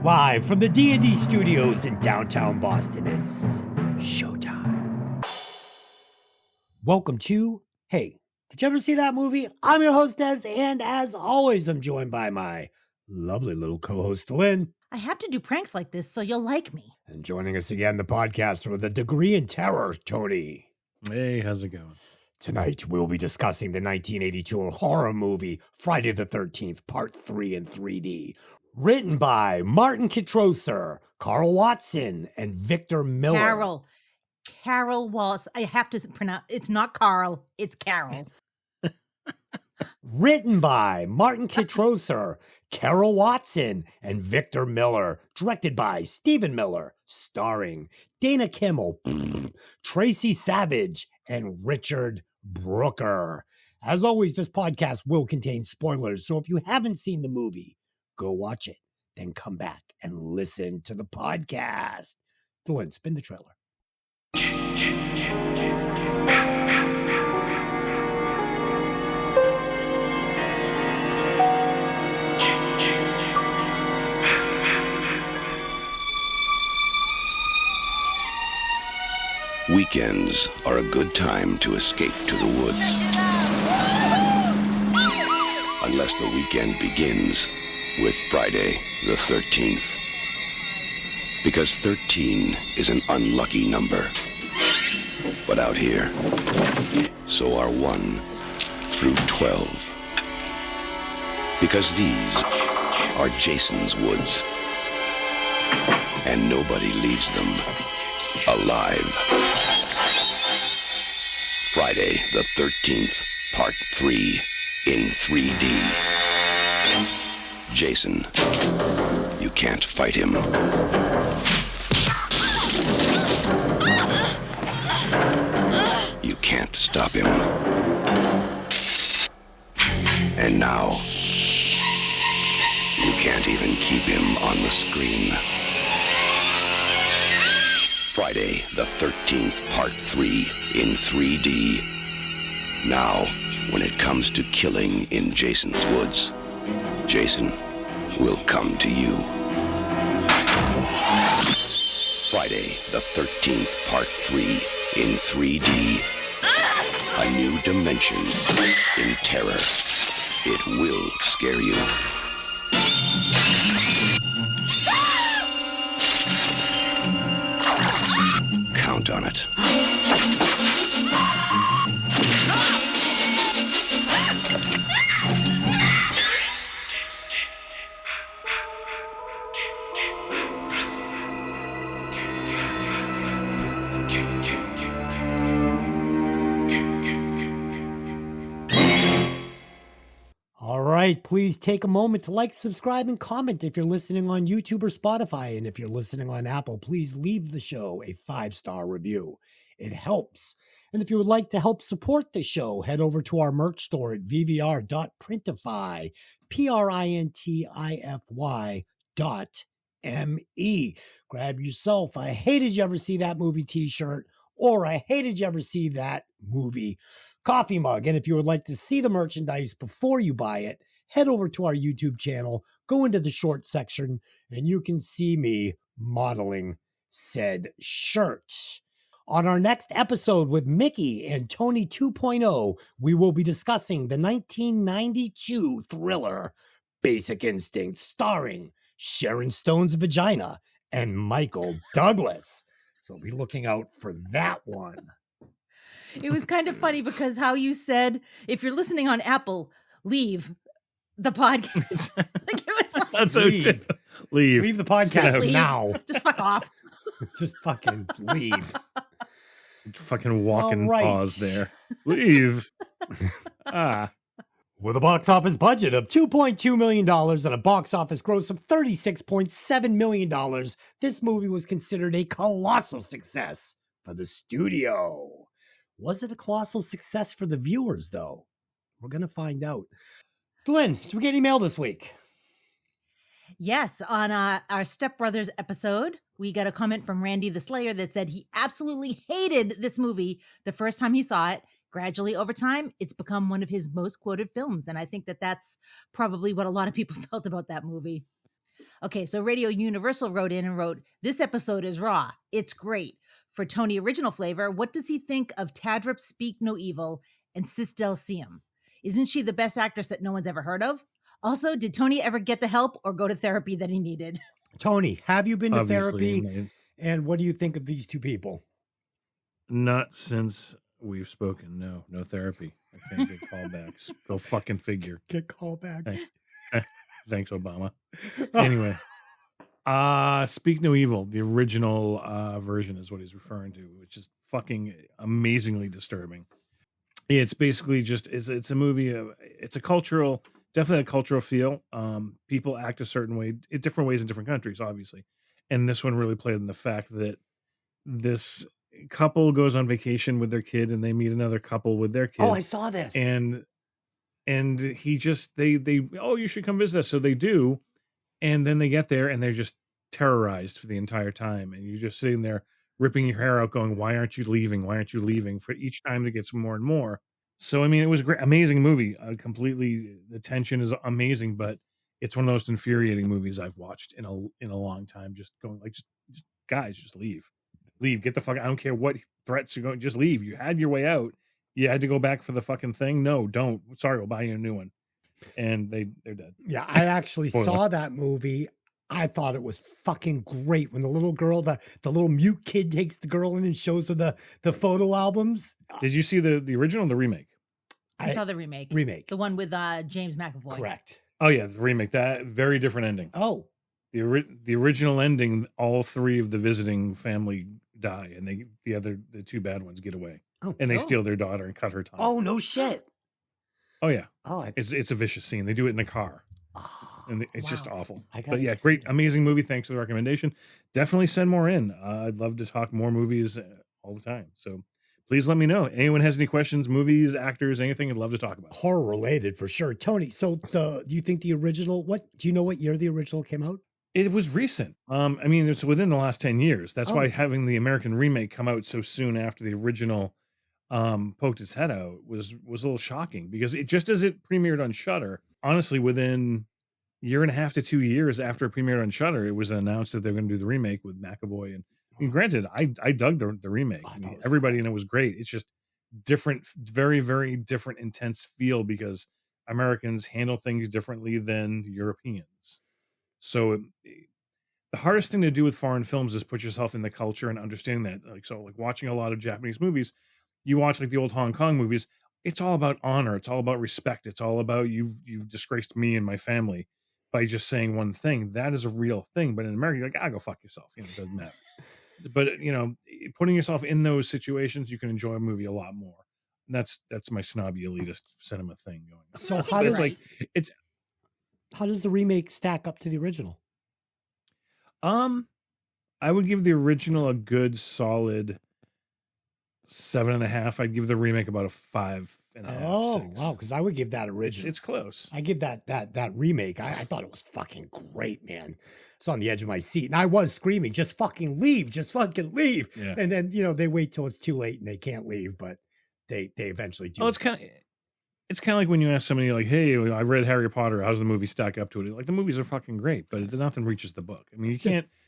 Live from the D&D studios in downtown Boston, it's showtime. Welcome to Hey, did you ever see that movie? I'm your host, Des, and as always, I'm joined by my lovely little co-host, Delynn. I have to do pranks like this so you'll like me. And joining us again, the podcaster with a degree in terror, Tony. Hey, how's it going? Tonight, we'll be discussing the 1982 horror movie Friday the 13th, Part 3 in 3D. Written by Martin Kitrosser, Carl Watson, and Victor Miller. Carol Wallace. I have to pronounce, it's not Carl, it's Carol. Written by Martin Kitrosser, Carol Watson, and Victor Miller. Directed by Stephen Miller. Starring Dana Kimmel, Tracy Savage, and Richard Brooker. As always, this podcast will contain spoilers, so if you haven't seen the movie, go watch it, then come back and listen to the podcast. Delynn, spin the trailer. Weekends are a good time to escape to the woods. Unless the weekend begins with Friday the 13th. Because 13 is an unlucky number. But out here, so are 1 through 12. Because these are Jason's woods. And nobody leaves them alive. Friday the 13th, Part 3 in 3D. Jason, you can't fight him. You can't stop him. And now, you can't even keep him on the screen. Friday the 13th, Part 3 in 3D. Now, when it comes to killing in Jason's woods, Jason will come to you. Friday the 13th, Part 3 in 3D. A new dimension in terror. It will scare you. Count on it. All right, please take a moment to like, subscribe, and comment if you're listening on YouTube or Spotify. And if you're listening on Apple, please leave the show a 5-star review. It helps. And if you would like to help support the show, head over to our merch store at vvr.printify, printify.me. Grab yourself a Hey Did You Ever See That Movie t-shirt or a Hey Did You Ever See That Movie coffee mug. And if you would like to see the merchandise before you buy it, head over to our YouTube channel, go into the short section, and you can see me modeling said shirt. On our next episode with Mickey and Tony 2.0, we will be discussing the 1992 thriller Basic Instinct, starring Sharon Stone's vagina and Michael Douglas. So be looking out for that one. It was kind of funny because how you said, if you're listening on Apple, leave the podcast. Like it was like, That's leave. Leave the podcast leave. now. Just fuck off. Just fucking leave. Fucking walking All right. pause there. Leave. With a box office budget of $2.2 million and a box office gross of $36.7 million, this movie was considered a colossal success for the studio. Was it a colossal success for the viewers, though? We're going to find out. Delynn, did we get any mail this week? Yes, on our Step Brothers episode, we got a comment from Randy the Slayer that said he absolutely hated this movie the first time he saw it. Gradually, over time, it's become one of his most quoted films. And I think that that's probably what a lot of people felt about that movie. Okay, so Radio Universal wrote in and wrote, this episode is raw. It's great. For Tony Original Flavor, what does he think of Tadrip Speak No Evil and Sistel Siem? Isn't she the best actress that no one's ever heard of? Also, did Tony ever get the help or go to therapy that he needed? Tony, have you been to Obviously, therapy? And what do you think of these two people? not since we've spoken. No therapy. I can't get callbacks. Go fucking figure. Get callbacks. Thanks, Obama. Anyway, Speak No Evil, the original version is what he's referring to, which is fucking amazingly disturbing. It's basically just it's a movie. It's a cultural, definitely a cultural feel. People act a certain way in different ways in different countries, obviously, and this one really played in the fact that this couple goes on vacation with their kid, and they meet another couple with their kid. Oh, I saw this. And he just they oh, you should come visit us, so they do, and then they get there and they're just terrorized for the entire time, and you're just sitting there ripping your hair out going, why aren't you leaving, for each time it gets more and more. So I mean, it was a great, amazing movie. Completely, the tension is amazing, but it's one of the most infuriating movies I've watched in a long time. Just going like, just guys, just leave, get the fuck, I don't care what threats are going, just leave. You had your way out, you had to go back for the fucking thing. No, don't, sorry, we'll buy you a new one. And they're dead. Yeah, I actually saw that movie. I thought it was fucking great when the little girl, the little mute kid takes the girl in and shows her the photo albums. Did you see the original or the remake? I saw the remake. Remake. The one with James McAvoy. Correct. Oh yeah, the remake. That very different ending. Oh, the original ending, all three of the visiting family die, and the two bad ones get away, and they steal their daughter and cut her tongue. Oh no shit. Oh yeah. Oh, it's a vicious scene. They do it in a car. And it's just wow. awful. But yeah, great, amazing movie. Thanks for the recommendation. Definitely send more in. I'd love to talk more movies all the time. So please let me know. Anyone has any questions, movies, actors, anything, I'd love to talk about. Horror related for sure. Tony, so do you think the original, do you know what year the original came out? It was recent. I mean, it's within the last 10 years. That's why having the American remake come out so soon after the original poked its head out was a little shocking, because it just as it premiered on Shudder, honestly, within year and a half to 2 years after it premiered on Shudder, it was announced that they're going to do the remake with McAvoy. And I mean, granted, I dug the remake. I mean, everybody in it was great. It's just different, very, very different, intense feel, because Americans handle things differently than Europeans. So the hardest thing to do with foreign films is put yourself in the culture and understanding that. Like watching a lot of Japanese movies, you watch like the old Hong Kong movies, it's all about honor. It's all about respect. It's all about you've disgraced me and my family by just saying one thing. That is a real thing. But in America, you're like, go fuck yourself. It doesn't matter. But putting yourself in those situations, you can enjoy a movie a lot more. And that's my snobby elitist cinema thing going on. So how does the remake stack up to the original? I would give the original a good solid 7.5. I'd give the remake about a 5.5. Oh, 6. wow. Because I would give that original. It's close. I give that remake. I thought it was fucking great, man. It's on the edge of my seat. And I was screaming, just fucking leave. Just fucking leave. Yeah. And then, they wait till it's too late and they can't leave, but they eventually do. Oh, it's kind of like when you ask somebody like, hey, I read Harry Potter. How's the movie stack up to it? Like, the movies are fucking great, but nothing reaches the book. I mean,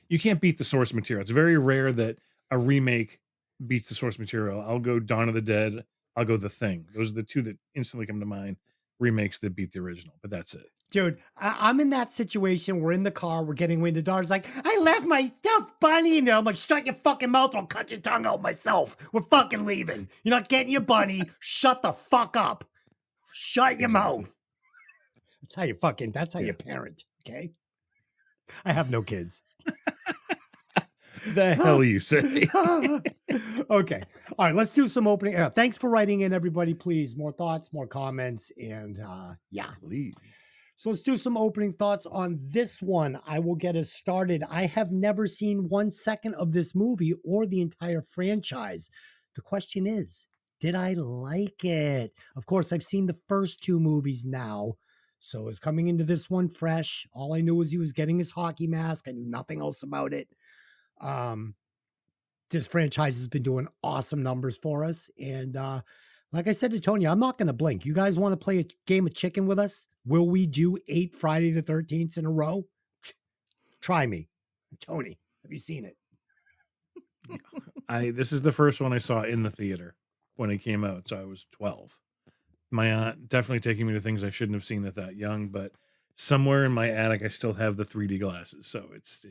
you can't beat the source material. It's very rare that a remake beats the source material. I'll go Dawn of the Dead. I'll go The Thing. Those are the two that instantly come to mind. Remakes that beat the original, but that's it. Dude, I'm in that situation. We're in the car. We're getting away. The daughter's like, I left my stuffed bunny in there. I'm like, shut your fucking mouth or I'll cut your tongue out myself. We're fucking leaving. You're not getting your bunny. Shut the fuck up. Shut your mouth. That's how you parent. Okay. I have no kids. The hell you say? Okay. All right. Let's do some opening. Thanks for writing in, everybody. Please, more thoughts, more comments. And Please. So let's do some opening thoughts on this one. I will get us started. I have never seen 1 second of this movie or the entire franchise. The question is, did I like it? Of course, I've seen the first 2 movies now. So it's coming into this one fresh. All I knew was he was getting his hockey mask. I knew nothing else about it. This franchise has been doing awesome numbers for us. And like I said to Tony, I'm not going to blink. You guys want to play a game of chicken with us? Will we do 8 Friday the 13th in a row? Try me. Tony, have you seen it? This is the first one I saw in the theater when it came out, so I was 12. My aunt definitely taking me to things I shouldn't have seen at that young, but somewhere in my attic I still have the 3D glasses, so it's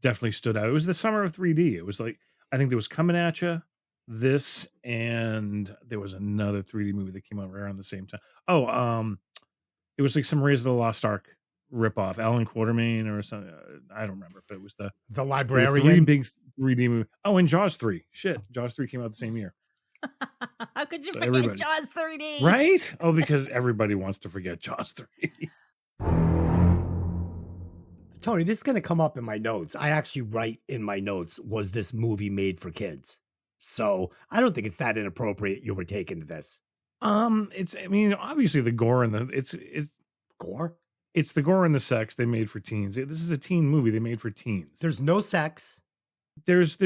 definitely stood out. It was the summer of 3D. It was like, I think there was Coming At Ya, this, and there was another 3D movie that came out right around the same time. It was like some Raiders of the Lost Ark ripoff, Alan Quatermain or something. I don't remember if it was the Librarian. 3 big 3D movie. Oh, and Jaws 3. Shit, Jaws 3 came out the same year. How could you So forget everybody- Jaws 3D? Right? Oh, because everybody wants to forget Jaws 3. Tony, this is going to come up in my notes. I actually write in my notes, was this movie made for kids? So I don't think it's that inappropriate you were taken to this. Obviously the gore and it's Gore? it's the gore and the sex they made for teens. This is a teen movie they made for teens. There's no sex. There's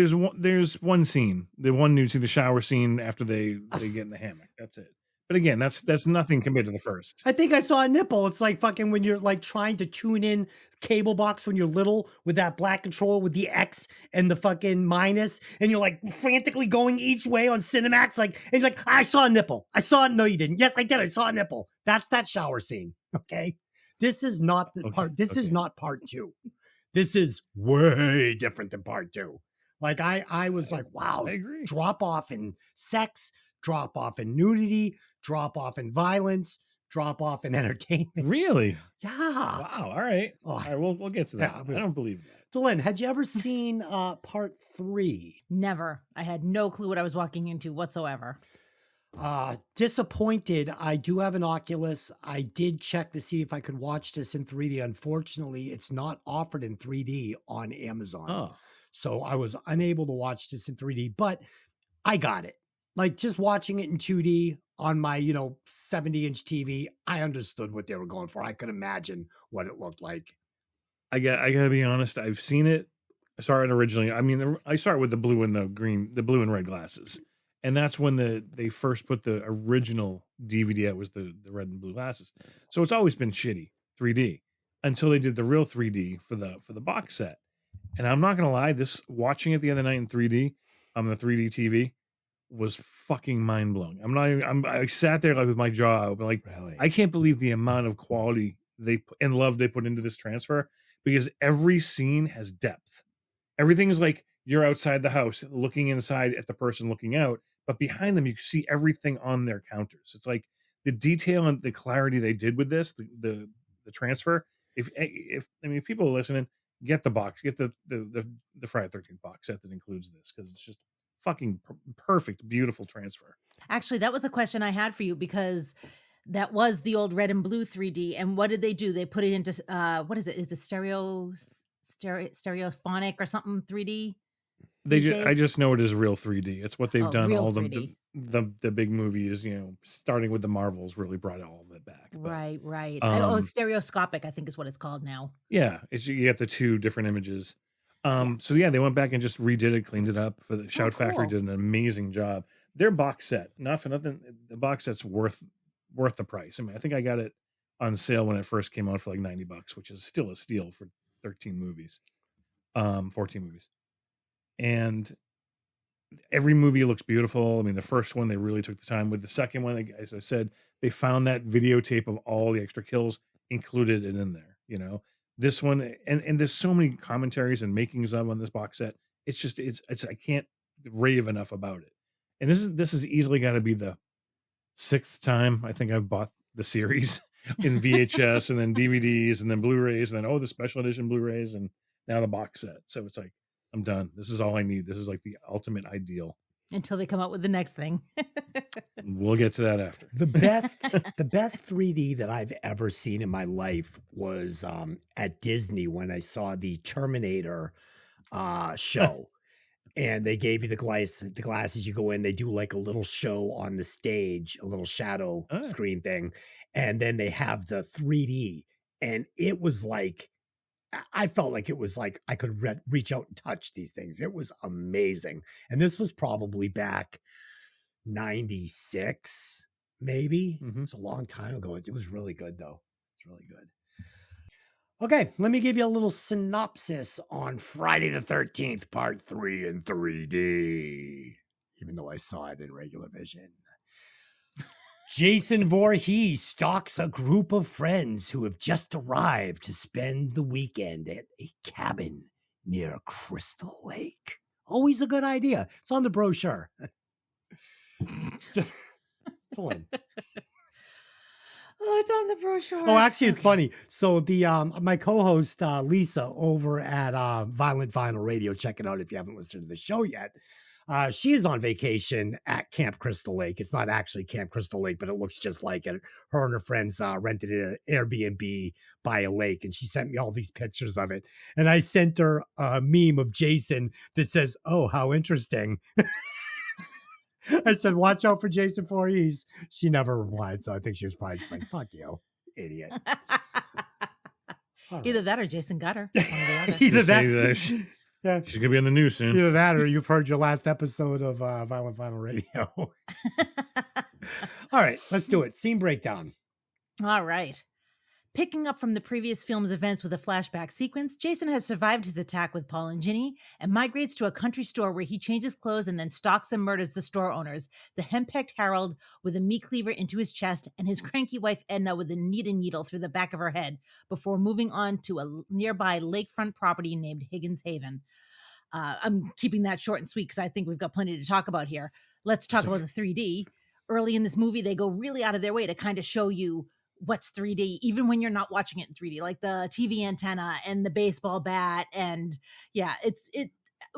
one scene, the one nude scene, the shower scene after they get in the hammock. That's it. But again, that's nothing compared to the first. I think I saw a nipple. It's like fucking when you're like trying to tune in cable box when you're little with that black control with the X and the fucking minus, and you're like frantically going each way on Cinemax, like, and you're like, I saw a nipple. I saw it. No, you didn't. Yes, I did. I saw a nipple. That's that shower scene. Okay. This is not the part. This is not part 2. This is way different than part 2. Like I was like, wow, I agree. drop off in sex, drop off in nudity, drop off in violence, drop off in entertainment. Really? Yeah. Wow. All right. Oh. All right. We'll get to that. Yeah, I don't believe that. Delynn, had you ever seen part 3? Never. I had no clue what I was walking into whatsoever. Disappointed. I do have an Oculus. I did check to see if I could watch this in 3D. Unfortunately, it's not offered in 3D on Amazon. Oh. So I was unable to watch this in 3D, but I got it. Like just watching it in 2D on my, 70-inch TV, I understood what they were going for. I could imagine what it looked like. I gotta be honest. I've seen it. I saw it originally. I mean, I saw it with the blue and the blue and red glasses, and that's when they first put the original DVD out, was the red and blue glasses. So it's always been shitty 3D until they did the real 3D for the box set. And I'm not gonna lie, this watching it the other night in 3D on the 3D TV was fucking mind blowing. I sat there like with my jaw open, like, Really? I can't believe the amount of quality and love they put into this transfer, because every scene has depth. Everything is like you're outside the house looking inside at the person looking out, but behind them you see everything on their counters. It's like the detail and the clarity they did with this, the transfer. If people are listening, get the box, get the Friday 13th box set that includes this, because it's just fucking perfect, beautiful transfer. Actually, that was a question I had for you, because that was the old red and blue 3D. And what did they do? They put it into what is it? Is it stereophonic or something 3D? I just know it is real 3D. It's what they've done. Real All 3D. the big movies, starting with the Marvels, really brought all of it back. But, Right. Stereoscopic, I think is what it's called now. yeah, you get the 2 different images. So yeah, they went back and just redid it, cleaned it up. For the Shout Factory did an amazing job. Their box set, not for nothing, the box set's worth the price. I mean, I think I got it on sale when it first came out for like $90, which is still a steal for 14 movies. And every movie looks beautiful. I mean, the first one, they really took the time with. The second one, as I said, they found that videotape of all the extra kills, included it in there, This one, and there's so many commentaries and makings of on this box set. It's just, it's I can't rave enough about it. And this is easily got to be the 6th time I think I've bought the series in VHS and then DVDs and then Blu-rays and then the special edition Blu-rays and now the box set. So it's like, I'm done. This is all I need. This is like the ultimate ideal. Until they come up with the next thing. We'll get to that after. The best 3D that I've ever seen in my life was at Disney when I saw the Terminator show. And they gave you the glasses. You go in, they do like a little show on the stage, a little shadow screen thing. And then they have the 3D. And it was like, I felt like it was like I could reach out and touch these things. It was amazing. And this was probably back 96, maybe. Mm-hmm. It's a long time ago. It was really good, though. It's really good. Okay, let me give you a little synopsis on Friday the 13th, Part 3 in 3D, even though I saw it in regular vision. Jason Voorhees stalks a group of friends who have just arrived to spend the weekend at a cabin near Crystal Lake. Always a good idea. It's on the brochure. Delynn. Oh, it's on the brochure. Oh, actually, it's funny. So the my co-host Lisa over at Violent Vinyl Radio, check it out if you haven't listened to the show yet. She is on vacation at Camp Crystal Lake. It's not actually Camp Crystal Lake, but it looks just like it. Her and her friends rented an Airbnb by a lake, and she sent me all these pictures of it. And I sent her a meme of Jason that says, "Oh, how interesting." I said, "Watch out for Jason Voorhees." She never replied, so I think she was probably just like, "Fuck you, idiot." All Either right. that or Jason got her. One or the other. Either that. Yeah. She's gonna be on the news soon. Either that or you've heard your last episode of Violent Vinyl Radio. All right, let's do it. Scene breakdown. All right. Picking up from the previous film's events with a flashback sequence, Jason has survived his attack with Paul and Ginny and migrates to a country store where he changes clothes and then stalks and murders the store owners, the henpecked Harold with a meat cleaver into his chest and his cranky wife Edna with a knitting needle through the back of her head before moving on to a nearby lakefront property named Higgins Haven. I'm keeping that short and sweet because I think we've got plenty to talk about here. Let's talk about the 3D. Early in this movie, they go really out of their way to kind of show you what's 3D, even when you're not watching it in 3D, like the TV antenna and the baseball bat. And yeah,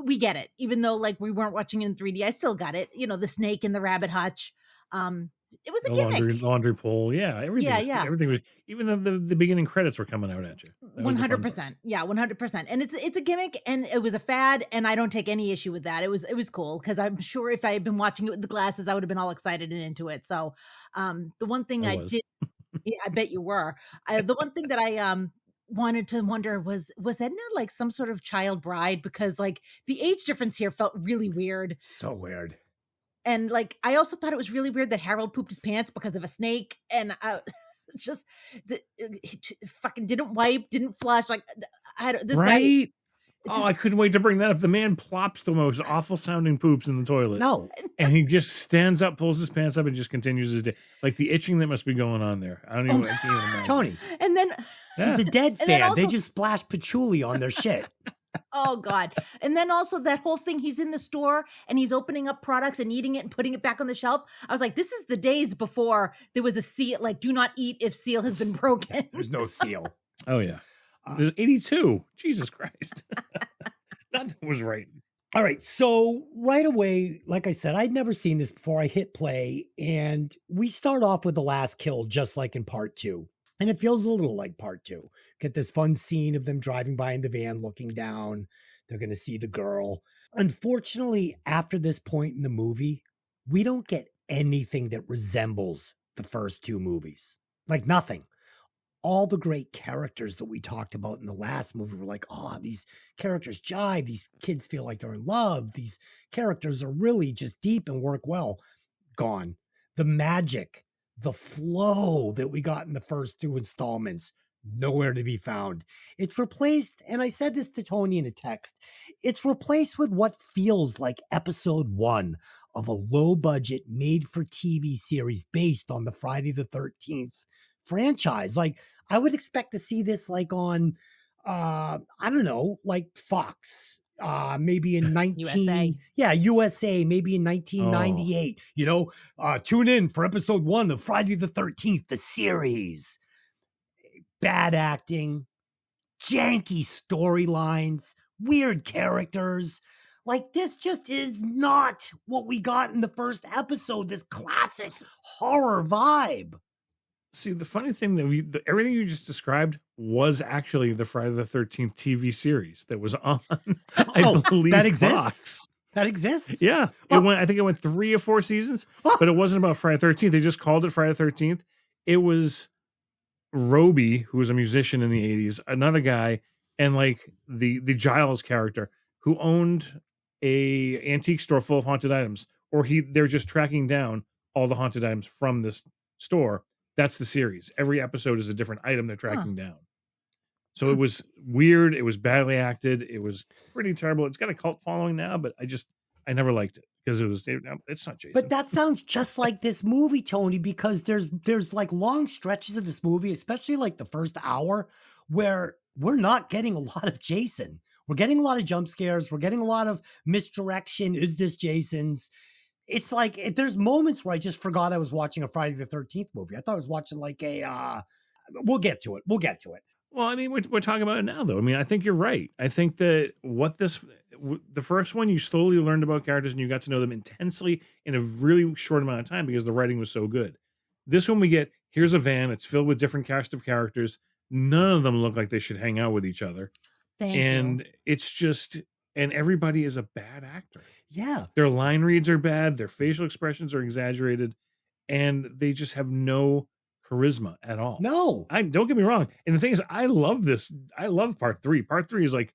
we get it. Even though like we weren't watching it in 3D, I still got it. You know, the snake in the rabbit hutch. It was a gimmick. Laundry pole. Yeah. Everything was, even the beginning credits were coming out at you. 100%. Yeah, 100%. And it's a gimmick and it was a fad. And I don't take any issue with that. It was cool. Cause I'm sure if I had been watching it with the glasses, I would have been all excited and into it. So, the one thing I did, yeah, I bet you were. The one thing that I wanted to wonder was Edna like some sort of child bride? Because like the age difference here felt really weird. So weird. And like I also thought it was really weird that Harold pooped his pants because of a snake. And it's just he fucking didn't wipe, didn't flush. Like this guy. I couldn't wait to bring that up. The man plops the most awful sounding poops in the toilet. No. And he just stands up, pulls his pants up, and just continues his day. Like the itching that must be going on there. I can't even know. Tony. And then he's a dead fan. Also, they just splash patchouli on their shit. Oh God. And then also that whole thing, he's in the store and he's opening up products and eating it and putting it back on the shelf. I was like, this is the days before there was a seal, like do not eat if seal has been broken. There's no seal. Oh yeah. There's 82. Jesus Christ. That was right. All right. So right away, like I said, I'd never seen this before. I hit play and we start off with the last kill, just like in part 2. And it feels a little like part 2. Get this fun scene of them driving by in the van, looking down. They're going to see the girl. Unfortunately, after this point in the movie, we don't get anything that resembles the first 2 movies. Like nothing. All the great characters that we talked about in the last movie were like, oh, these characters jive. These kids feel like they're in love. These characters are really just deep and work well. Gone. The magic, the flow that we got in the first 2 installments, nowhere to be found. It's replaced, and I said this to Tony in a text, it's replaced with what feels like episode 1 of a low-budget, made-for-TV series based on the Friday the 13th franchise. Like, I would expect to see this like on, I don't know, like Fox, maybe in USA, maybe in 1998, you know, tune in for episode 1 of Friday the 13th, the series. Bad acting, janky storylines, weird characters. Like this just is not what we got in the first episode, this classic horror vibe. See, the funny thing that everything you just described was actually the Friday the 13th TV series that was on. I believe that exists. Fox. That exists. Yeah, I think it went 3 or 4 seasons, but it wasn't about Friday the 13th. They just called it Friday the 13th. It was Roby, who was a musician in the 80s, another guy, and like the Giles character who owned a antique store full of haunted items, or they're just tracking down all the haunted items from this store. That's the series. Every episode is a different item they're tracking down. So it was weird. It was badly acted. It was pretty terrible. It's got a cult following now, but I never liked it because it's not Jason. But that sounds just like this movie, Tony, because there's like long stretches of this movie, especially like the first hour, where we're not getting a lot of Jason. We're getting a lot of jump scares. We're getting a lot of misdirection. Is this Jason's? It's like there's moments where I just forgot I was watching a Friday the 13th movie. I thought I was watching like a. We'll get to it. Well, I mean, we're talking about it now, though. I mean, I think you're right. I think that the first one, you slowly learned about characters and you got to know them intensely in a really short amount of time because the writing was so good. This one, here's a van. It's filled with different cast of characters. None of them look like they should hang out with each other. It's just, and everybody is a bad actor. Yeah. Their line reads are bad. Their facial expressions are exaggerated. And they just have no charisma at all. No. Don't get me wrong. And the thing is, I love this. I love part 3. Part 3 is like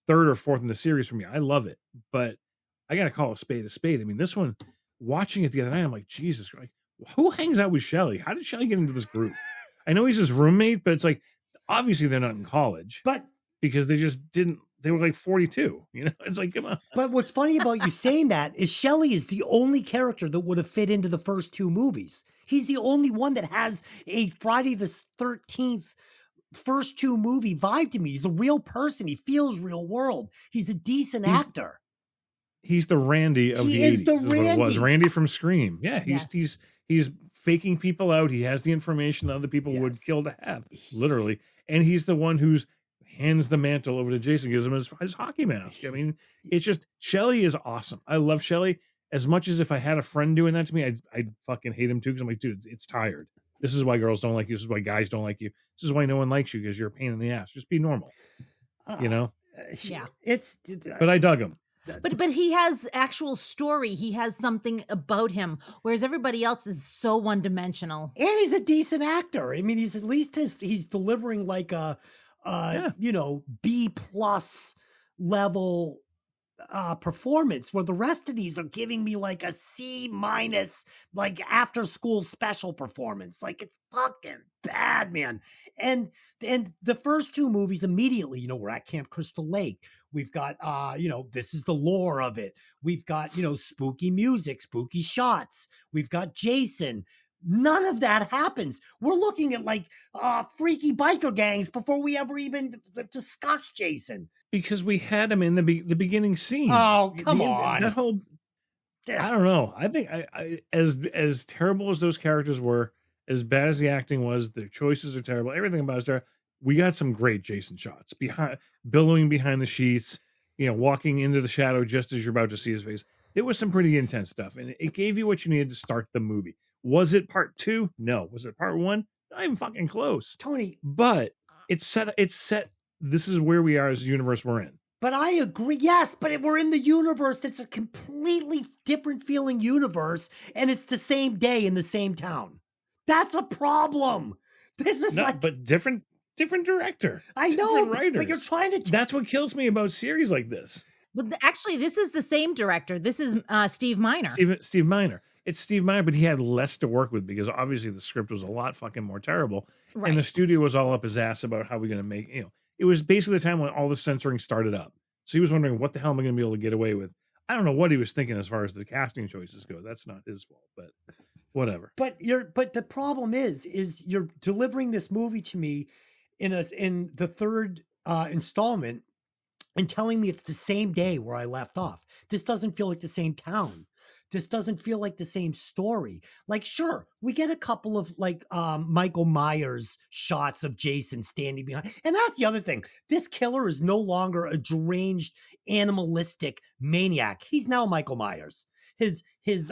third or fourth in the series for me. I love it. But I got to call a spade a spade. I mean, this one, watching it the other night, I'm like, Jesus, like, who hangs out with Shelley? How did Shelley get into this group? I know he's his roommate, but it's like, obviously they're not in college. But because they were like 42, it's like, come on. But what's funny about you saying that is Shelley is the only character that would have fit into the first 2 movies. He's the only one that has a Friday the 13th first 2 movie vibe to me. He's a real person. He feels real world. He's a decent actor. He's the Randy of the 80s. Is what it was. Randy from Scream. Yeah, Yes. he's faking people out. He has the information that other people would kill to have, literally. And he's the one who's hands the mantle over to Jason, gives him his hockey mask. I mean, it's just, Shelley is awesome. I love Shelley as much as if I had a friend doing that to me, I'd fucking hate him too. Cause I'm like, dude, it's tired. This is why girls don't like you. This is why guys don't like you. This is why no one likes you, because you're a pain in the ass. Just be normal, Yeah. But I dug him. But he has actual story. He has something about him, whereas everybody else is so one-dimensional. And he's a decent actor. I mean, he's at least he's delivering like a B+ level performance, where the rest of these are giving me like a C-, like after school special performance. Like, it's fucking bad, man. And the first 2 movies immediately, we're at Camp Crystal Lake. We've got this is the lore of it. We've got spooky music, spooky shots. We've got Jason. None of that happens. We're looking at like freaky biker gangs before we ever even discuss Jason. Because we had him in the beginning scene. Oh, come on. That whole, I don't know. I think I as terrible as those characters were, as bad as the acting was, their choices are terrible. Everything about us there. We got some great Jason shots, billowing behind the sheets, walking into the shadow just as you're about to see his face. There was some pretty intense stuff, and it gave you what you needed to start the movie. Was it part 2? No. Was it part 1? Not even fucking close, Tony. But it's set. This is where we are as the universe we're in. But I agree. Yes, but we're in the universe that's a completely different feeling universe, and it's the same day in the same town. That's a problem. This is but different director. I know, writers. but you're trying to. That's what kills me about series like this. But actually, this is the same director. This is Steve Miner. Steve Miner. It's Steve Miner, but he had less to work with because obviously the script was a lot fucking more terrible. Right. And the studio was all up his ass about how we're going to make, it was basically the time when all the censoring started up. So he was wondering, what the hell am I going to be able to get away with? I don't know what he was thinking as far as the casting choices go. That's not his fault, but whatever. But the problem is you're delivering this movie to me in the third installment and telling me it's the same day where I left off. This doesn't feel like the same town. This doesn't feel like the same story. Like, sure, we get a couple of like Michael Myers shots of Jason standing behind. And that's the other thing. This killer is no longer a deranged, animalistic maniac. He's now Michael Myers. His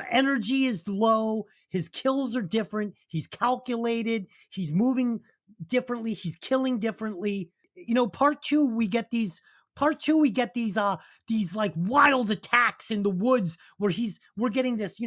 energy is low. His kills are different. He's calculated. He's moving differently. He's killing differently. Part 2, we get these like wild attacks in the woods where we're getting this,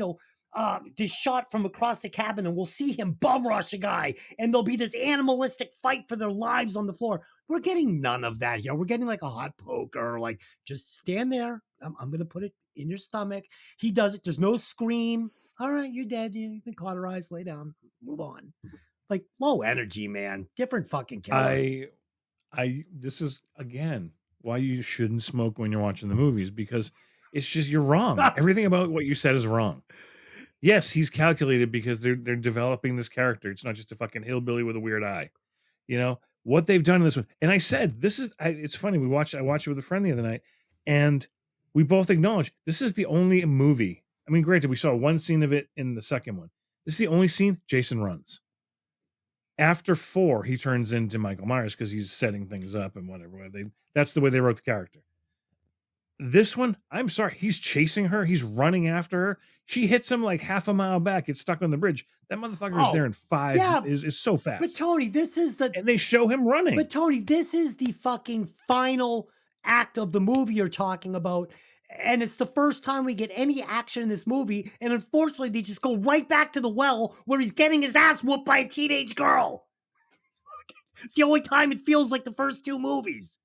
this shot from across the cabin, and we'll see him bum rush a guy, and there'll be this animalistic fight for their lives on the floor. We're getting none of that here. We're getting like a hot poker, like, just stand there. I'm going to put it in your stomach. He does it. There's no scream. All right, you're dead. You've been cauterized. Lay down. Move on. Like, low energy, man. Different fucking killer. This is again why you shouldn't smoke when you're watching the movies, because it's just, you're wrong. Everything about what you said is wrong. Yes, he's calculated because they're developing this character. It's not just a fucking hillbilly with a weird eye. You know what they've done in this one. And I said, it's funny. I watched it with a friend the other night, and we both acknowledged this is the only movie. I mean, granted, we saw one scene of it in the second one. This is the only scene Jason runs. After 4, he turns into Michael Myers because he's setting things up and whatever. That's the way they wrote the character. This one, I'm sorry, he's chasing her. He's running after her. She hits him like half a mile back. It's stuck on the bridge. That motherfucker is there in 5. Yeah, is so fast. But Tony, and they show him running. But Tony, this is the fucking final act of the movie you're talking about. And it's the first time we get any action in this movie. And unfortunately, they just go right back to the well where he's getting his ass whooped by a teenage girl. It's the only time it feels like the first 2 movies.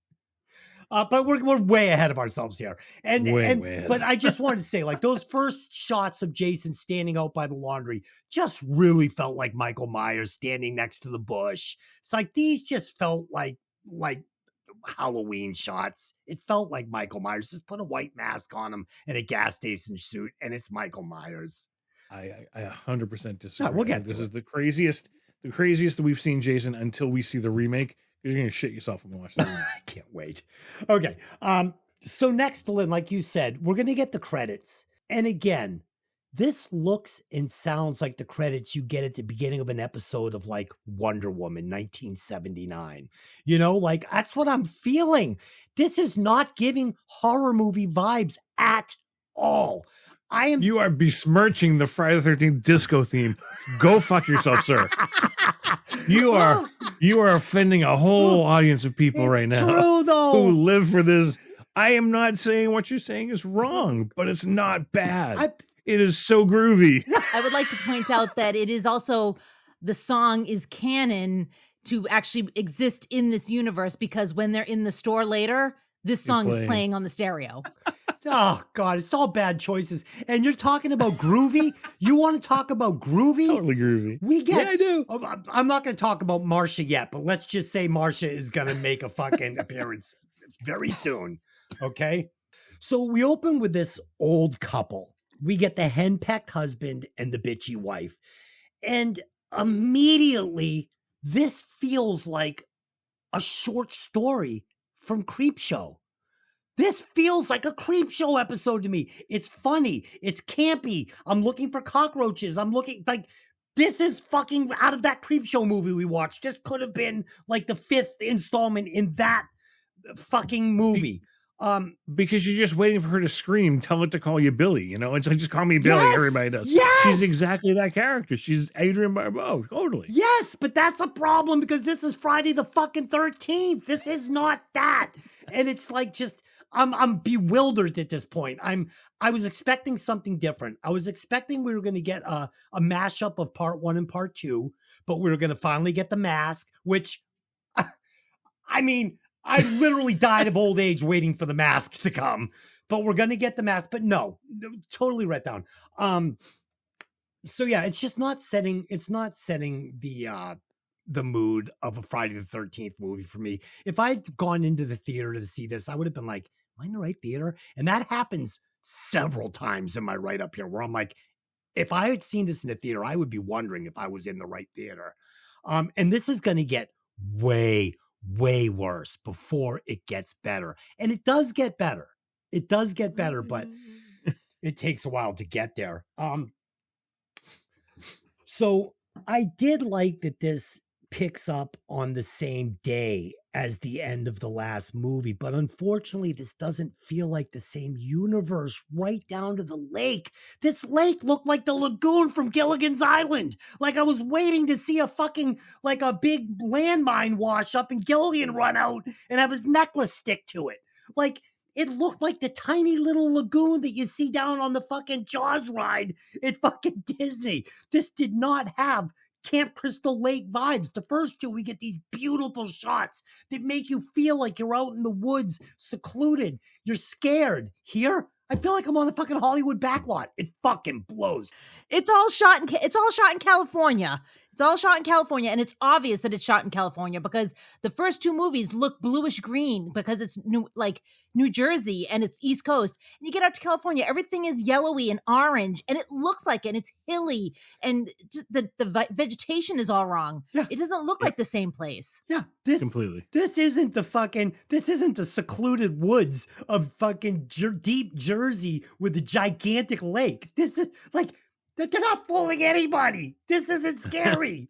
But we're way ahead of ourselves here. But I just wanted to say, like, those first shots of Jason standing out by the laundry just really felt like Michael Myers standing next to the bush. It's like these just felt like Halloween shots. It felt like Michael Myers. Just put a white mask on him and a gas station suit, and it's Michael Myers. I 100% disagree. No, we'll get this is the craziest that we've seen Jason until we see the remake. You're gonna shit yourself when you watch that. I can't wait. Okay. So next, Delynn, like you said, we're gonna get the credits. And again, this looks and sounds like the credits you get at the beginning of an episode of like Wonder Woman 1979. You know, like that's what I'm feeling. This is not giving horror movie vibes at all. You are besmirching the Friday the 13th disco theme. Go fuck yourself, sir. You are offending a whole audience of people right now. True, though. Who live for this. I am not saying what you're saying is wrong, but it's not bad. It is so groovy. I would like to point out that it is also, the song is canon to actually exist in this universe, because when they're in the store later, this song is playing on the stereo. Oh, God, it's all bad choices. And you're talking about groovy? You want to talk about groovy? Totally groovy. Yeah, I do. I'm not going to talk about Marsha yet, but let's just say Marsha is going to make a fucking appearance very soon. Okay? So we open with this old couple. We get the henpecked husband and the bitchy wife. And immediately, this feels like a short story from Creepshow. This feels like a Creepshow episode to me. It's funny. It's campy. I'm looking for cockroaches. I'm looking like, this is fucking out of that Creepshow movie we watched. This could have been like the 5th installment in that fucking movie. Because you're just waiting for her to scream, tell it to call you Billy, you know? It's like, just call me Billy. Yes, everybody does. Yes! She's exactly that character. She's Adrienne Barbeau, totally. Yes, but that's a problem because this is Friday the fucking 13th. This is not that. And it's like, just, I'm bewildered at this point. I was expecting something different. I was expecting we were going to get a mashup of part 1 and part 2, but we were going to finally get the mask, which, I mean, I literally died of old age waiting for the mask to come, but we're going to get the mask, but no, totally right down. So yeah, it's just not setting the mood of a Friday the 13th movie for me. If I'd gone into the theater to see this, I would have been like, am I in the right theater? And that happens several times in my write up here where I'm like, if I had seen this in the theater, I would be wondering if I was in the right theater. And this is going to get way worse before it gets better. And it does get better. It does get better, but it takes a while to get there. So I did like that this picks up on the same day as the end of the last movie, but unfortunately this doesn't feel like the same universe right down to the lake. This lake looked like the lagoon from Gilligan's Island. Like I was waiting to see a fucking, like a big landmine wash up and Gilligan run out and have his necklace stick to it. Like it looked like the tiny little lagoon that you see down on the fucking Jaws ride at fucking Disney. This did not have Camp Crystal Lake vibes. The first 2, we get these beautiful shots that make you feel like you're out in the woods, secluded. You're scared. Here, I feel like I'm on a fucking Hollywood backlot. It fucking blows. It's all shot in California. It's all shot in California, and it's obvious that it's shot in California because the first two movies look bluish green because it's New Jersey and it's East Coast. And you get out to California, everything is yellowy and orange, and it looks like it, and it's hilly, and just the vegetation is all wrong. Yeah. It doesn't look like the same place. Yeah, Completely. This isn't the secluded woods of fucking deep Jersey with a gigantic lake. This is like, they're not fooling anybody. This isn't scary.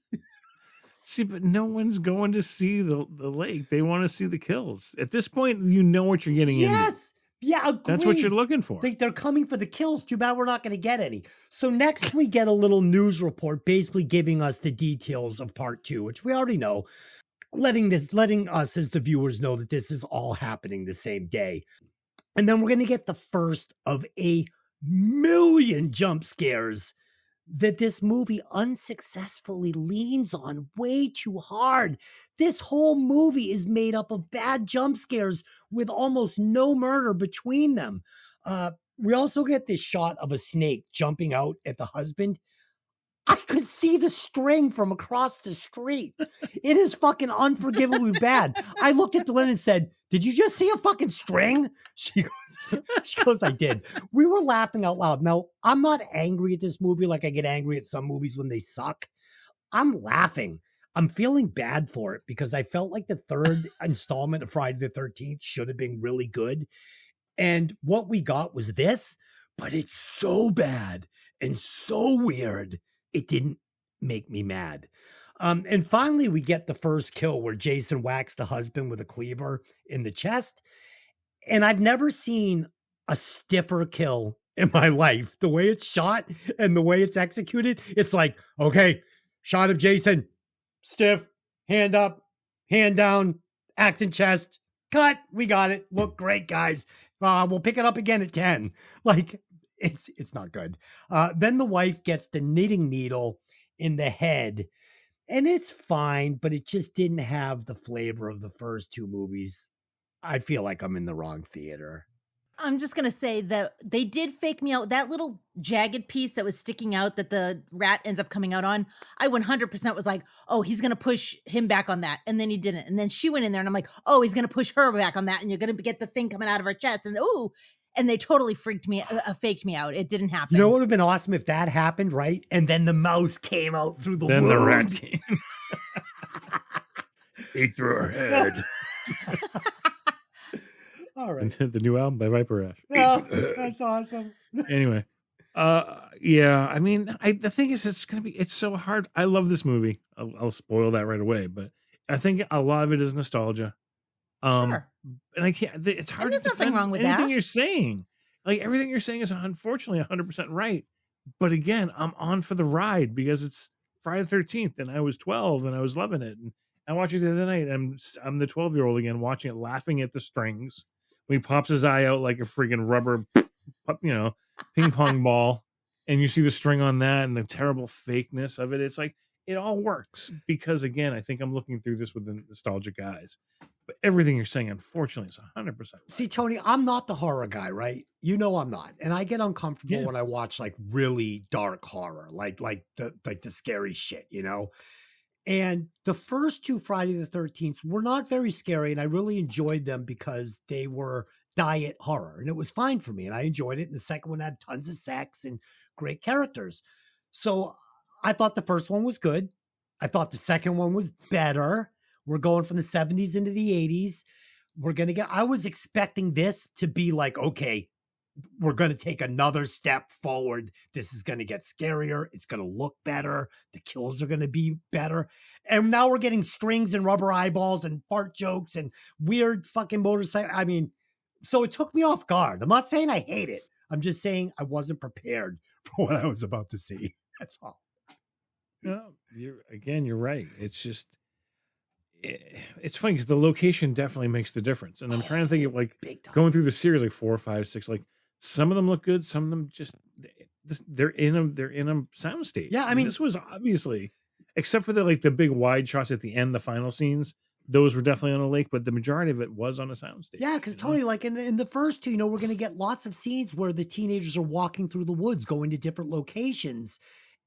See, but no one's going to see the lake. They want to see the kills. At this point, you know what you're getting into. Yes. Yeah, agreed. That's what you're looking for. They're coming for the kills. Too bad we're not going to get any. So next we get a little news report basically giving us the details of part 2, which we already know, letting us as the viewers know that this is all happening the same day. And then we're going to get the first of a million jump scares that this movie unsuccessfully leans on way too hard. This whole movie is made up of bad jump scares with almost no murder between them. We also get this shot of a snake jumping out at the husband. I could see the string from across the street. It is fucking unforgivably bad. I looked at Delynn and said, "Did you just see a fucking string?" She goes, "I did." We were laughing out loud. Now, I'm not angry at this movie like I get angry at some movies when they suck. I'm laughing. I'm feeling bad for it because I felt like the third installment of Friday the 13th should have been really good. And what we got was this, but it's so bad and so weird. It didn't make me mad. And finally, we get the first kill where Jason whacks the husband with a cleaver in the chest. And I've never seen a stiffer kill in my life. The way it's shot and the way it's executed, it's like, okay, shot of Jason, stiff, hand up, hand down, axe in chest, cut, we got it. Look great, guys. We'll pick it up again at 10. Like, it's not good. Then the wife gets the knitting needle in the head, and it's fine, but it just didn't have the flavor of the first two movies. I feel like I'm in the wrong theater. I'm just going to say that they did fake me out. That little jagged piece that was sticking out that the rat ends up coming out on, I 100% was like, oh, he's going to push him back on that. And then he didn't. And then she went in there and I'm like, oh, he's going to push her back on that. And you're going to get the thing coming out of her chest. And and they totally faked me out. It didn't happen. You know what would have been awesome if that happened, right? And then the mouse came out through the Then wound. the rat came. Ate through her head. All right. The new album by Viper Ash. Oh, that's awesome. Anyway, yeah. I mean, the thing is, it's so hard. I love this movie. I'll spoil that right away, but I think a lot of it is nostalgia. Sure. And I can't. It's hard. And there's to nothing defend wrong with anything that. you're saying. Like everything you're saying is unfortunately 100% right. But again, I'm on for the ride because it's Friday the 13th, and I was 12 and I was loving it. And I watched it the other night. And I'm the 12-year-old again, watching it, laughing at the strings. When he pops his eye out like a friggin' rubber, ping pong ball, and you see the string on that and the terrible fakeness of it. It's like it all works because, again, I think I'm looking through this with the nostalgic eyes. But everything you're saying, unfortunately, is 100% right. See, Tony, I'm not the horror guy, right? You know I'm not, and I get uncomfortable when I watch like really dark horror, like the scary shit, you know. And the first two Friday the 13th were not very scary, and I really enjoyed them because they were diet horror, and it was fine for me, and I enjoyed it. And the second one had tons of sex and great characters. So I thought the first one was good. I thought the second one was better. We're going from the 70s into the 80s. I was expecting this to be like, okay, we're going to take another step forward. This is going to get scarier. It's going to look better. The kills are going to be better. And now we're getting strings and rubber eyeballs and fart jokes and weird fucking motorcycle. I mean, so it took me off guard. I'm not saying I hate it. I'm just saying I wasn't prepared for what I was about to see. That's all. No, you're right. It's just, it's funny because the location definitely makes the difference. And I'm trying to think of like going through the series, like 4, 5, 6, like some of them look good. Some of them just, they're in a soundstage. Yeah. I mean, this was obviously, except for the big wide shots at the end, the final scenes, those were definitely on a lake, but the majority of it was on a soundstage. Yeah, because Tony, like in the first two, we're going to get lots of scenes where the teenagers are walking through the woods, going to different locations.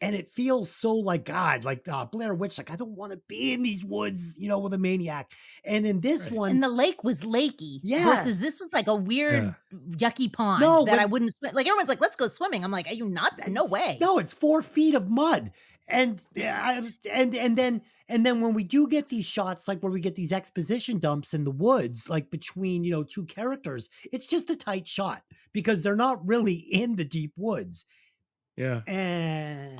And it feels so like God, like Blair Witch, like I don't want to be in these woods, with a maniac. And in this one, and the lake was lakey. Yes. Versus this was like a weird, yucky pond No, that but- I wouldn't swim. Like everyone's like, let's go swimming. I'm like, are you nuts? No way. No, it's 4 feet of mud. And then when we do get these shots, like where we get these exposition dumps in the woods, like between, two characters, it's just a tight shot because they're not really in the deep woods. Yeah. I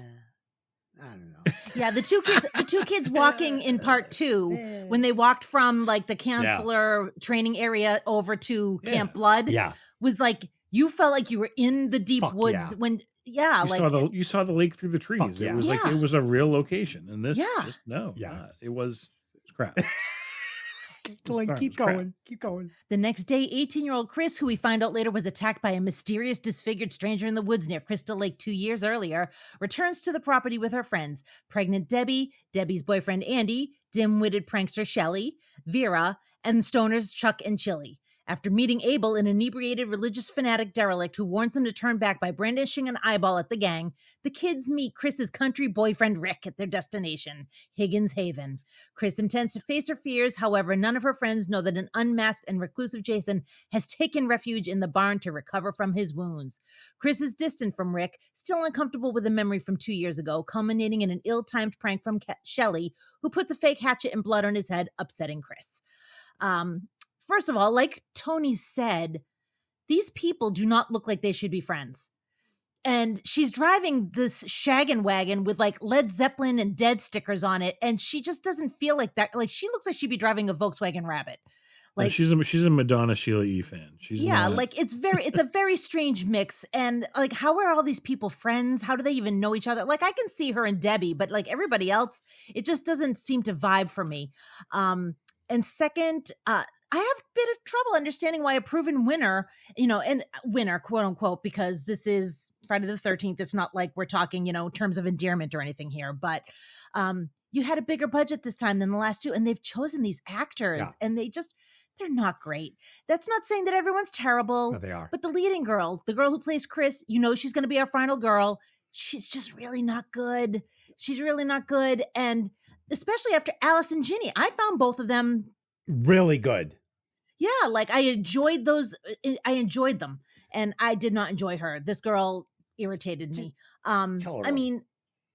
don't know. Yeah, the two kids walking in part 2 when they walked from like the counselor training area over to Camp Blood was like you felt like you were in the deep woods when you saw the lake through the trees. It was like it was a real location, and this just it was crap. Like, keep going. The next day, 18-year-old Chris, who we find out later was attacked by a mysterious disfigured stranger in the woods near Crystal Lake 2 years earlier, returns to the property with her friends, pregnant Debbie, Debbie's boyfriend Andy, dim-witted prankster Shelley, Vera, and stoners Chuck and Chili. After meeting Abel, an inebriated religious fanatic derelict who warns them to turn back by brandishing an eyeball at the gang, the kids meet Chris's country boyfriend Rick at their destination, Higgins Haven. Chris intends to face her fears, however, none of her friends know that an unmasked and reclusive Jason has taken refuge in the barn to recover from his wounds. Chris is distant from Rick, still uncomfortable with a memory from 2 years ago, culminating in an ill-timed prank from Shelley, who puts a fake hatchet and blood on his head, upsetting Chris. First of all, like Tony said, these people do not look like they should be friends. And she's driving this shaggin' wagon with like Led Zeppelin and Dead stickers on it. And she just doesn't feel like that. Like she looks like she'd be driving a Volkswagen Rabbit. Like she's a Madonna Sheila E. fan. She's like it's a very strange mix. And like, how are all these people friends? How do they even know each other? Like I can see her and Debbie, but like everybody else, it just doesn't seem to vibe for me. And second, I have a bit of trouble understanding why a proven winner, and winner, quote unquote, because this is Friday the 13th. It's not like we're talking, terms of endearment or anything here, but you had a bigger budget this time than the last two, and they've chosen these actors and they're not great. That's not saying that everyone's terrible. No, they are. But the leading girl, the girl who plays Chris, she's going to be our final girl. She's just really not good. She's really not good. And especially after Alice and Ginny, I found both of them really good. Yeah, like I enjoyed them, and I did not enjoy her. This girl irritated me. I mean,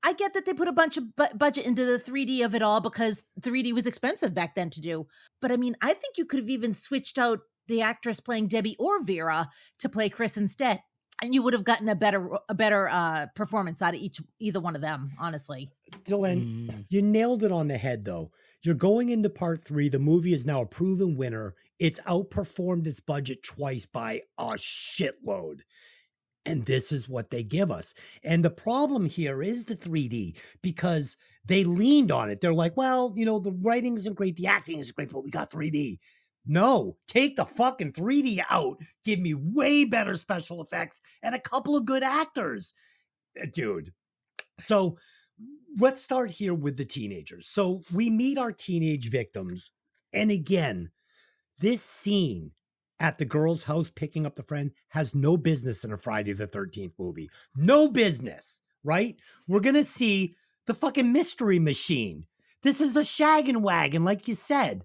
I get that they put a bunch of budget into the 3D of it all because 3D was expensive back then to do. But I mean, I think you could have even switched out the actress playing Debbie or Vera to play Chris instead, and you would have gotten a better performance out of either one of them, honestly. Delynn, you nailed it on the head, though. You're going into part 3. The movie is now a proven winner. It's outperformed its budget twice by a shitload. And this is what they give us. And the problem here is the 3D because they leaned on it. They're like, well, the writing isn't great. The acting isn't great, but we got 3D. No, take the fucking 3D out. Give me way better special effects and a couple of good actors. Dude. So let's start here with the teenagers. So we meet our teenage victims. And again, this scene at the girl's house picking up the friend has no business in a Friday the 13th movie. No business, right? We're going to see the fucking mystery machine. This is the shaggin' wagon, like you said.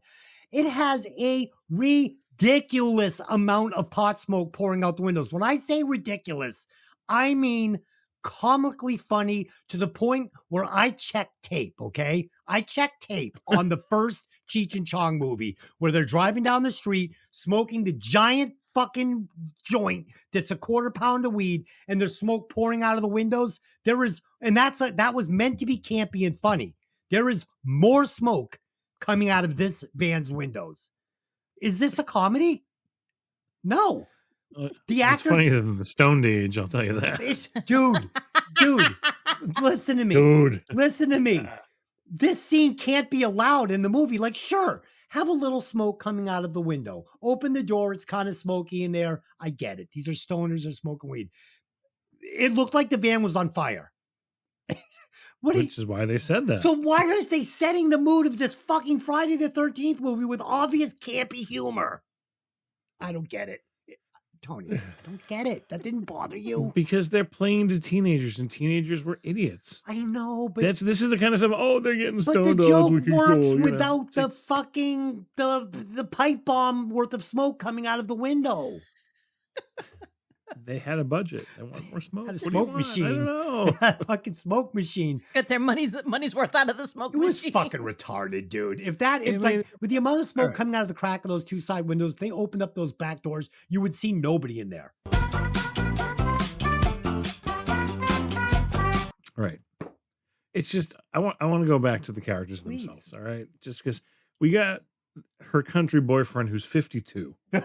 It has a ridiculous amount of pot smoke pouring out the windows. When I say ridiculous, I mean comically funny to the point where I check tape, okay? I check tape on the first Cheech and Chong movie where they're driving down the street smoking the giant fucking joint that's a quarter pound of weed and there's smoke pouring out of the windows. That was meant to be campy and funny. There is more smoke coming out of this van's windows. Is this a comedy? No. The actor, it's funnier than the Stone Age, I'll tell you that. Dude, listen to me. This scene can't be allowed in the movie. Like, sure, have a little smoke coming out of the window. Open the door. It's kind of smoky in there. I get it. These are stoners. They're smoking weed. It looked like the van was on fire. Which is why they said that. So why are they setting the mood of this fucking Friday the 13th movie with obvious campy humor? I don't get it. Tony, I don't get it. That didn't bother you. Because they're playing to teenagers, and teenagers were idiots. I know, but this is the kind of stuff. Oh, they're getting stoned. but the joke works cool, without the fucking the pipe bomb worth of smoke coming out of the window. They had a budget. They want more smoke. Had a What do you smoke want? machine. I don't know. They had a fucking smoke machine. Get their money's worth out of the smoke It was machine. fucking retarded, dude. If mean, like with the amount of smoke right. coming out of the crack of those two side windows, if they opened up those back doors, you would see nobody in there. Right. It's just I want to go back to the characters Please. themselves. All right, just because we got her country boyfriend who's 52. All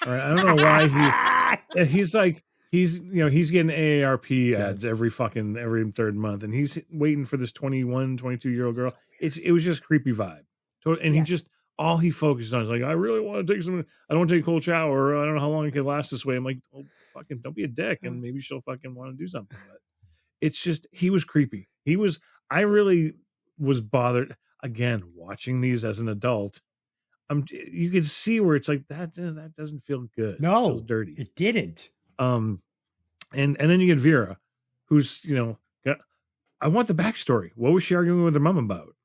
right, I don't know why he's like he's getting AARP ads every third month, and he's waiting for this 21, 22-year-old girl. It was just creepy vibe. So and he just all he focused on is like, I really want to take I don't want to take a cold shower. I don't know how long it could last this way. I'm like, oh, fucking don't be a dick, and maybe she'll fucking want to do something. But it's just he was creepy. I really was bothered again watching these as an adult. You could see where it's like that doesn't feel good. No, it feels dirty. It didn't. And then you get Vera, who's I want the backstory. What was she arguing with her mom about?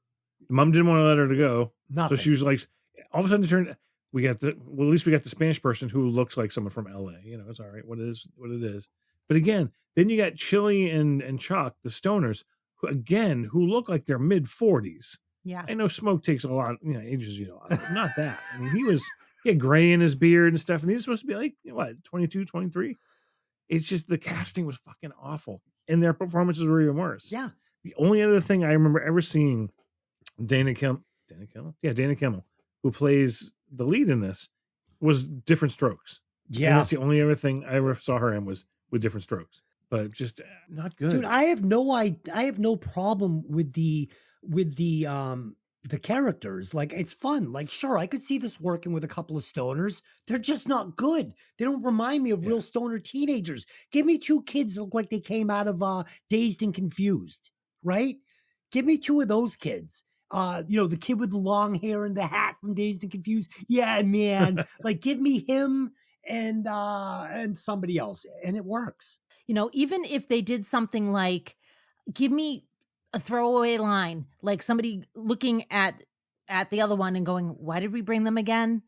The mom didn't want to let her to go. Nothing. So she was like, all of a sudden at least we got the Spanish person who looks like someone from LA. It's all right. What it is. But again, then you got Chili and Chuck, the stoners, who look like they're mid 40s. Yeah. I know smoke takes a lot, ages, not that. I mean, he had gray in his beard and stuff, and he's supposed to be like, 22, 23? It's just the casting was fucking awful, and their performances were even worse. Yeah. The only other thing I remember ever seeing Dana Kimmel, who plays the lead in this, was Different Strokes. Yeah. And that's the only other thing I ever saw her in was with Different Strokes, but just not good. Dude, I have no problem with the characters. Like, it's fun. Like, sure, I could see this working with a couple of stoners. They're just not good. They don't remind me of real stoner teenagers. Give me two kids that look like they came out of Dazed and Confused, right? Give me two of those kids. The kid with the long hair and the hat from Dazed and Confused. Yeah, man. Like, give me him and somebody else, and it works. Even if they did something like, give me a throwaway line, like somebody looking at the other one and going, why did we bring them again?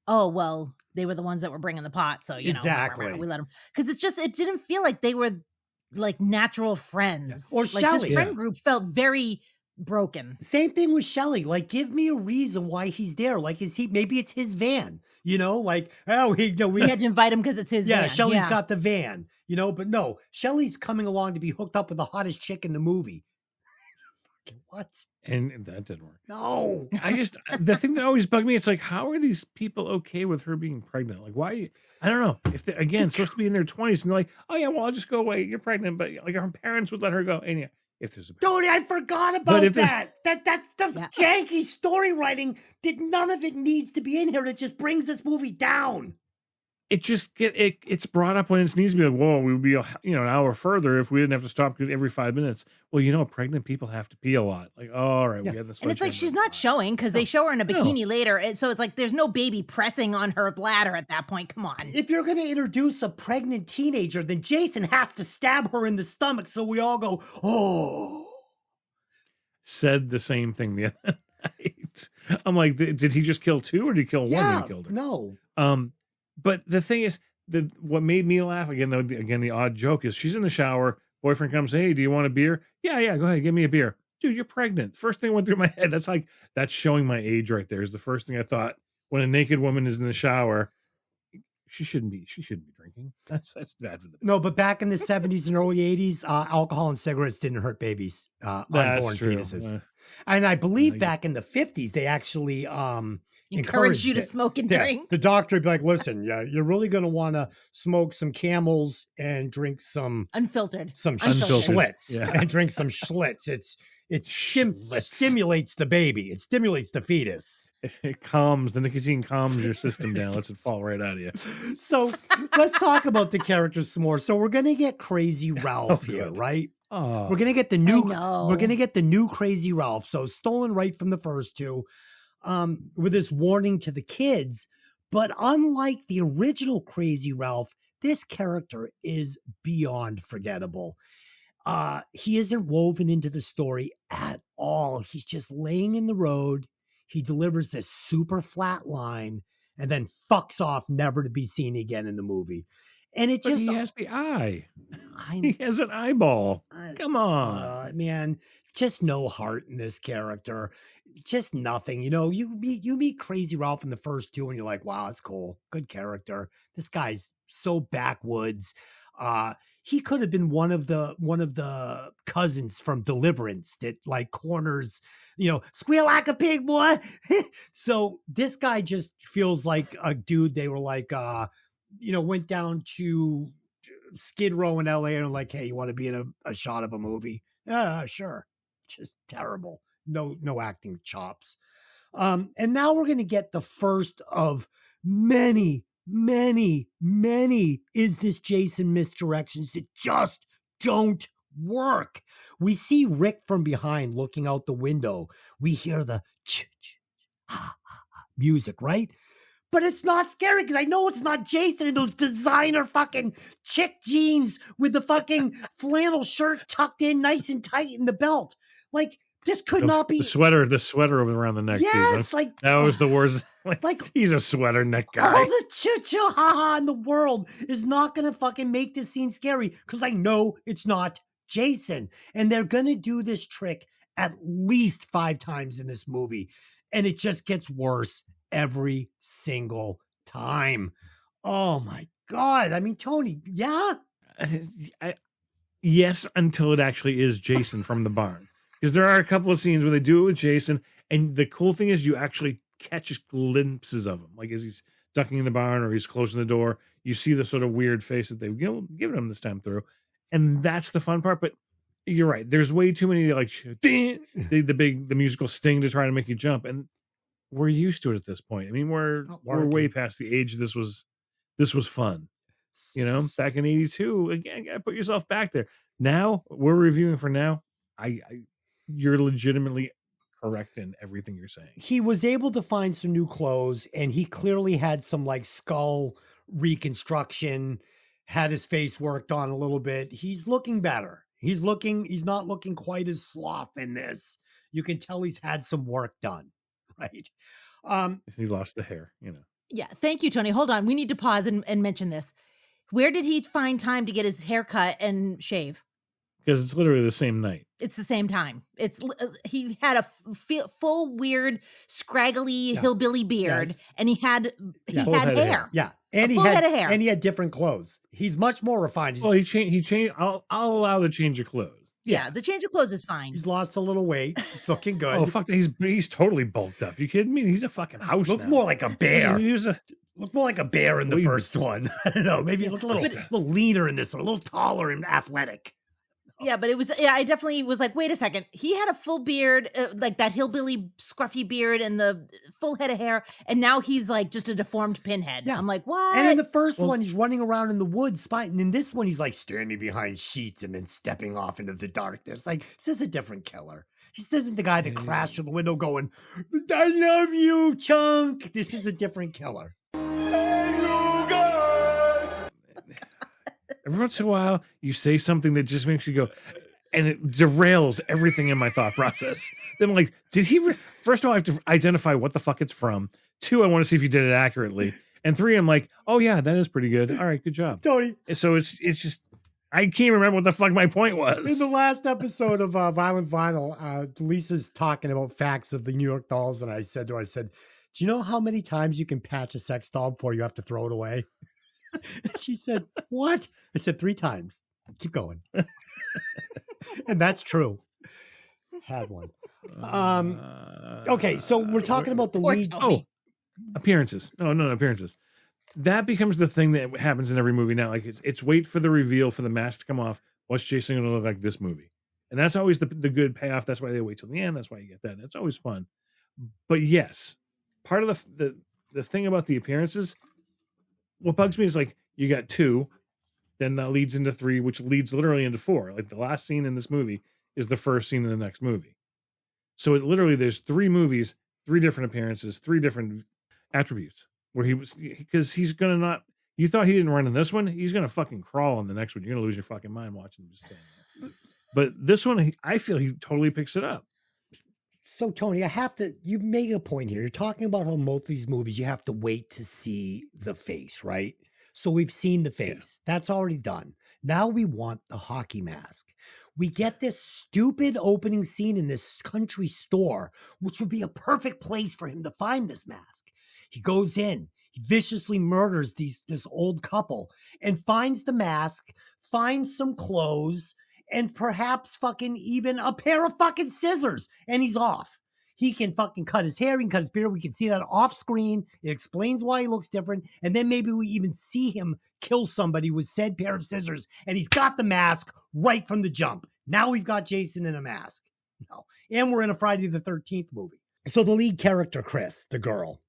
Oh, well, they were the ones that were bringing the pot. So, exactly. We let them. Because it didn't feel like they were like natural friends. Or like Shelley. This friend group felt very broken. Same thing with Shelley. Like, give me a reason why he's there. Like, maybe it's his van, like, we had to invite him because it's his van. Yeah, Shelley's got the van, but no, Shelley's coming along to be hooked up with the hottest chick in the movie. What? And that didn't work. No. The thing that always bugged me, it's like, how are these people okay with her being pregnant? Like, why? I don't know. If they, again, supposed to be in their 20s and they're like, oh yeah, well, I'll just go away. You're pregnant. But like her parents would let her go. And yeah, if there's a Dude, I forgot about that. That's the janky story writing. None of it needs to be in here. It just brings this movie down. It just it's brought up when it needs to be like, whoa, we would be an hour further if we didn't have to stop every 5 minutes. Well, pregnant people have to pee a lot. Like, oh, all right, we have this. And it's like she's not showing because they show her in a bikini later, and so it's like there's no baby pressing on her bladder at that point. Come on. If you're going to introduce a pregnant teenager, then Jason has to stab her in the stomach so we all go, oh. Said the same thing the other night. I'm like, did he just kill two or did he kill one when he killed her? No. But the thing is, what made me laugh again, the odd joke is she's in the shower. Boyfriend comes, hey, do you want a beer? Yeah, go ahead, give me a beer. Dude, you're pregnant. First thing went through my head. That's showing my age right there. Is the first thing I thought when a naked woman is in the shower. She shouldn't be drinking. That's bad for them. No, but back in the 70s and early 80s, alcohol and cigarettes didn't hurt babies, unborn fetuses. And I believe back in the 50s, they actually encouraged you to smoke and drink. The doctor would be like, listen, you're really going to want to smoke some Camels and drink some unfiltered Schlitz and drink some Schlitz. It stimulates the baby. It stimulates the fetus. It calms, the nicotine calms your system down, lets it fall right out of you. So let's talk about the characters some more. So we're going to get Crazy Ralph here, right? Oh. We're going to get the new Crazy Ralph. So stolen right from the first two, with this warning to the kids. But unlike the original Crazy Ralph, this character is beyond forgettable. He isn't woven into the story at all. He's just laying in the road. He delivers this super flat line and then fucks off, never to be seen again in the movie. And it But just, he has the eye. I, He has an eyeball. Come on. man, just no heart in this character. Just nothing. You know, you meet Crazy Ralph in the first two and you're like, wow, that's cool. Good character. This guy's so backwoods. He could have been one of the cousins from Deliverance that like corners, you know, squeal like a pig, boy. So this guy just feels like a dude they were like, you know, went down to Skid Row in LA and like, hey, you want to be in a shot of a movie? Yeah, sure. Just terrible. No acting chops. And now we're going to get the first of many is this Jason misdirections that just don't work. We see Rick from behind looking out the window. We hear the music, right? But it's not scary because I know it's not Jason in those designer fucking chick jeans with the fucking flannel shirt tucked in nice and tight in the belt. Like, this could not be the sweater around the neck. Yes, too. like that was the worst. Like he's a sweater neck guy. All the choo-choo ha-ha in the world is not gonna fucking make this scene scary because I know it's not Jason. And they're gonna do this trick at least 5 times in this movie. And it just gets worse every single time. Oh my God. I mean, Tony, yeah? Yes, until it actually is Jason from the barn. Because there are a couple of scenes where they do it with Jason, and the cool thing is you actually catch glimpses of him, like as he's ducking in the barn or he's closing the door. You see the sort of weird face that they've given him this time through, and that's the fun part. But you're right, there's way too many like the musical sting to try to make you jump, and we're used to it at this point. I mean, we're way past the age this was fun. You know, back in '82, again, gotta put yourself back there. Now we're reviewing for now. You're legitimately correct in everything you're saying. He was able to find some new clothes and he clearly had some like skull reconstruction, had his face worked on a little bit. He's looking better. He's not looking quite as sloth in this. You can tell he's had some work done, right? He lost the hair, you know. Yeah. Thank you, Tony. Hold on. We need to pause and mention this. Where did he find time to get his hair cut and shave? Because it's literally the same night. It's the same time. He had a full weird scraggly hillbilly beard, and he had hair. Yeah, and he had hair, and he had different clothes. He's much more refined. Well, he changed. I'll allow the change of cloothes. Yeah, the change of clothes is fine. He's lost a little weight. He's looking good. Oh fuck! He's totally bulked up. You kidding me? He's a fucking house. Look more like a bear. Look more like a bear in the first one. I don't know. Maybe look a little leaner in this one, a little taller and athletic. Yeah, but I definitely was like, wait a second. He had a full beard, like that hillbilly scruffy beard and the full head of hair. And now he's like just a deformed pinhead. Yeah. I'm like, what? And in the first one, he's running around in the woods. And in this one, he's like standing behind sheets and then stepping off into the darkness. Like, this is a different killer. This isn't the guy that crashed through the window going, I love you, Chunk. This is a different killer. Every once in a while, you say something that just makes you go, and it derails everything in my thought process. Then I'm like, did he? First of all, I have to identify what the fuck it's from. 2, I want to see if you did it accurately. And 3, I'm like, oh yeah, that is pretty good. All right, good job, Tony. So it's just, I can't remember what the fuck my point was. In the last episode of Violent Vinyl, Lisa's talking about facts of the New York dolls, and I said to her, do you know how many times you can patch a sex doll before you have to throw it away? She said, what? I said 3 times. Keep going. And that's true. Had one. Okay, so we're talking about the lead. Oh, appearances. No, appearances. That becomes the thing that happens in every movie now. Like it's wait for the reveal for the mask to come off. What's Jason going to look like this movie? And that's always the good payoff. That's why they wait till the end. That's why you get that. And it's always fun. But yes, part of the thing about the appearances, what bugs me is like you got 2, then that leads into 3, which leads literally into 4. Like the last scene in this movie is the first scene in the next movie. So it literally there's 3 movies, 3 different appearances, 3 different attributes. where he was, because he's gonna not. You thought he didn't run in this one, he's gonna fucking crawl in the next one. You're gonna lose your fucking mind watching him just stand there. But this one, I feel he totally picks it up. So Tony, you make a point here. You're talking about how most of these movies, you have to wait to see the face, right? So we've seen the face. Yeah. That's already done. Now we want the hockey mask. We get this stupid opening scene in this country store, which would be a perfect place for him to find this mask. He goes in, he viciously murders this old couple and finds the mask, finds some clothes, and perhaps fucking even a pair of fucking scissors, and he's off. He can fucking cut his hair, he can cut his beard. We can see that off screen. It explains why he looks different. And then maybe we even see him kill somebody with said pair of scissors. And he's got the mask right from the jump. Now we've got Jason in a mask. No. And we're in a Friday the 13th movie. So the lead character, Chris, the girl.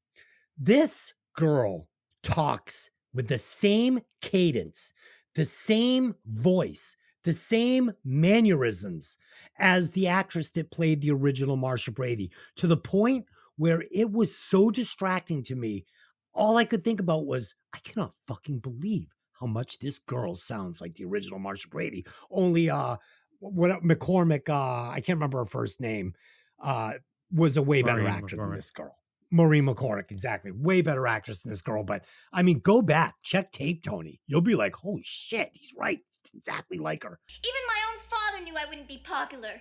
This girl talks with the same cadence, the same voice, the same mannerisms as the actress that played the original Marsha Brady, to the point where it was so distracting to me. All I could think about was, I cannot fucking believe how much this girl sounds like the original Marsha Brady. Only McCormick, I can't remember her first name, was a way better actor than this girl. Maureen McCormick, exactly. Way better actress than this girl. But I mean, go back, check tape, Tony. You'll be like, holy shit, he's right. It's exactly like her. Even my own father knew I wouldn't be popular.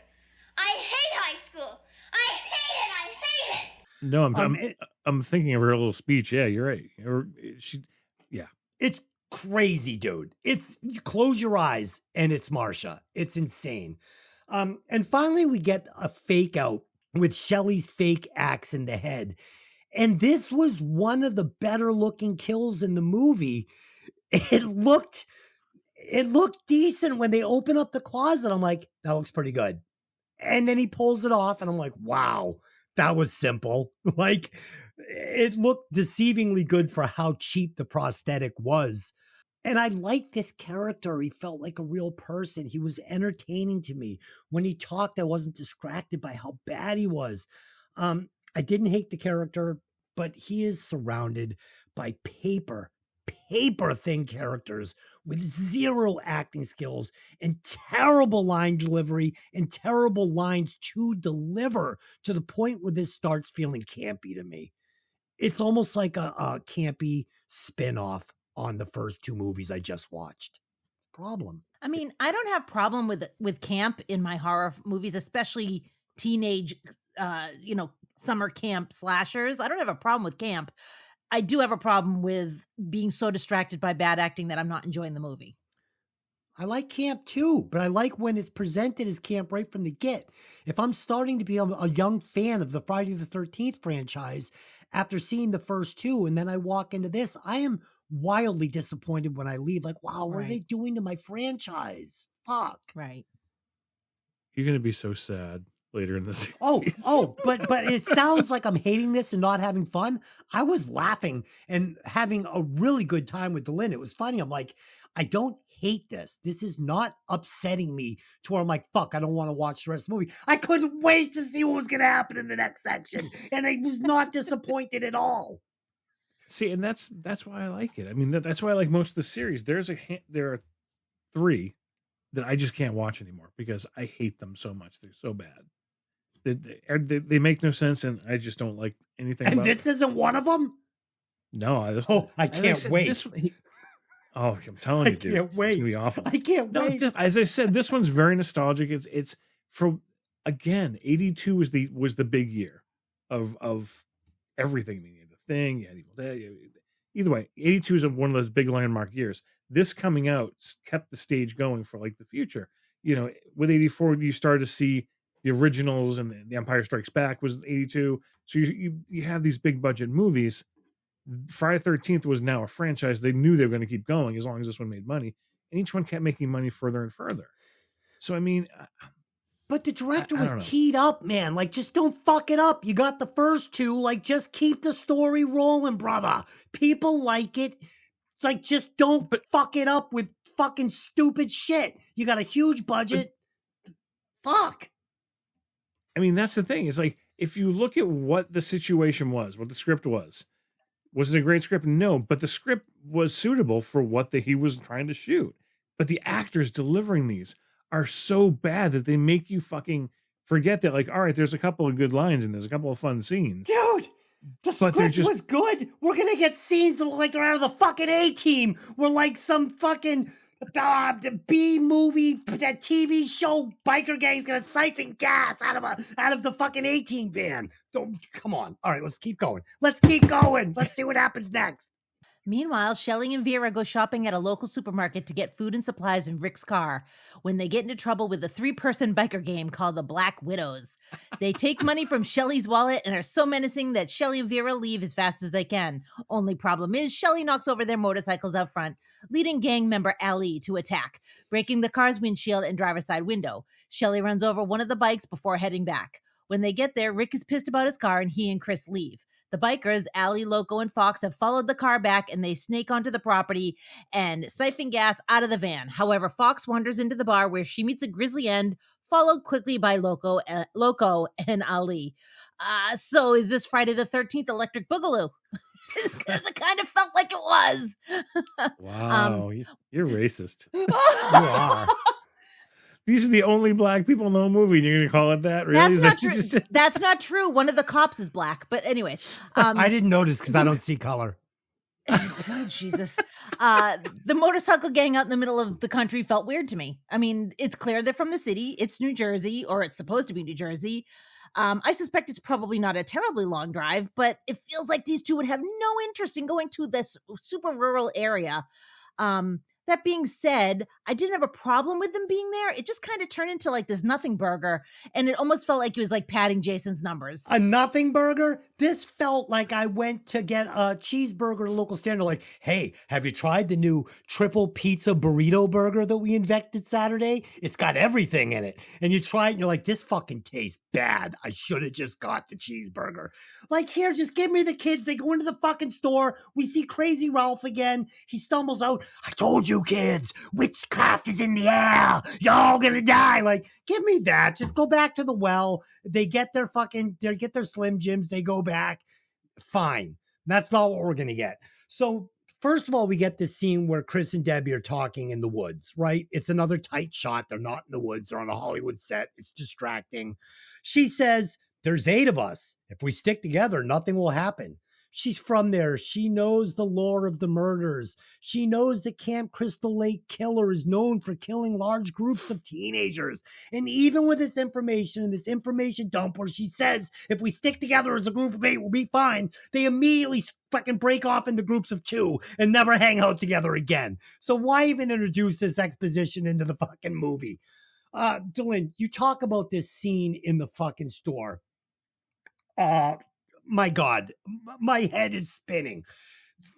I hate high school. I hate it. No, I'm thinking of her little speech. Yeah, you're right. It's crazy, dude. You close your eyes and it's Marsha. It's insane. And finally we get a fake out with Shelley's fake axe in the head. And this was one of the better looking kills in the movie. It looked decent when they open up the closet. I'm like, that looks pretty good. And then he pulls it off and I'm like, wow, that was simple. Like, it looked deceivingly good for how cheap the prosthetic was. And I liked this character. He felt like a real person. He was entertaining to me. When he talked, I wasn't distracted by how bad he was. I didn't hate the character, but he is surrounded by paper thin characters with zero acting skills and terrible line delivery and terrible lines to deliver, to the point where this starts feeling campy to me. It's almost like a campy spinoff on the first two movies I just watched. Problem. I mean, I don't have problem with camp in my horror movies, especially teenage, summer camp slashers. I don't have a problem with camp. I do have a problem with being so distracted by bad acting that I'm not enjoying the movie. I like camp too, but I like when it's presented as camp right from the get. If I'm starting to be a young fan of the Friday the 13th franchise after seeing the first two, and then I walk into this, I am wildly disappointed when I leave. Like, wow, what are they doing to my franchise? Fuck. Right. You're going to be so sad later in the series. But it sounds like I'm hating this and not having fun. I was laughing and having a really good time with Delynn. It was funny. I'm like, I don't hate this. This is not upsetting me to where I'm like, fuck, I don't want to watch the rest of the movie. I couldn't wait to see what was going to happen in the next section. And I was not disappointed at all. See, and that's why I like it. I mean, that's why I like most of the series. There are 3 that I just can't watch anymore because I hate them so much. They're so bad. They make no sense, and I just don't like anything. And this isn't one of them? No, I can't wait. I'm telling you, dude, I can't wait. It's gonna be awful. I can't wait. As I said, this one's very nostalgic. It's from, again, 82 was the big year of everything. I mean, The Thing, you had Evil Dead. Either way, 82 is one of those big landmark years. This coming out kept the stage going for like the future. You know, with 84, you started to see the originals, and The Empire Strikes Back was 82. So you have these big budget movies. Friday the 13th was now a franchise. They knew they were going to keep going as long as this one made money, and each one kept making money further and further. So I mean, but the director was teed up, man. Like, just don't fuck it up. You got the first two. Like, just keep the story rolling, brother. People like it. It's like, just don't fuck it up with fucking stupid shit. You got a huge budget. Fuck. I mean, that's the thing. It's like, if you look at what the situation was, what the script was, Was it a great script? No, but the script was suitable for what he was trying to shoot. But the actors delivering these are so bad that they make you fucking forget that, like, all right, there's a couple of good lines and there's a couple of fun scenes. Dude, the script was good. We're going to get scenes that look like they're out of the fucking A-Team. We're like some fucking the B-movie, that TV show biker gang's going to siphon gas out of the fucking A-Team van. Come on. All right, let's keep going. Let's see what happens next. Meanwhile, Shelley and Vera go shopping at a local supermarket to get food and supplies in Rick's car when they get into trouble with a 3-person biker game called the Black Widows. They take money from Shelley's wallet and are so menacing that Shelley and Vera leave as fast as they can. Only problem is Shelley knocks over their motorcycles out front, leading gang member Ali to attack, breaking the car's windshield and driver's side window. Shelley runs over one of the bikes before heading back. When they get there, Rick is pissed about his car and he and Chris leave. The bikers, Allie, Loco, and Fox, have followed the car back and they snake onto the property and siphon gas out of the van. However, Fox wanders into the bar where she meets a grisly end, followed quickly by Loco and Ali. So is this Friday the 13th Electric Boogaloo? Because it kind of felt like it was. Wow, you're racist. You are. These are the only black people in the whole movie, and you're going to call it that? Really? That's not true. That's not true. One of the cops is black. But anyways. I didn't notice because I don't see color. Oh, Jesus. The motorcycle gang out in the middle of the country felt weird to me. I mean, it's clear they're from the city. It's New Jersey, or it's supposed to be New Jersey. I suspect it's probably not a terribly long drive, but it feels like these two would have no interest in going to this super rural area. That being said, I didn't have a problem with them being there. It just kind of turned into like this nothing burger, and it almost felt like he was like padding Jason's numbers. A nothing burger? This felt like I went to get a cheeseburger at a local stand. Like, hey, have you tried the new triple pizza burrito burger that we invented Saturday? It's got everything in it. And you try it and you're like, this fucking tastes bad. I should have just got the cheeseburger. Like, here, just give me the kids. They go into the fucking store. We see Crazy Ralph again. He stumbles out. I told you, kids, witchcraft is in the air. Y'all gonna die. Like, give me that. Just go back to the well. They get their Slim Jims. They go back. Fine. That's not what we're gonna get. So first of all, we get this scene where Chris and Debbie are talking in the woods, right? It's another tight shot. They're not in the woods. They're on a Hollywood set. It's distracting. She says, there's 8 of us. If we stick together, nothing will happen. She's from there. She knows the lore of the murders. She knows the Camp Crystal Lake killer is known for killing large groups of teenagers. And even with this information and this information dump where she says, if we stick together as a group of 8, we'll be fine, they immediately fucking break off into groups of 2 and never hang out together again. So why even introduce this exposition into the fucking movie? Delynn, you talk about this scene in the fucking store. My God, my head is spinning.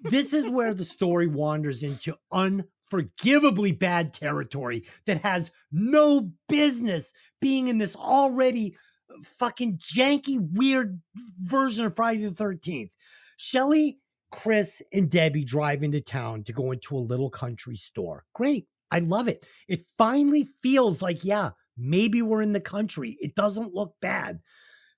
This is where the story wanders into unforgivably bad territory that has no business being in this already fucking janky, weird version of Friday the 13th. Shelley, Chris, and Debbie drive into town to go into a little country store. Great. I love it. It finally feels like, yeah, maybe we're in the country. It doesn't look bad.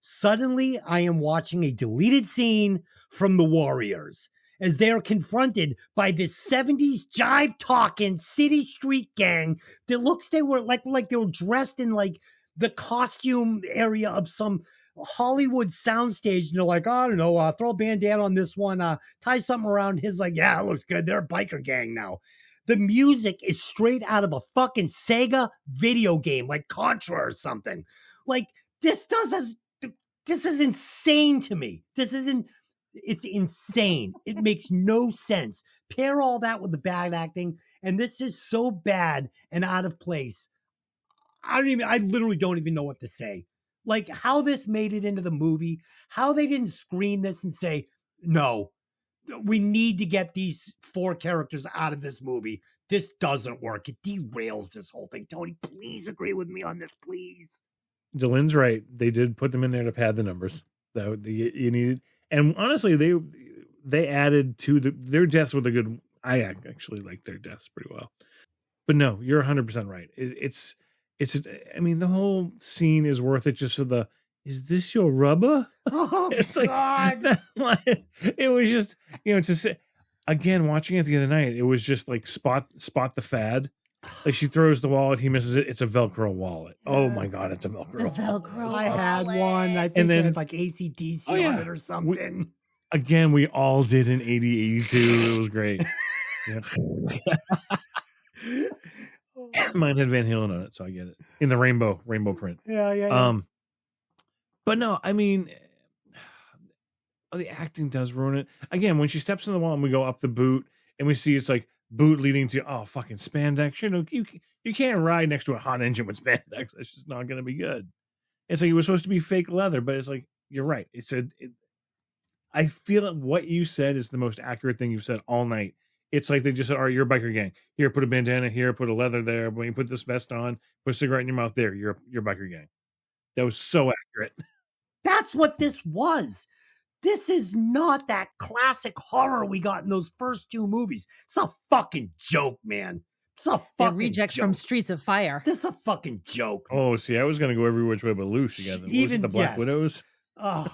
Suddenly, I am watching a deleted scene from The Warriors as they are confronted by this 70s jive-talking city street gang that looks they were like they were dressed in like the costume area of some Hollywood soundstage. And they're like, oh, I don't know, throw a bandana on this one, tie something around his, like, yeah, it looks good. They're a biker gang now. The music is straight out of a fucking Sega video game, like Contra or something. Like, this is insane to me. It's insane. It makes no sense. Pair all that with the bad acting, and this is so bad and out of place. I literally don't even know what to say. Like, how this made it into the movie, how they didn't screen this and say, no, we need to get these 4 characters out of this movie. This doesn't work. It derails this whole thing. Tony, please agree with me on this, please. Dylan's right. They did put them in there to pad the numbers that you needed. And honestly, they added to their deaths with a good. I actually like their deaths pretty well. But no, you're 100% right. It's. I mean, the whole scene is worth it just for is this your rubber? Oh, It's God. it was just, to say, again, watching it the other night, it was just like spot the fad. Like she throws the wallet, he misses it. It's a Velcro wallet. Oh my Yes. God, it's a Velcro. The Velcro. I had wallet. one. I think And then- it had like ACDC Oh, yeah. on it or something. Again, we all did in 80, 82. It was great. Yeah. Mine had Van Halen on it, so I get it. In the rainbow print. Yeah. But no, I mean, the acting does ruin it. Again, when she steps in the wall and we go up the boot and we see it's like boot leading to fucking spandex. You can't ride next to a hot engine with spandex. That's just not going to be good. It's like it was supposed to be fake leather, but it's like you're right. I feel like what you said is the most accurate thing you've said all night. It's like they just said, all right, you're a biker gang. Here, put a bandana here, put a leather there. When you put this vest on, put a cigarette in your mouth there, you're a biker gang. That was so accurate. That's what this was. This is not that classic horror we got in those first two movies. It's a fucking joke, man. It's a They're fucking rejects joke. from Streets of Fire. This is a fucking joke. Oh, see, I was going to go every which way but loose together. Even- Was it the Black yes. Widows? Oh,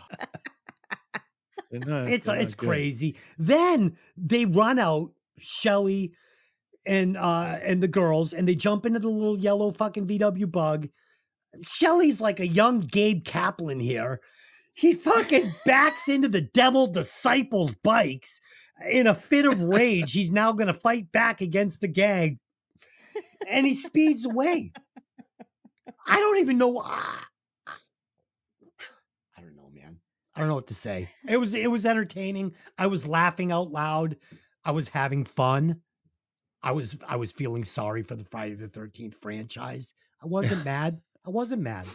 They're not it's good. crazy. Then they run out, Shelly and the girls, and they jump into the little yellow fucking VW bug. Shelly's like a young Gabe Kaplan here. He fucking backs into the Devil Disciples bikes in a fit of rage. He's now going to fight back against the gang, and he speeds away. I don't even know. I don't know, man. I don't know what to say. It was entertaining. I was laughing out loud. I was having fun. I was feeling sorry for the Friday the 13th franchise. I wasn't mad. I wasn't mad.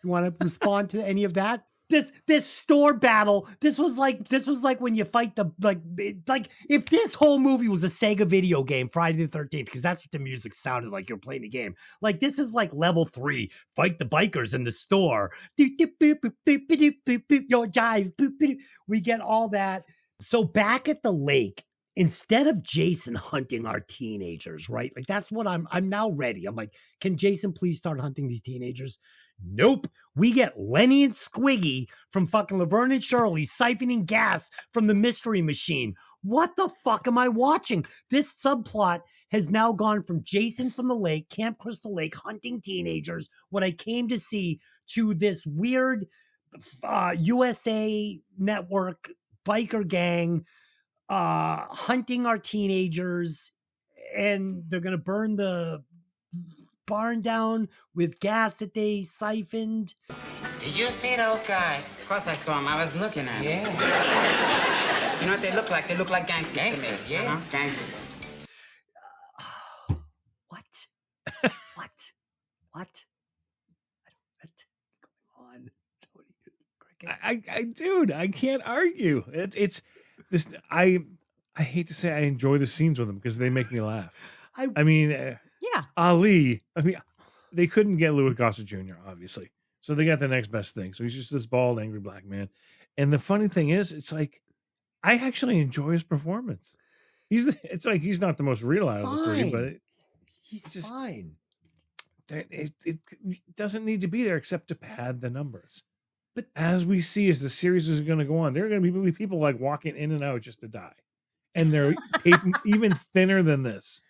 You want to respond to any of that? This store battle. This was like when you fight the like if this whole movie was a Sega video game, Friday the 13th, because that's what the music sounded like. You're playing the game. Like this is like level 3. Fight the bikers in the store. Your jive. We get all that. So back at the lake, instead of Jason hunting our teenagers, right? Like that's what I'm now ready. I'm like, can Jason please start hunting these teenagers? Nope. We get Lenny and Squiggy from fucking Laverne and Shirley siphoning gas from the mystery machine. What the fuck am I watching? This subplot has now gone from Jason from the lake, Camp Crystal Lake, hunting teenagers, what I came to see, to this weird USA Network biker gang hunting our teenagers, and they're going to burn the barn down with gas that they siphoned. Did you see those guys? Of course I saw them. I was looking at them. Yeah. You know what they look like? They look like gangsters. Gangsters, yeah. Uh-huh. Gangsters. What? What? What's going on? Crickets. Dude, I can't argue. It's this. I hate to say I enjoy the scenes with them because they make me laugh. I mean, Yeah. Ali. I mean, they couldn't get Louis Gossett Jr. obviously, so they got the next best thing. So he's just this bald, angry black man. And the funny thing is, it's like I actually enjoy his performance. It's like he's not the most real out of the three, but he's just fine. It doesn't need to be there except to pad the numbers. But as we see, as the series is going to go on, there are going to be people like walking in and out just to die, and they're even thinner than this.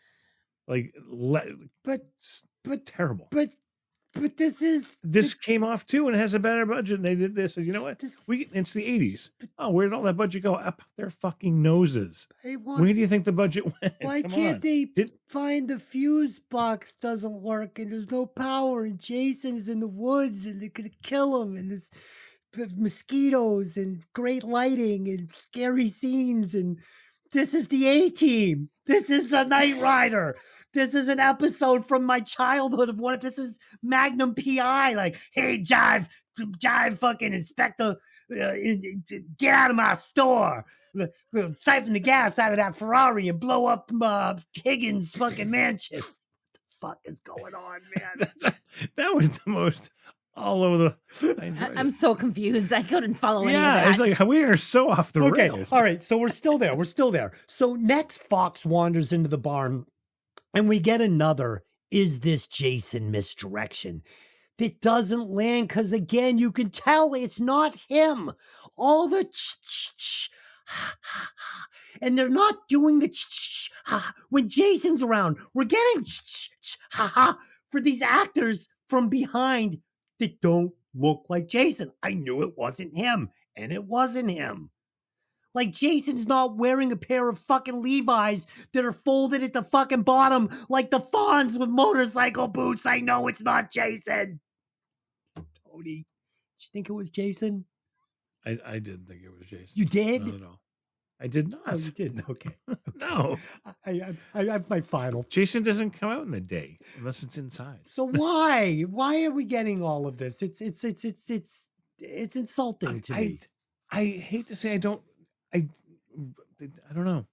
Like, but terrible. But this came off too, and it has a better budget. And they did this, and you know what? It's the 80s. Oh, where did all that budget go? Up their fucking noses. Where do you think the budget went? Why Come can't on. they find the fuse box doesn't work and there's no power and Jason is in the woods and they're gonna kill him and there's mosquitoes and great lighting and scary scenes and this is the A-Team. This is the Knight Rider. This is an episode from my childhood of what this is Magnum PI. Like, hey, Jive, fucking inspector, get out of my store. Siphon the gas out of that Ferrari and blow up Higgins' fucking mansion. What the fuck is going on, man? That was the most all over the. I'm so confused. I couldn't follow any of that. Yeah, it's like we are so off the rails. All right, so we're still there. So next, Fox wanders into the barn, and we get another "Is this Jason?" misdirection. that doesn't land because, again, you can tell it's not him. All the and they're not doing the when Jason's around. We're getting for these actors from behind that don't look like Jason. I knew it wasn't him, and it wasn't him. Like, Jason's not wearing a pair of fucking Levi's that are folded at the fucking bottom like the Fonz with motorcycle boots. I know it's not Jason. Tony, did you think it was Jason? I didn't think it was Jason. You did? Not at all. I did not. Oh, you didn't? Okay. No. I have my final. Jason doesn't come out in the day unless it's inside. So why? Why are we getting all of this? It's insulting to me. I hate to say I don't know.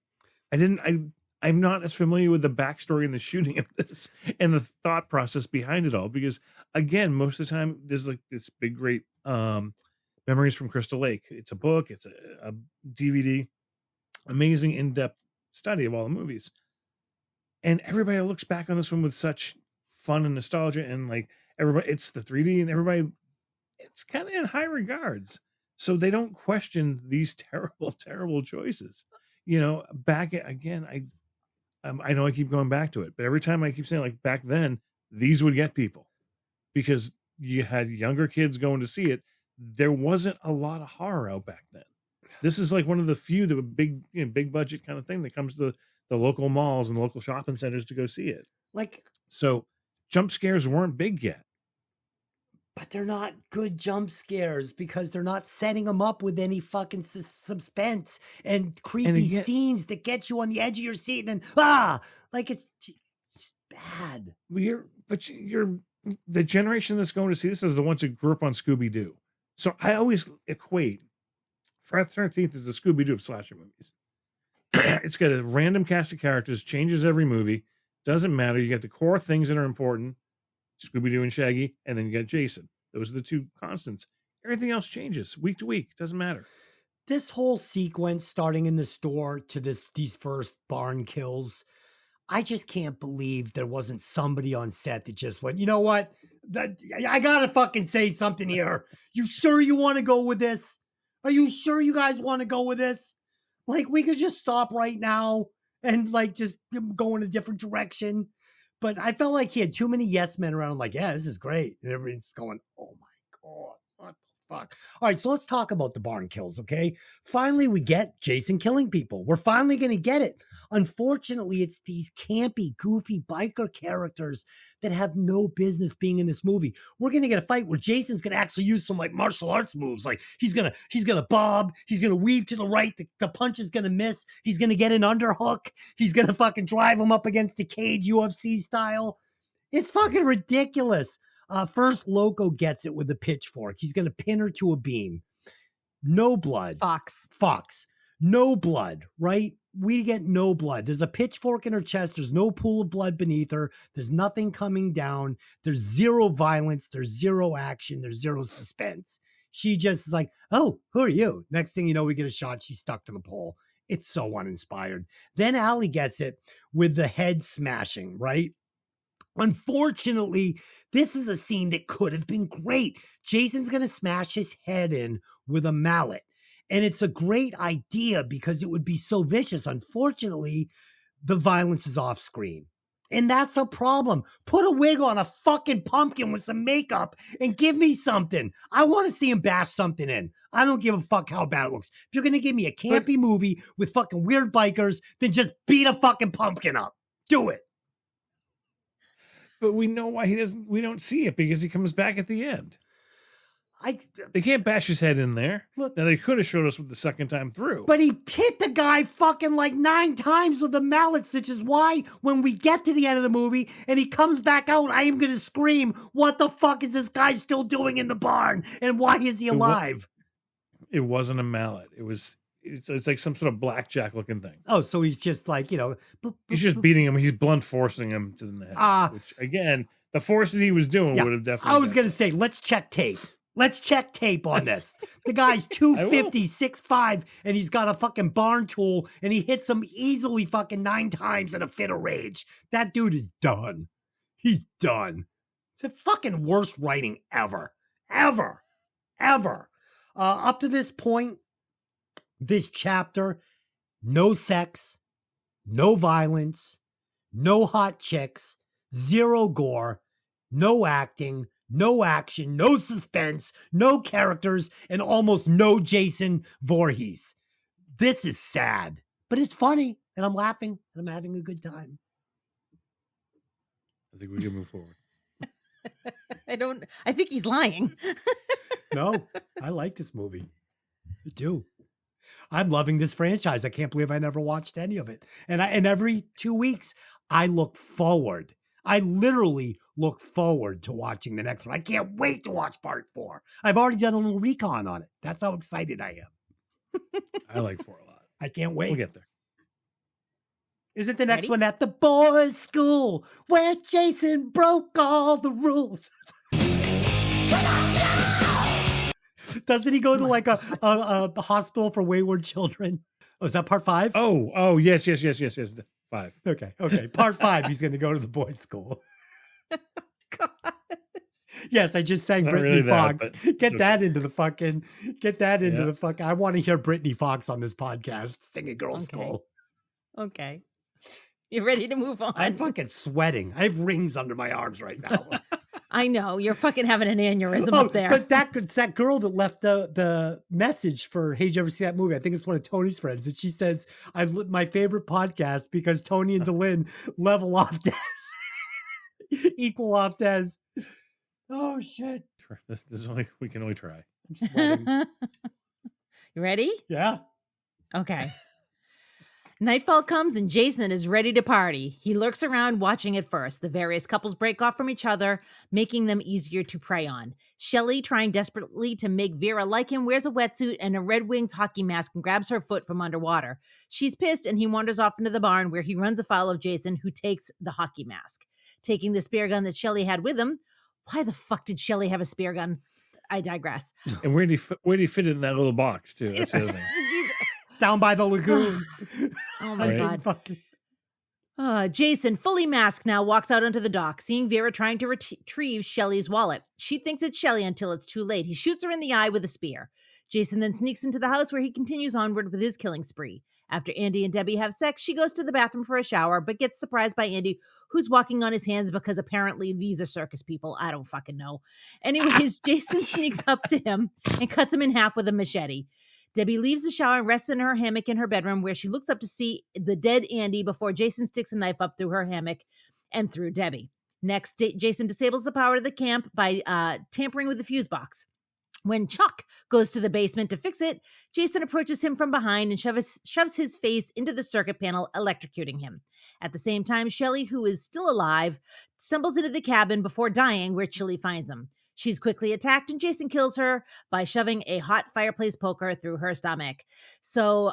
I'm not as familiar with the backstory and the shooting of this and the thought process behind it all, because again, most of the time there's like this big, great Memories from Crystal Lake. It's a book, it's a DVD, amazing in-depth study of all the movies. And everybody looks back on this one with such fun and nostalgia, and like everybody, it's the 3D, and everybody, it's kind of in high regards. So they don't question these terrible, terrible choices. You know, back again, I know I keep going back to it, but every time I keep saying, like, back then, these would get people because you had younger kids going to see it. There wasn't a lot of horror out back then. This is like one of the few that were big budget kind of thing that comes to the local malls and local shopping centers to go see it. Like, so jump scares weren't big yet. But they're not good jump scares because they're not setting them up with any fucking suspense and creepy scenes that get you on the edge of your seat. And like it's bad. You're the generation that's going to see this is the ones that grew up on Scooby-Doo. So I always equate Friday the 13th is the Scooby-Doo of slasher movies. It's got a random cast of characters, changes every movie. Doesn't matter. You got the core things that are important. Scooby-Doo and Shaggy, and then you got Jason. Those are the two constants. Everything else changes week to week. It doesn't matter. This whole sequence starting in the store to these first barn kills, I just can't believe there wasn't somebody on set that just went, you know what? I gotta fucking say something here. You sure you want to go with this? Are you sure you guys want to go with this? Like, we could just stop right now and like just go in a different direction. But I felt like he had too many yes men around. I'm like, yeah, this is great. And everybody's going, oh my God, what the fuck? All right, so let's talk about the barn kills, okay? Finally, we get Jason killing people. We're finally going to get it. Unfortunately, it's these campy, goofy biker characters that have no business being in this movie. We're going to get a fight where Jason's going to actually use some like martial arts moves. Like he's going to bob. He's going to weave to the right. The punch is going to miss. He's going to get an underhook. He's going to fucking drive him up against the cage, UFC style. It's fucking ridiculous. First, Loco gets it with a pitchfork. He's going to pin her to a beam. No blood. Fox. No blood, right? We get no blood. There's a pitchfork in her chest. There's no pool of blood beneath her. There's nothing coming down. There's zero violence. There's zero action. There's zero suspense. She just is like, oh, who are you? Next thing you know, we get a shot. She's stuck to the pole. It's so uninspired. Then Allie gets it with the head smashing, right? Unfortunately, this is a scene that could have been great. Jason's going to smash his head in with a mallet. And it's a great idea because it would be so vicious. Unfortunately, the violence is off screen. And that's a problem. Put a wig on a fucking pumpkin with some makeup and give me something. I want to see him bash something in. I don't give a fuck how bad it looks. If you're going to give me a campy movie with fucking weird bikers, then just beat a fucking pumpkin up. Do it. But we know why we don't see it because he comes back at the end. They can't bash his head in there. Look, now they could have showed us with the second time through. But he hit the guy fucking like 9 times with the mallets, which is why when we get to the end of the movie and he comes back out, I am going to scream, what the fuck is this guy still doing in the barn? And why is he alive? It wasn't a mallet. It's like some sort of blackjack looking thing. Oh, so he's just like, he's just beating him. He's blunt forcing him to the head. Which again, the forces he was doing would have definitely. I was going to say, let's check tape. Let's check tape on this. The guy's 250, 6'5", and he's got a fucking barn tool, and he hits him easily fucking 9 times in a fit of rage. That dude is done. He's done. It's the fucking worst writing ever. Ever. Up to this point, this chapter, no sex, no violence, no hot chicks, zero gore, no acting, no action, no suspense, no characters, and almost no Jason Voorhees. This is sad, but it's funny, and I'm laughing, and I'm having a good time. I think we can move forward. I think he's lying. No, I like this movie. I do. I'm loving this franchise. I can't believe I never watched any of it. And every 2 weeks, I literally look forward to watching the next one. I can't wait to watch part 4. I've already done a little recon on it. That's how excited I am. I like 4 a lot. I can't wait. We'll get there. Isn't the next Ready? one at the boys' school where Jason broke all the rules? Doesn't he go to like a hospital for wayward children? Oh, is that part 5? Oh, yes. 5. Okay. Part 5, he's going to go to the boys' school. God. Yes, I just sang Not Brittany really that, Fox. but Get that into the Yeah. fucking. I want to hear Brittany Fox on this podcast singing Girls' Okay. School. Okay. You ready to move on? I'm fucking sweating. I have rings under my arms right now. I know. You're fucking having an aneurysm up there. But that girl that left the message for Hey, did you ever see that movie? I think it's one of Tony's friends. And she says, my favorite podcast because Tony and Delynn level off Des. Equal off Des. Oh, shit. This is we can only try. I'm sweating. You ready? Yeah. Okay. Nightfall comes and Jason is ready to party. He lurks around watching it first. The various couples break off from each other, making them easier to prey on. Shelley, trying desperately to make Vera like him, wears a wetsuit and a Red Wings hockey mask and grabs her foot from underwater. She's pissed and he wanders off into the barn where he runs afoul of Jason, who takes the hockey mask. Taking the spear gun that Shelley had with him. Why the fuck did Shelley have a spear gun? I digress. And where do you fit it in that little box too? That's the other thing. Down by the lagoon. Oh my Right. God. Fucking- Jason, fully masked now, walks out onto the dock, seeing Vera trying to retrieve Shelley's wallet. She thinks it's Shelley until it's too late. He shoots her in the eye with a spear. Jason then sneaks into the house where he continues onward with his killing spree. After Andy and Debbie have sex, she goes to the bathroom for a shower, but gets surprised by Andy, who's walking on his hands because apparently these are circus people. I don't fucking know. Anyways, Jason sneaks up to him and cuts him in half with a machete. Debbie leaves the shower and rests in her hammock in her bedroom where she looks up to see the dead Andy before Jason sticks a knife up through her hammock and through Debbie. Next, Jason disables the power to the camp by tampering with the fuse box. When Chuck goes to the basement to fix it, Jason approaches him from behind and shoves his face into the circuit panel, electrocuting him. At the same time, Shelley, who is still alive, stumbles into the cabin before dying where Chili finds him. She's quickly attacked and Jason kills her by shoving a hot fireplace poker through her stomach. So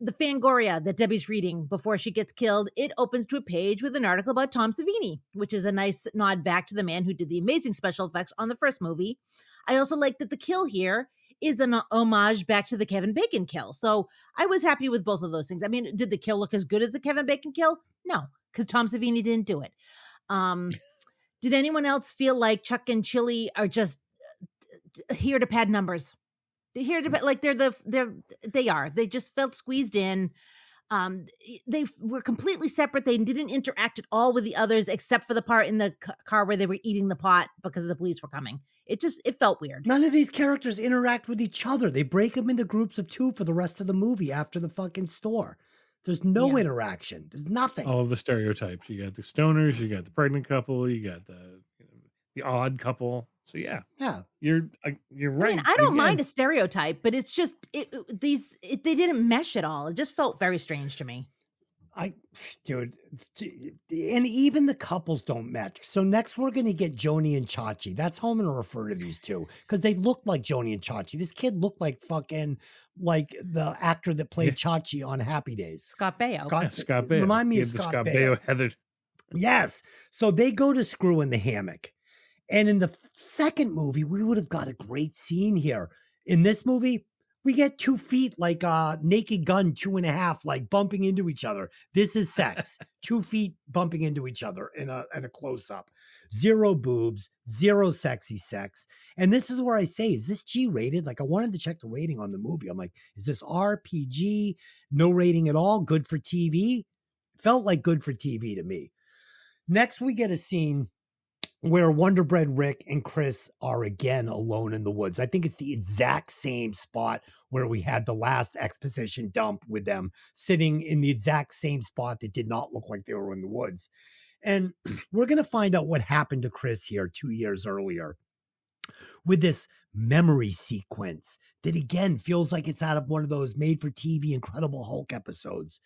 the Fangoria that Debbie's reading before she gets killed, it opens to a page with an article about Tom Savini, which is a nice nod back to the man who did the amazing special effects on the first movie. I also like that the kill here is an homage back to the Kevin Bacon kill. So I was happy with both of those things. I mean, did the kill look as good as the Kevin Bacon kill? No, because Tom Savini didn't do it. Did anyone else feel like Chuck and Chili are just here to pad numbers? They're here to like they are. They just felt squeezed in. They were completely separate. They didn't interact at all with the others, except for the part in the car where they were eating the pot because the police were coming. It felt weird. None of these characters interact with each other. They break them into groups of 2 for the rest of the movie after the fucking store. There's no interaction. There's nothing. All of the stereotypes. You got the stoners, you got the pregnant couple, you got the odd couple. So yeah, you're right. I mean, I don't mind a stereotype, but it's just they didn't mesh at all. It just felt very strange to me. Dude, and even the couples don't match. So next we're going to get Joni and Chachi. That's how I'm going to refer to these two because they look like Joni and Chachi. This kid looked like fucking like the actor that played Chachi on Happy Days. Scott Baio. Scott Baio. Remind me He of had the Scott Baio. Heather. Yes. So they go to screw in the hammock. And in the second movie, we would have got a great scene here. In this movie, We get 2 feet like Naked Gun 2.5, like bumping into each other. This is sex. 2 feet bumping into each other in a close up. 0 boobs, 0 sexy sex. And this is where I say, is this G rated? Like I wanted to check the rating on the movie. I'm like, is this RPG? No rating at all? Good for TV? Felt like good for TV to me. Next, we get a scene where Wonder Bread Rick and Chris are again alone in the woods. I think it's the exact same spot where we had the last exposition dump with them sitting in the exact same spot that did not look like they were in the woods. And we're going to find out what happened to Chris here 2 years earlier with this memory sequence that again feels like it's out of one of those made for TV Incredible Hulk episodes.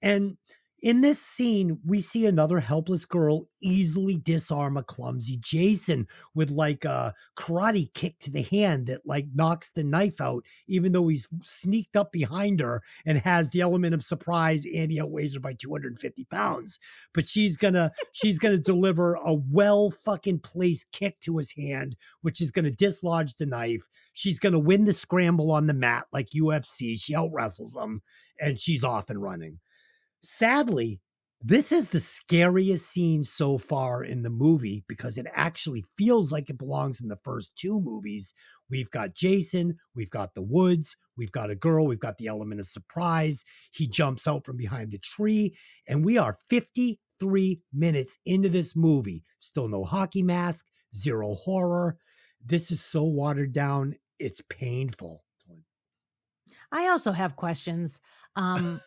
And in this scene, we see another helpless girl easily disarm a clumsy Jason with like a karate kick to the hand that like knocks the knife out, even though he's sneaked up behind her and has the element of surprise and he outweighs her by 250 pounds. But she's gonna deliver a well fucking placed kick to his hand, which is gonna dislodge the knife. She's gonna win the scramble on the mat like UFC. She out wrestles him and she's off and running. Sadly, this is the scariest scene so far in the movie because it actually feels like it belongs in the first 2 movies. We've got Jason, we've got the woods, we've got a girl, we've got the element of surprise. He jumps out from behind the tree, and we are 53 minutes into this movie. Still no hockey mask, 0 horror. This is so watered down, it's painful. I also have questions.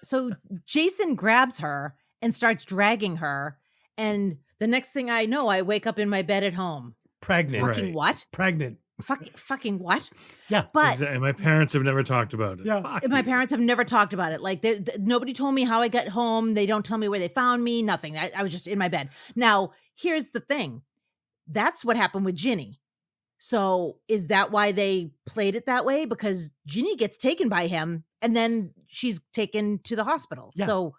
So Jason grabs her and starts dragging her. And the next thing I know, I wake up in my bed at home. Pregnant. Fucking what? Pregnant. Fucking what? Yeah. But exactly. My parents have never talked about it. Yeah. Fuck my you. parents have never talked about it. Like nobody told me how I got home. They don't tell me where they found me. Nothing. I was just in my bed. Now, here's the thing. That's what happened with Ginny. So is that why they played it that way? Because Ginny gets taken by him and then she's taken to the hospispital. Yeah. So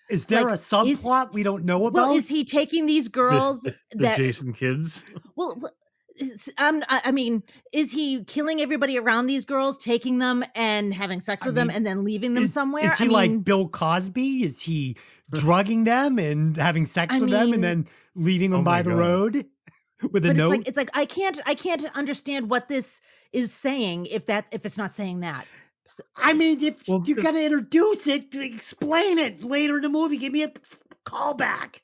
is there a subplot we don't know about? Well, is he taking these girls the Jason kids? Well, I mean, is he killing everybody around these girls, taking them and having sex with them and then leaving them somewhere? Is he like Bill Cosby? Is he drugging them and having sex with them and then leaving them by the road? With a note? It's like I can't understand what this is saying if it's not saying that. I mean, if you got to introduce it, explain it later in the movie. Give me a callback,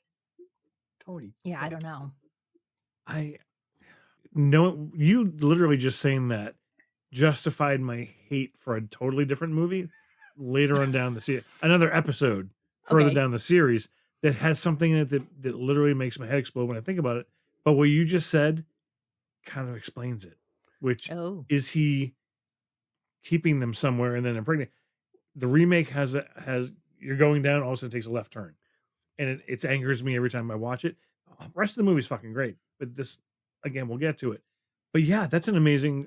Tony. Yeah, I don't know. No, you literally just saying that justified my hate for a totally different movie later on down the series. Another episode further down the series that has something in it that literally makes my head explode when I think about it. But what you just said kind of explains it, which is he keeping them somewhere and then impregnating. The remake has you're going down, all of a sudden takes a left turn. And it angers me every time I watch it. The rest of the movie's fucking great. But this, again, we'll get to it. But yeah, that's an amazing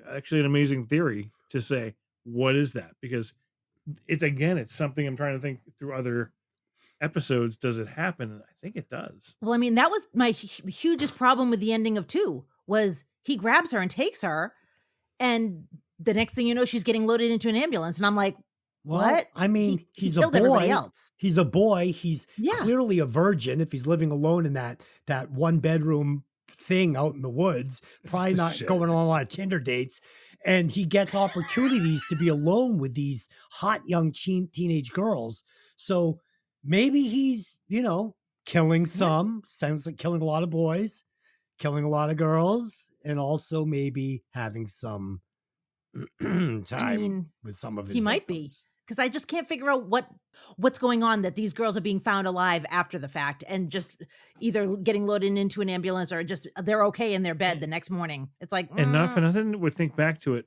theory to say, what is that? Because it's something I'm trying to think through other episodes. Does it happen? And I think it does. Well, I mean, that was my hugest problem with the ending of 2 was he grabs her and takes her, and the next thing you know, she's getting loaded into an ambulance, and I'm like, what? I mean, he's killed a boy. Everybody else. He's a boy. He's clearly a virgin if he's living alone in that 1-bedroom thing out in the woods, probably not going on a lot of Tinder dates. And he gets opportunities to be alone with these hot young teenage girls. So maybe he's, killing some, sounds like killing a lot of boys, killing a lot of girls, and also maybe having some time with some of his He might be. Because I just can't figure out what's going on, that these girls are being found alive after the fact and just either getting loaded into an ambulance or just they're okay in their bed the next morning. It's like, and not for nothing, would think back to it.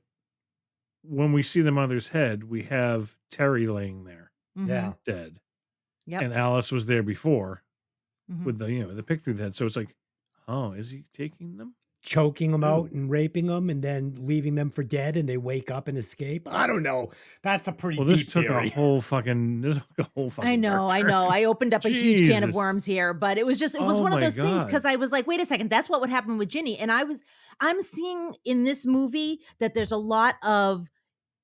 When we see the mother's head, we have Terry laying there, dead. Yep. And Alice was there before with the pick through the head. So it's like, oh, is he taking them? Choking them out and raping them and then leaving them for dead and they wake up and escape. I don't know. That's a pretty deep theory. A whole fucking I know. I opened up a huge can of worms here, but it was one of those things because I was like, wait a second, that's what would happen with Ginny. And I'm seeing in this movie that there's a lot of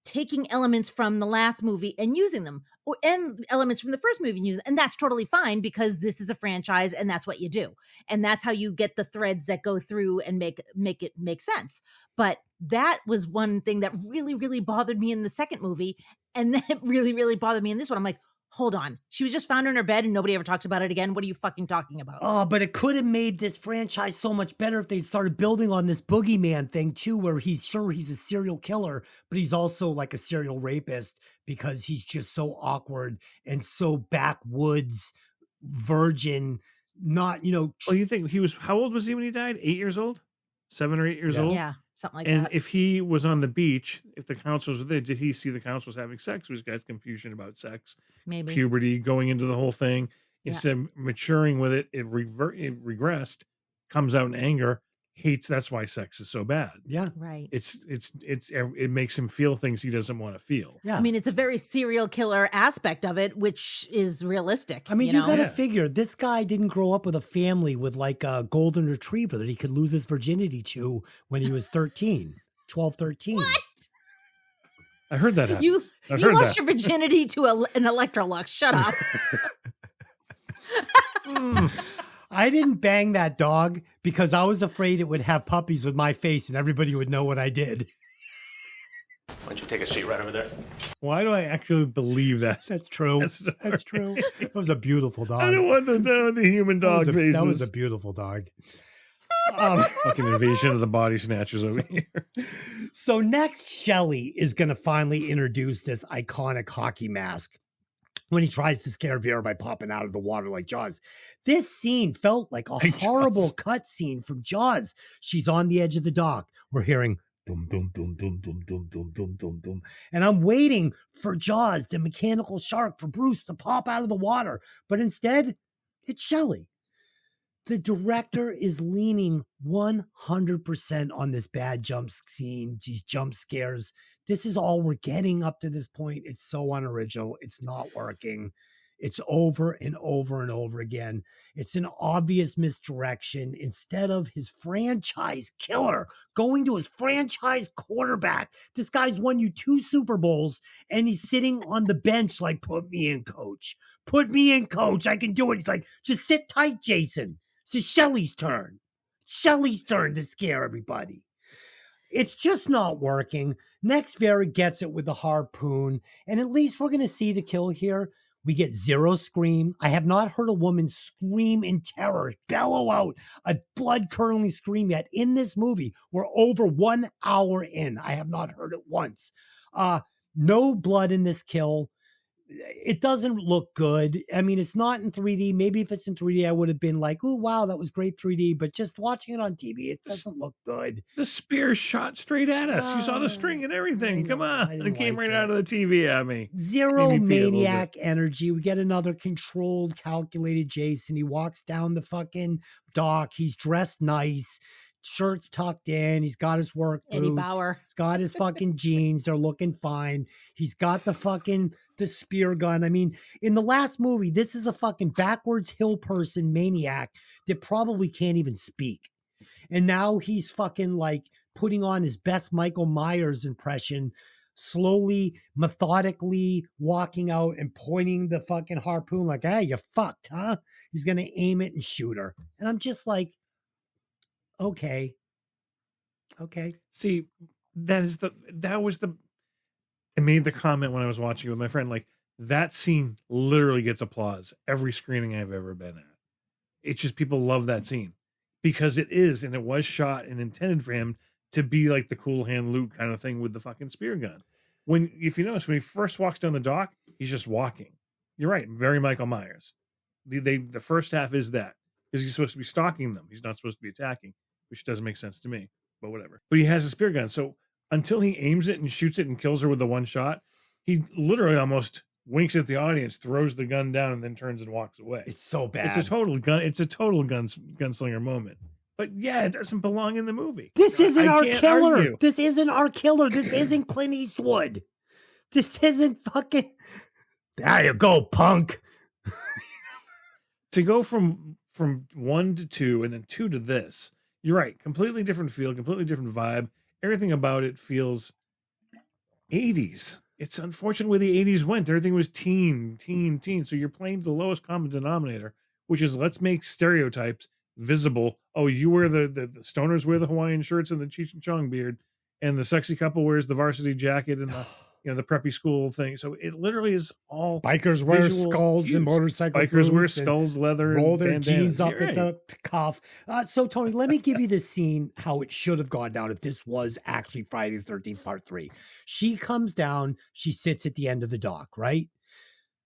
taking elements from the last movie and using them, and elements from the first movie and use, and that's totally fine because this is a franchise and that's what you do, and that's how you get the threads that go through and make it make sense. But that was one thing that really, really bothered me in the second movie, and then it really, really bothered me in this one. I'm like, hold on, she was just found in her bed and nobody ever talked about it again. What are you fucking talking about? Oh, but it could have made this franchise so much better if they started building on this boogeyman thing too, where he's a serial killer, but he's also like a serial rapist because he's just so awkward and so backwoods, virgin, not, Well, you think how old was he when he died? 8 years old? 7 or 8 years old? Yeah, something like and that. if he was on the beach, if the counselors were there, did he see the counselors having sex? Was got confusion about sex, Maybe puberty, going into the whole thing? Yeah. Instead of maturing with it, it regressed, comes out in anger, hates. That's why sex is so bad. Yeah, right. It makes him feel things he doesn't want to feel. Yeah, I mean, it's a very serial killer aspect of it, which is realistic. I mean, you got to Yeah. figure this guy didn't grow up with a family with like a golden retriever that he could lose his virginity to when he was 13, 12, 13. What? I heard that happen. You I've you heard lost that. your virginity to an Electrolux. Shut up. I didn't bang that dog because I was afraid it would have puppies with my face and everybody would know what I did. Why don't you take a seat right over there? Why do I actually believe that? That's true. That's true. That was a beautiful dog. I don't want the human dog faces. That was a beautiful dog. Fucking invasion of the body snatchers over here. So next, Shelley is going to finally introduce this iconic hockey mask when he tries to scare Vera by popping out of the water like Jaws. This scene felt like a horrible cut scene from Jaws. She's on the edge of the dock. We're hearing dum, dum, dum, dum, dum, dum, dum, dum, dum, dum. And I'm waiting for Jaws, the mechanical shark, for Bruce to pop out of the water. But instead, it's Shelley. The director is leaning 100% on this bad jump scene, these jump scares. This is all we're getting up to this point. It's so unoriginal. It's not working. It's over and over and over again. It's an obvious misdirection. Instead of his franchise killer going to his franchise quarterback, this guy's won you 2 Super Bowls and he's sitting on the bench like, put me in, coach. Put me in, coach. I can do it. He's like, just sit tight, Jason. It's Shelley's turn. Shelley's turn to scare everybody. It's just not working. Next, Vera gets it with the harpoon, and at least we're going to see the kill here. We get 0 scream. I have not heard a woman scream in terror, bellow out a blood-curdling scream yet in this movie. We're over 1 hour in. I have not heard it once. No blood in this kill. It doesn't look good. I mean, it's not in 3D. Maybe if it's in 3D, I would have been like, oh, wow, that was great 3D. But just watching it on TV, it doesn't look good. The spear shot straight at us. You saw the string and everything. Come on. It came right out of the TV at me. 0 maniac energy. We get another controlled, calculated Jason. He walks down the fucking dock. He's dressed nice. Shirt's tucked in. He's got his work boots. Eddie Bauer. He's got his fucking jeans. They're looking fine. He's got the spear gun. I mean, in the last movie, this is a fucking backwards hill person maniac that probably can't even speak. And now he's fucking like putting on his best Michael Myers impression, slowly, methodically walking out and pointing the fucking harpoon like, hey, you fucked, huh? He's going to aim it and shoot her. And I'm just like, okay. See, I made the comment when I was watching it with my friend, like that scene literally gets applause every screening I've ever been at. It's just people love that scene because it is, and it was shot and intended for him to be like the cool hand Luke kind of thing with the fucking spear gun. If you notice, when he first walks down the dock, he's just walking. You're right. Very Michael Myers. The first half is that because he's supposed to be stalking them. He's not supposed to be attacking, which doesn't make sense to me, but whatever. But he has a spear gun. So until he aims it and shoots it and kills her with the one shot, he literally almost winks at the audience, throws the gun down, and then turns and walks away. It's so bad. It's a total gunslinger moment. But yeah, it doesn't belong in the movie. This isn't our killer. Argue. This isn't our killer. This isn't Clint Eastwood. This isn't fucking. There you go, punk. To go from 1 to 2 and then 2 to this, you're right. Completely different feel, completely different vibe. Everything about it feels 80s. It's unfortunate where the 80s went. Everything was teen. So you're playing the lowest common denominator, which is let's make stereotypes visible. Oh, you wear the stoners wear the Hawaiian shirts and the Cheech and Chong beard, and the sexy couple wears the varsity jacket and the the preppy school thing. So it literally is all bikers wear skulls cues. and motorcycle Bikers wear boots and skulls, leather, roll and their bandanas. jeans up You're at the cuff. So Tony, let me give you the scene how it should have gone down if this was actually Friday the 13th part 3. She comes down, she sits at the end of the dock, right?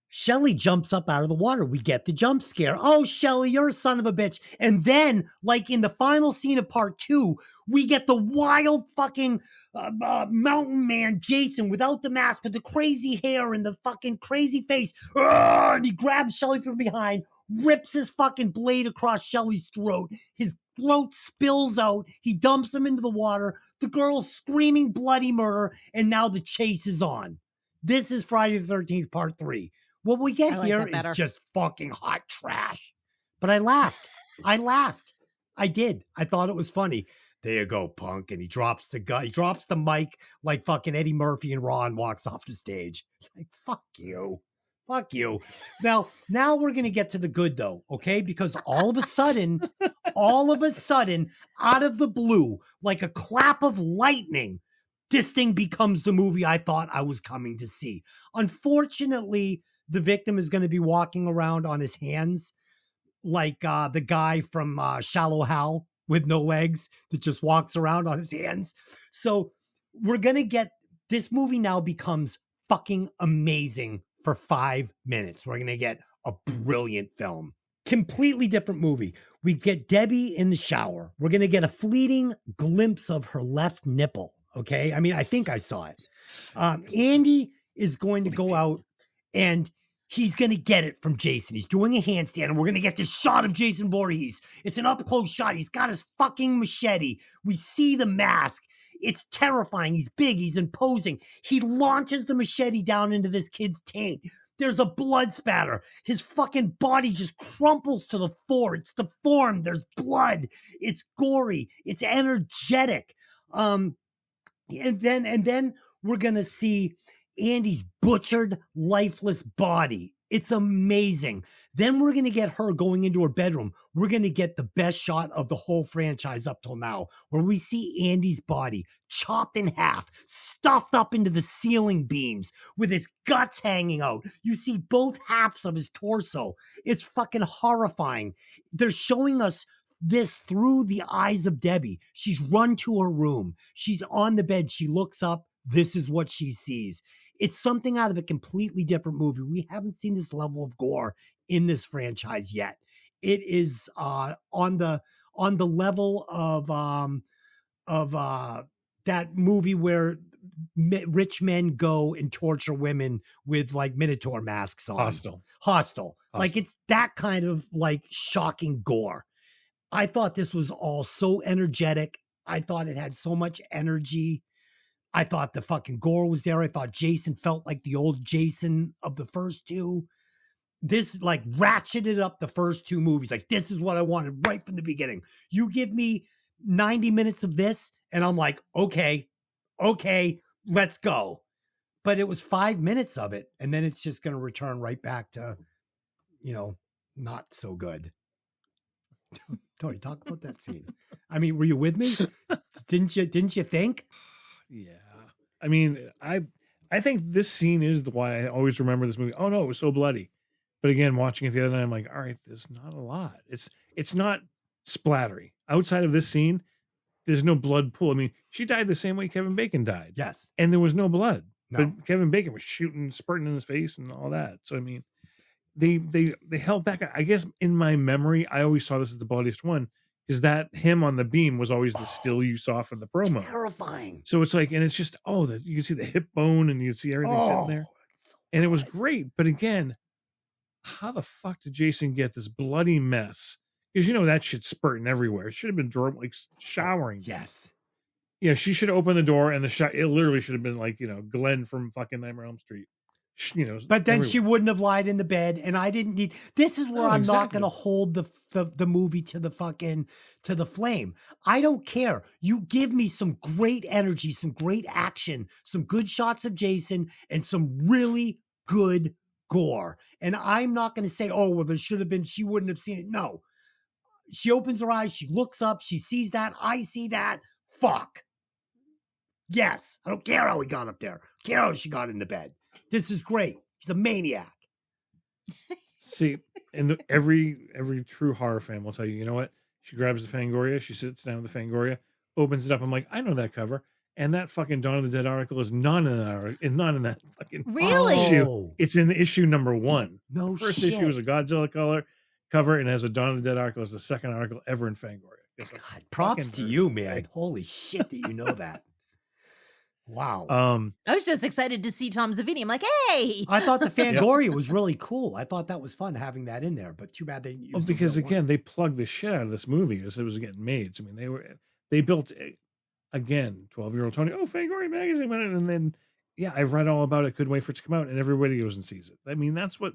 Shelly jumps up out of the water. We get the jump scare. Oh, Shelly, you're a son of a bitch. And then, like in the final scene of part 2, we get the wild fucking mountain man, Jason, without the mask, with the crazy hair and the fucking crazy face. And he grabs Shelly from behind, rips his fucking blade across Shelly's throat. His throat spills out. He dumps him into the water. The girl's screaming bloody murder. And now the chase is on. This is Friday the 13th part 3. What we get here is just fucking hot trash. But I laughed. I did. I thought it was funny. There you go, punk. And he drops the gun. He drops the mic like fucking Eddie Murphy and Ron walks off the stage. It's like, fuck you. Fuck you. Now we're going to get to the good though. Okay. Because all of a sudden, out of the blue, like a clap of lightning, this thing becomes the movie I thought I was coming to see. Unfortunately, the victim is going to be walking around on his hands like the guy from Shallow Hal with no legs that just walks around on his hands. So we're going to get, this movie now becomes fucking amazing for 5 minutes. We're going to get a brilliant film. Completely different movie. We get Debbie in the shower. We're going to get a fleeting glimpse of her left nipple. Okay. I mean, I think I saw it. Andy is going to go out and he's going to get it from Jason. He's doing a handstand and we're going to get this shot of Jason Voorhees. It's an up close shot. He's got his fucking machete. We see the mask. It's terrifying. He's big. He's imposing. He launches the machete down into this kid's taint. There's a blood spatter. His fucking body just crumples to the floor. It's deformed. There's blood. It's gory. It's energetic. And then we're going to see Andy's butchered, lifeless body. It's amazing. Then we're going to get her going into her bedroom. We're going to get the best shot of the whole franchise up till now, where we see Andy's body chopped in half, stuffed up into the ceiling beams with his guts hanging out. You see both halves of his torso. It's fucking horrifying. They're showing us this through the eyes of Debbie. She's run to her room. She's on the bed. She looks up. This is what she sees. It's something out of a completely different movie. We haven't seen this level of gore in this franchise yet. It is on the level of that movie where rich men go and torture women with like Minotaur masks on. Hostel. Like it's that kind of like shocking gore. I thought this was all so energetic. I thought it had so much energy. I thought the fucking gore was there. I thought Jason felt like the old Jason of the first two. This like ratcheted up the first two movies. Like, this is what I wanted right from the beginning. You give me 90 minutes of this and I'm like, okay, let's go. But it was 5 minutes of it. And then it's just going to return right back to, not so good. Tony, talk about that scene. I mean, were you with me? Didn't you think? Yeah. I mean, I think this scene is why I always remember this movie. Oh no, it was so bloody. But again, watching it the other night, I'm like, all right, there's not a lot. It's not splattery. Outside of this scene, there's no blood pool. I mean, she died the same way Kevin Bacon died. Yes. And there was no blood. No. But Kevin Bacon was spurting in his face and all that. So I mean, they held back. I guess in my memory, I always saw this as the bloodiest one. Is that him on the beam was always the still you saw from the promo. Terrifying. So it's like, and it's just, you can see the hip bone and you can see everything sitting there. So and it was great. But again, how the fuck did Jason get this bloody mess? Because that shit's spurting everywhere. It should have been like showering. Yes. Yeah, she should have opened the door and it literally should have been like, Glenn from fucking Nightmare on Elm Street. But then she wouldn't have lied in the bed, and I didn't need. This is where I'm not going to hold the movie to the flame. I don't care. You give me some great energy, some great action, some good shots of Jason, and some really good gore. And I'm not going to say, oh, well, there should have been. She wouldn't have seen it. No, she opens her eyes, she looks up, she sees that. I see that. Fuck. Yes, I don't care how he got up there. I don't care how she got in the bed. This is great. He's a maniac. See, and every true horror fan will tell you, you know what? She grabs the Fangoria, she sits down with the Fangoria, opens it up. I'm like, I know that cover. And that fucking Dawn of the Dead article is not in that fucking issue. It's in issue number 1. No the first shit. issue was a Godzilla cover and has a Dawn of the Dead article. It's the second article ever in Fangoria. God, props to you, man. Holy shit that you know that. Wow. I was just excited to see Tom Savini. I'm like, hey. I thought the Fangoria was really cool. I thought that was fun having that in there, but too bad they didn't use it. Because again, they plugged the shit out of this movie as it was getting made. So, I mean, they built again, 12-year-old Tony, Fangoria magazine went in, and then I've read all about it, couldn't wait for it to come out, and everybody goes and sees it. I mean, that's what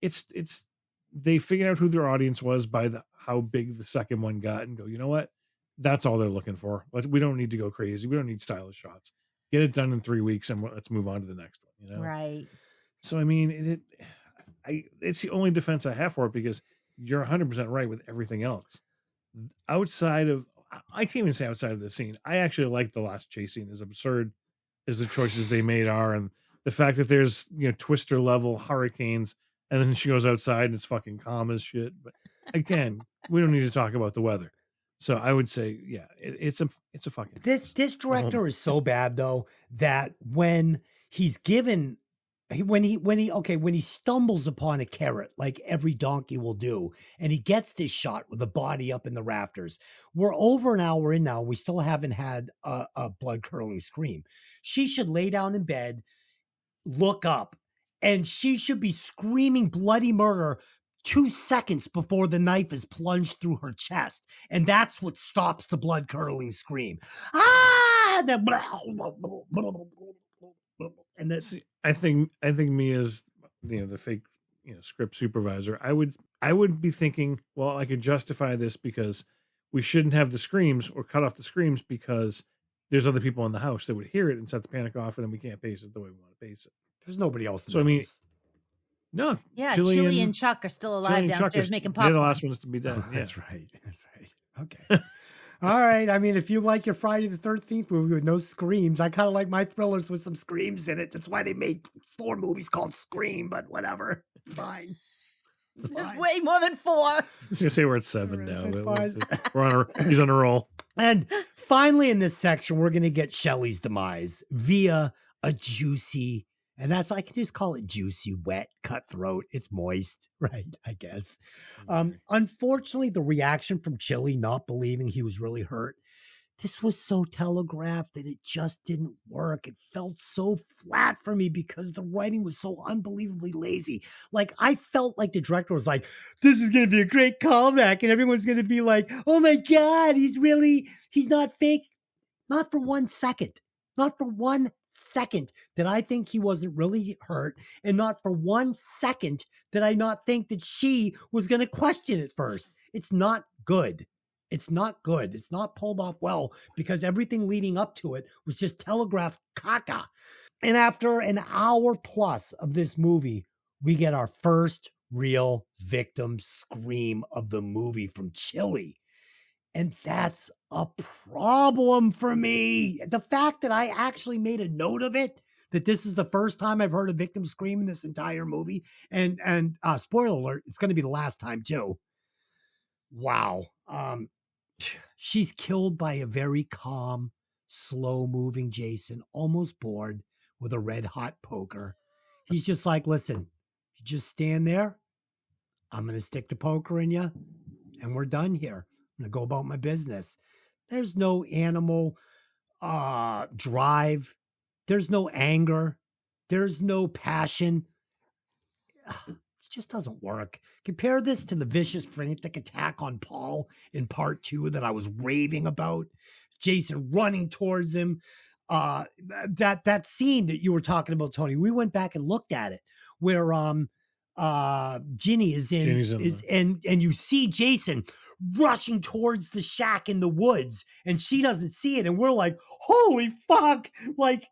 it's they figured out who their audience was by how big the second one got and go, you know what? That's all they're looking for. We don't need to go crazy. We don't need stylish shots. Get it done in 3 weeks and let's move on to the next one, you know? Right. So, I mean, it's the only defense I have for it, because you're 100% right with everything else. Outside of, I can't even say outside of the scene, I actually like the last chase scene, as absurd as the choices they made are. And the fact that there's, Twister level hurricanes, and then she goes outside and it's fucking calm as shit. But again, we don't need to talk about the weather. So I would say, it's a fucking this director is so bad though that when he's given when he stumbles upon a carrot like every donkey will do, and he gets this shot with the body up in the rafters. We're over an hour in now, and we still haven't had a blood curdling scream. She should lay down in bed, look up, and she should be screaming bloody murder 2 seconds before the knife is plunged through her chest. And that's what stops the blood curdling scream. And this, I think me as the fake script supervisor, I would be thinking, well, I could justify this because we shouldn't have the screams or cut off the screams because there's other people in the house that would hear it and set the panic off, and then we can't pace it the way we want to pace it. There's nobody else. So I mean, no. Yeah, Chili and Chuck are still alive downstairs making popcorn. They're the last ones to be done. Yeah. That's right. Okay. All right. I mean, if you like your Friday the 13th movie with no screams, I kind of like my thrillers with some screams in it. That's why they made 4 movies called Scream, but whatever. It's fine. It's way more than 4. I was gonna say we're at 7 now. It's fine. He's on a roll. And finally, in this section, we're going to get Shelley's demise via a juicy, and I can just call it juicy, wet, cutthroat. It's moist, right? I guess. Unfortunately, the reaction from Chili not believing he was really hurt, this was so telegraphed that it just didn't work. It felt so flat for me because the writing was so unbelievably lazy. Like, I felt like the director was like, this is going to be a great callback, and everyone's going to be like, oh my God, he's not fake. Not for 1 second. Not for 1 second did I think he wasn't really hurt, and not for 1 second did I not think that she was going to question it first. It's not good. It's not good. It's not pulled off well because everything leading up to it was just telegraphed caca. And after an hour plus of this movie, we get our first real victim scream of the movie from Chili. And that's a problem for me. The fact that I actually made a note of it, that this is the first time I've heard a victim scream in this entire movie. And spoiler alert, it's going to be the last time too. Wow. She's killed by a very calm, slow-moving Jason, almost bored, with a red-hot poker. He's just like, listen, you just stand there. I'm going to stick the poker in you, and we're done here. I'm going to go about my business. There's no animal drive. There's no anger. There's no passion. It just doesn't work. Compare this to the vicious, frantic attack on Paul in part 2 that I was raving about. Jason running towards him. that scene that you were talking about, Tony, we went back and looked at it where Ginny is and you see Jason rushing towards the shack in the woods and she doesn't see it, and we're like, holy fuck, like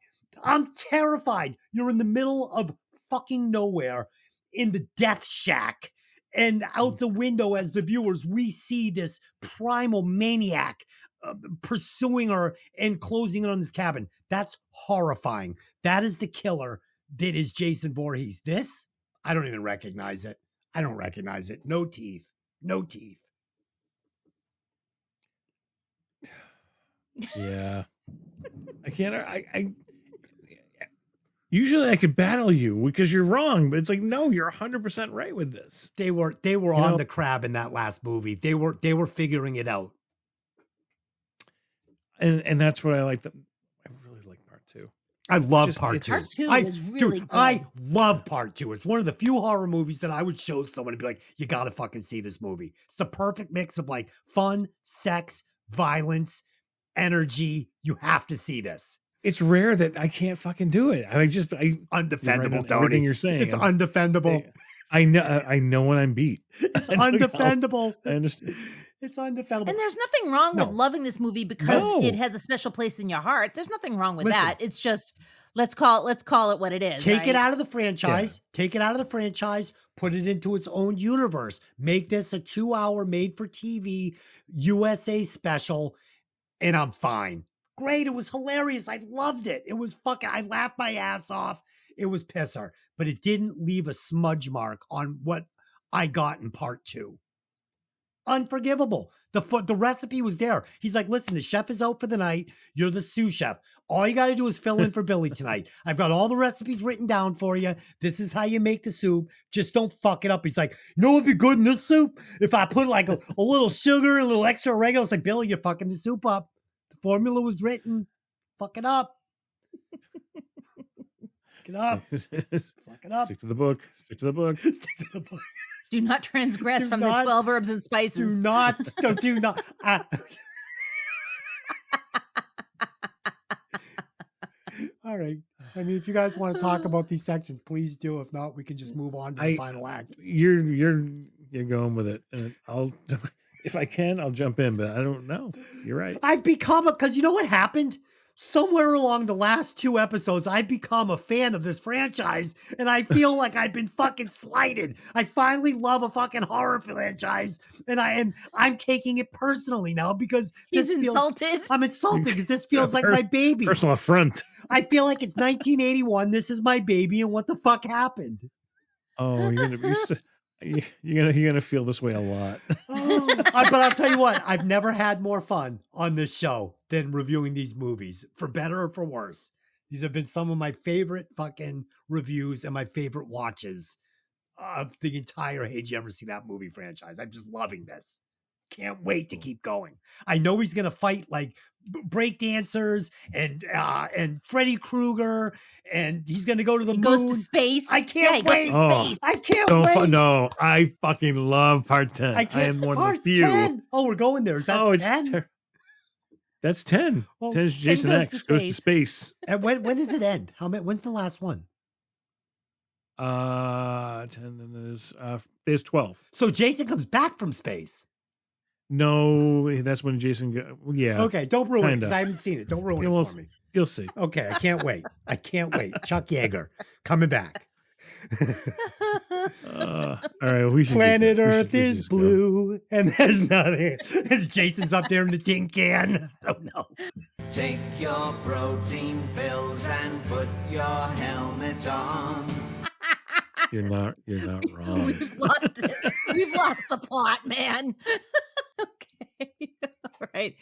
I'm terrified. You're in the middle of fucking nowhere in the death shack, and out the window as the viewers we see this primal maniac pursuing her and closing in on this cabin. That's horrifying. That is the killer that is Jason Voorhees. This, I don't even recognize it. I don't recognize it. No teeth. No teeth. Yeah. I can't. I usually I could battle you because you're wrong, but it's like, no, you're 100% right with this. They were on the crab in that last movie. They were figuring it out. And that's what I like. I really like part 2. I love part 2. Part 2 is really good. I love part 2. It's one of the few horror movies that I would show someone and be like, you got to fucking see this movie. It's the perfect mix of like fun, sex, violence, energy. You have to see this. It's rare that I can't fucking do it. Undefendable, Tony. Everything you're saying. It's undefendable. I know when I'm beat. It's undefendable. I understand. It's undefendable. And there's nothing wrong with loving this movie because it has a special place in your heart. There's nothing wrong with that. It's just let's call it what it is. Take it out of the franchise. Yeah. Take it out of the franchise. Put it into its own universe. Make this a 2-hour made-for-TV USA special, and I'm fine. Great. It was hilarious. I loved it. It was fucking. I laughed my ass off. It was pisser, but it didn't leave a smudge mark on what I got in part 2. Unforgivable. The recipe was there. He's like, listen, the chef is out for the night. You're the sous chef. All you got to do is fill in for Billy tonight. I've got all the recipes written down for you. This is how you make the soup. Just don't fuck it up. He's like, you know what'd be good in this soup? If I put like a little sugar, a little extra oregano. It's like, Billy, you're fucking the soup up. The formula was written. Fuck it up. Fuck it up. Fuck it up. Stick to the book. Stick to the book. Stick to the book. Do not transgress from the 12 herbs and spices. Do not. All right. I mean, if you guys want to talk about these sections, please do. If not, we can just move on to the final act. You're going with it, and if I can, I'll jump in, but I don't know. You're right. I've become because you know what happened? Somewhere along the last 2 episodes, I've become a fan of this franchise, and I feel like I've been fucking slighted. I finally love a fucking horror franchise, and I'm taking it personally now because he's insulted. I'm insulted because this feels like my baby. Personal affront. I feel like it's 1981. This is my baby, and what the fuck happened? Oh, you're gonna feel this way a lot. But I'll tell you what, I've never had more fun on this show than reviewing these movies, for better or for worse. These have been some of my favorite fucking reviews and my favorite watches of the entire Hey, Did You Ever See That Movie franchise. I'm just loving this. Can't wait to keep going. I know he's gonna fight like breakdancers and Freddy Krueger, and he's gonna go to the moon. Goes to space. I can't wait. Space. I can't wait. No, I fucking love part 10. I am one of the few. 10? Oh, we're going there. Is that 10? That's 10. Well, 10 is Jason 10 X goes to space. And when does it end? When's the last one? 10. Then there's 12. So Jason comes back from space. No, that's when Jason. Yeah. Okay, don't ruin it because I haven't seen it. Don't ruin it for me. You'll see. Okay, I can't wait. Chuck Yeager coming back. All right, we should. Planet Earth is blue, and there's nothing. It's Jason's up there in the tin can. I don't know. Take your protein pills and put your helmet on. You're not wrong. We've lost it. We've lost the plot, man. Okay. All right.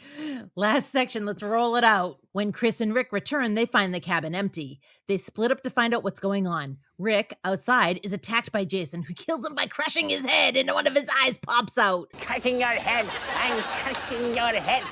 Last section. Let's roll it out. When Chris and Rick return, they find the cabin empty. They split up to find out what's going on. Rick, outside, is attacked by Jason, who kills him by crushing his head, and one of his eyes pops out. Crushing your head. I'm crushing your head.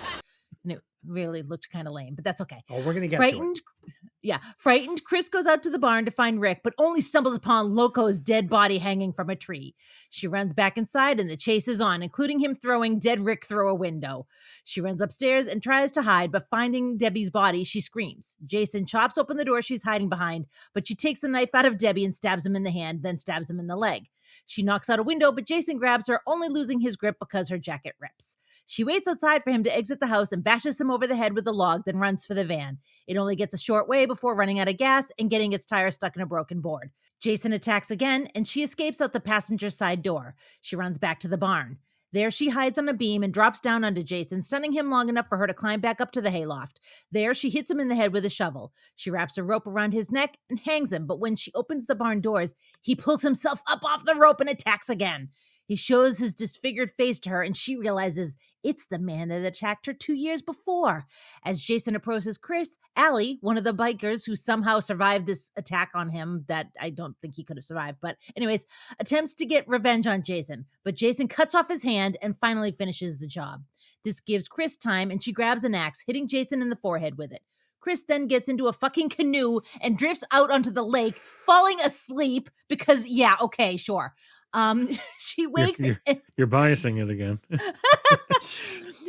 And it really looked kind of lame, but that's okay. Oh, we're going to get frightened. to it. Yeah. Frightened, Chris goes out to the barn to find Rick, but only stumbles upon Loco's dead body hanging from a tree. She runs back inside and the chase is on, including him throwing dead Rick through a window. She runs upstairs and tries to hide, but finding Debbie's body, she screams. Jason chops open the door she's hiding behind, but she takes a knife out of Debbie and stabs him in the hand, then stabs him in the leg. She knocks out a window, but Jason grabs her, only losing his grip because her jacket rips. She waits outside for him to exit the house and bashes him over the head with a log, then runs for the van. It only gets a short way before running out of gas and getting its tire stuck in a broken board. Jason attacks again, and she escapes out the passenger side door. She runs back to the barn. There she hides on a beam and drops down onto Jason, stunning him long enough for her to climb back up to the hayloft. There she hits him in the head with a shovel. She wraps a rope around his neck and hangs him, but when she opens the barn doors, he pulls himself up off the rope and attacks again. He shows his disfigured face to her, and she realizes it's the man that attacked her 2 years before. As Jason approaches Chris, Allie, one of the bikers who somehow survived this attack on him that I don't think he could have survived, but anyways, attempts to get revenge on Jason. But Jason cuts off his hand and finally finishes the job. This gives Chris time, and she grabs an axe, hitting Jason in the forehead with it. Chris then gets into a fucking canoe and drifts out onto the lake, falling asleep because, yeah, okay, sure. She wakes. You're biasing it again.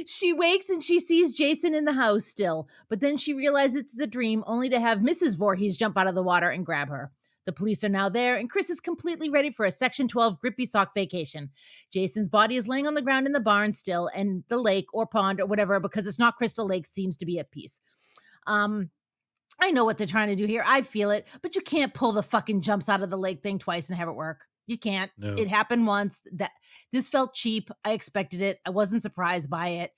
She wakes and she sees Jason in the house still, but then she realizes it's a dream, only to have Mrs. Voorhees jump out of the water and grab her. The police are now there, and Chris is completely ready for a Section 12 grippy sock vacation. Jason's body is laying on the ground in the barn still, and the lake or pond or whatever, because it's not Crystal Lake, seems to be at peace. I know what they're trying to do here. I feel it, but you can't pull the fucking jumps out of the lake thing twice and have it work. You can't. No. It happened once. This felt cheap. I expected it. I wasn't surprised by it.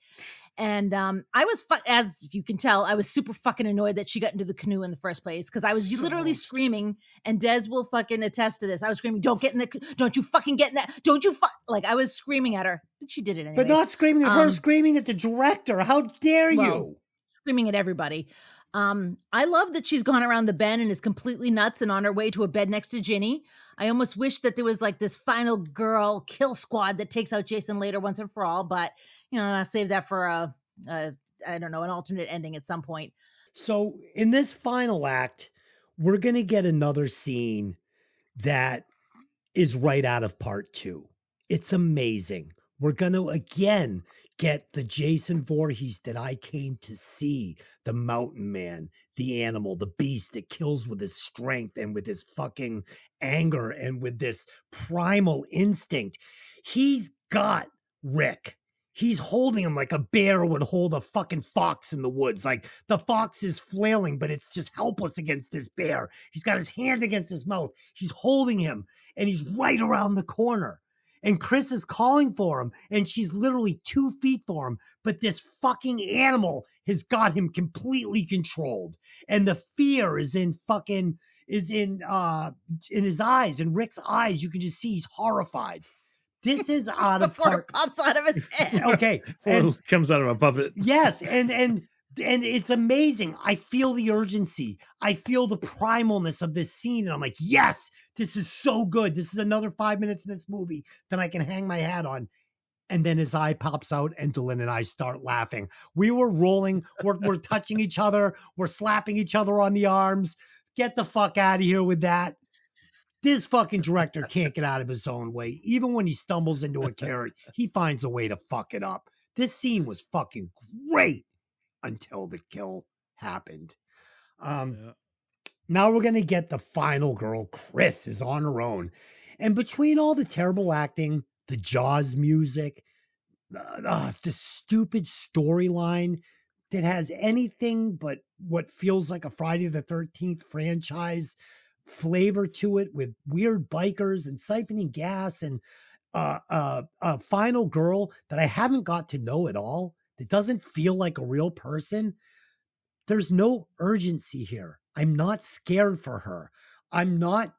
And I was, as you can tell, I was super fucking annoyed that she got into the canoe in the first place, because I was literally screaming, and Des will fucking attest to this. I was screaming, don't you fucking get in that, like I was screaming at her, but she did it anyway. But not screaming at her, screaming at the director. How dare you? Screaming at everybody. I love that she's gone around the bend and is completely nuts and on her way to a bed next to Ginny. I almost wish that there was like this final girl kill squad that takes out Jason later once and for all, but I'll save that for I don't know, an alternate ending at some point. So in this final act, we're going to get another scene that is right out of part 2. It's amazing. We're going to again get the Jason Voorhees that I came to see, the mountain man, the animal, the beast that kills with his strength and with his fucking anger and with this primal instinct. He's got Rick. He's holding him like a bear would hold a fucking fox in the woods. Like the fox is flailing, but it's just helpless against this bear. He's got his hand against his mouth. He's holding him, and he's right around the corner. And Chris is calling for him, and she's literally 2 feet for him. But this fucking animal has got him completely controlled. And the fear is in his eyes, in Rick's eyes. You can just see he's horrified. This is out of Before it pops out of his head. Okay. And comes out of a puppet. Yes. And it's amazing. I feel the urgency. I feel the primalness of this scene. And I'm like, yes, this is so good. This is another 5 minutes in this movie that I can hang my hat on. And then his eye pops out and Delynn and I start laughing. We were rolling. We're touching each other. We're slapping each other on the arms. Get the fuck out of here with that. This fucking director can't get out of his own way. Even when he stumbles into a carrot, he finds a way to fuck it up. This scene was fucking great until the kill happened. Now we're going to get the final girl. Chris is on her own. And between all the terrible acting, the Jaws music, the stupid storyline that has anything but what feels like a Friday the 13th franchise flavor to it, with weird bikers and siphoning gas and a final girl that I haven't got to know at all, that doesn't feel like a real person. There's no urgency here. I'm not scared for her. I'm not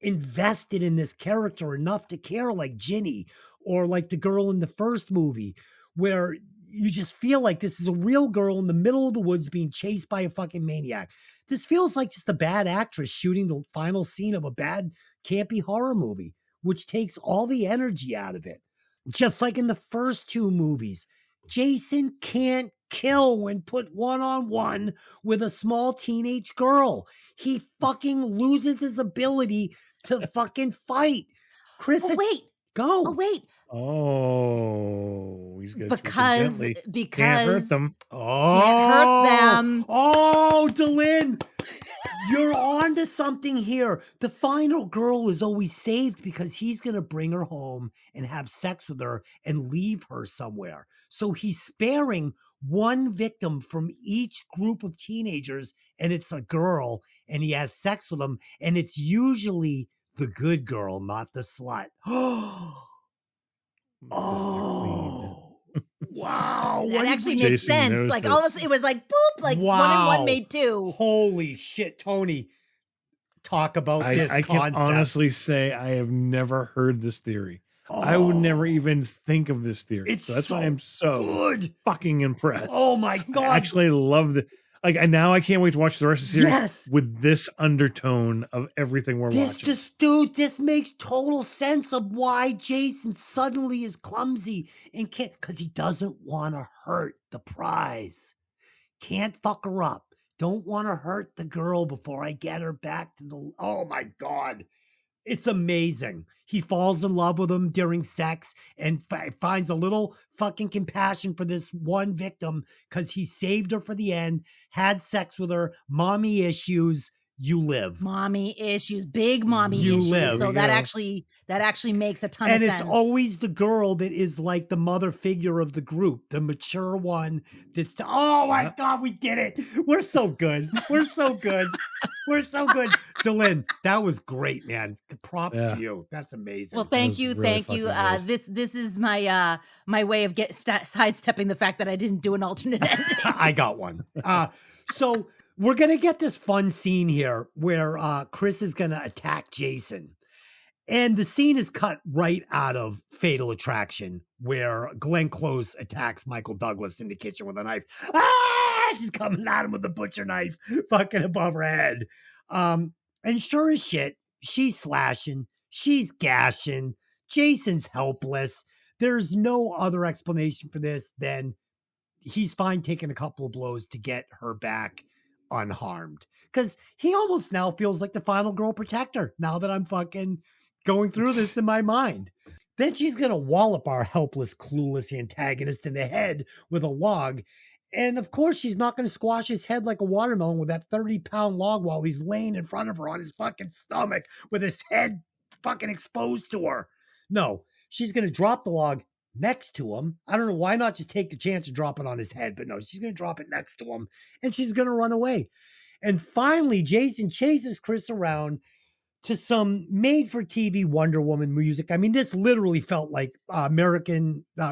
invested in this character enough to care like Ginny or like the girl in the first movie, where you just feel like this is a real girl in the middle of the woods being chased by a fucking maniac. This feels like just a bad actress shooting the final scene of a bad, campy horror movie, which takes all the energy out of it. Just like in the first 2 movies, Jason can't kill when put one-on-one with a small teenage girl. He fucking loses his ability to fucking fight. Chris, go. Oh, wait. Oh, he's going to Because can't hurt them. Oh, can't hurt them. Oh, Delynn, you're on to something here. The final girl is always saved because he's going to bring her home and have sex with her and leave her somewhere. So he's sparing one victim from each group of teenagers, and it's a girl, and he has sex with them, and it's usually the good girl, not the slut. Oh, wow. That actually made sense. Like, all of it was like, boop, like wow. 1 and 1 made 2. Holy shit, Tony. Talk about this I concept. can honestly say I have never heard this theory. I would never even think of this theory. So that's why I'm so good. Fucking impressed. Oh my God. I actually love the and now I can't wait to watch the rest of the series Yes. with this undertone of everything we're watching. This makes total sense of why Jason suddenly is clumsy and can't, because he doesn't want to hurt the prize. Can't fuck her up. Don't want to hurt the girl before I get her back to the, oh my God. It's amazing. He falls in love with him during sex and finds a little fucking compassion for this one victim because he saved her for the end, had sex with her, mommy issues. You live. Mommy issues, big mommy You issues. live, so you that know. actually makes a ton of And sense. it's always the girl that is like the mother figure of the group, the mature one that's, oh my God, we did it. We're so good. We're so good. We're so good. Delynn, that was great, man. Props to you. That's amazing. Well, thank you. Really Thank you. fucking good. This is my my way of sidestepping the fact that I didn't do an alternate ending. I got one. So we're going to get this fun scene here where Chris is going to attack Jason. And the scene is cut right out of Fatal Attraction, where Glenn Close attacks Michael Douglas in the kitchen with a knife. Ah! She's coming at him with a butcher knife, fucking above her head. And sure as shit, she's slashing, she's gashing, Jason's helpless. There's no other explanation for this than he's fine taking a couple of blows to get her back unharmed. Because he almost now feels like the final girl protector now that I'm fucking going through this in my mind. Then she's going to wallop our helpless, clueless antagonist in the head with a log. And of course, she's not going to squash his head like a watermelon with that 30-pound log while he's laying in front of her on his fucking stomach with his head fucking exposed to her. No, she's going to drop the log next to him. I don't know, why not just take the chance and drop it on his head? But no, she's going to drop it next to him and she's going to run away. And finally, Jason chases Chris around to some made-for-TV Wonder Woman music. I mean, this literally felt like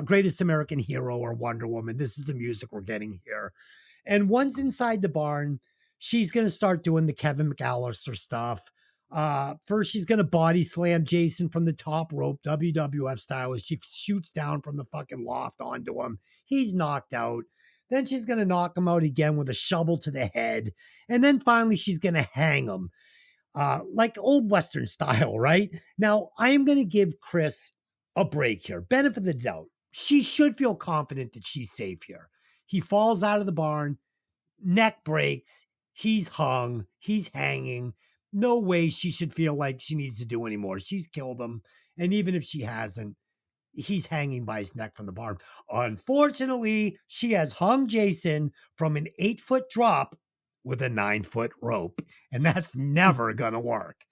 Greatest American Hero or Wonder Woman. This is the music we're getting here. And once inside the barn, she's going to start doing the Kevin McAllister stuff. First, she's going to body slam Jason from the top rope, WWF style, as she shoots down from the fucking loft onto him. He's knocked out. Then she's going to knock him out again with a shovel to the head. And then finally, she's going to hang him. Like old Western style, right? Now, I am going to give Chris a break here. Benefit of the doubt. She should feel confident that she's safe here. He falls out of the barn, neck breaks, he's hung, he's hanging. No way she should feel like she needs to do anymore. She's killed him. And even if she hasn't, he's hanging by his neck from the barn. Unfortunately, she has hung Jason from an 8-foot drop with a 9-foot rope, and that's never gonna work.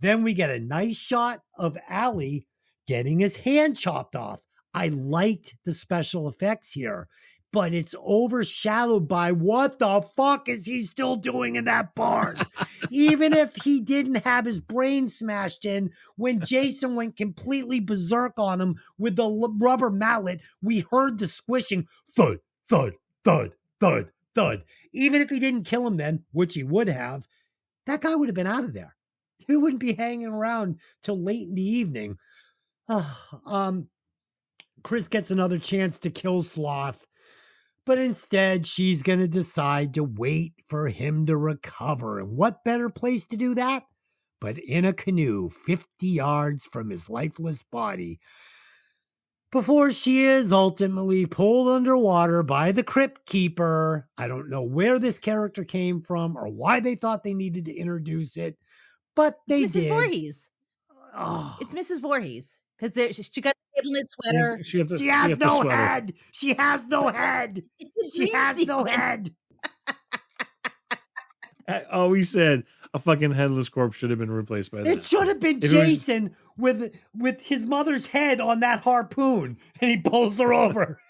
Then we get a nice shot of Allie getting his hand chopped off. I liked the special effects here, but it's overshadowed by what the fuck is he still doing in that barn? Even if he didn't have his brain smashed in, when Jason went completely berserk on him with the rubber mallet, we heard the squishing thud, thud, thud, thud, thud. Even if he didn't kill him then, which he would have, that guy would have been out of there. He wouldn't be hanging around till late in the evening. Chris gets another chance to kill Sloth, but instead she's going to decide to wait for him to recover. And what better place to do that but in a canoe 50 yards from his lifeless body? before she is ultimately pulled underwater by the crypt keeper. I don't know where this character came from or why they thought they needed to introduce it, but they It's Mrs. did. Voorhees. Oh, It's Mrs. Voorhees because she got the table knit sweater. she has no head. She has no head. She has no head. I always said a fucking headless corpse should have been replaced by that. It should have been If it was- Jason with his mother's head on that harpoon, and he pulls her over.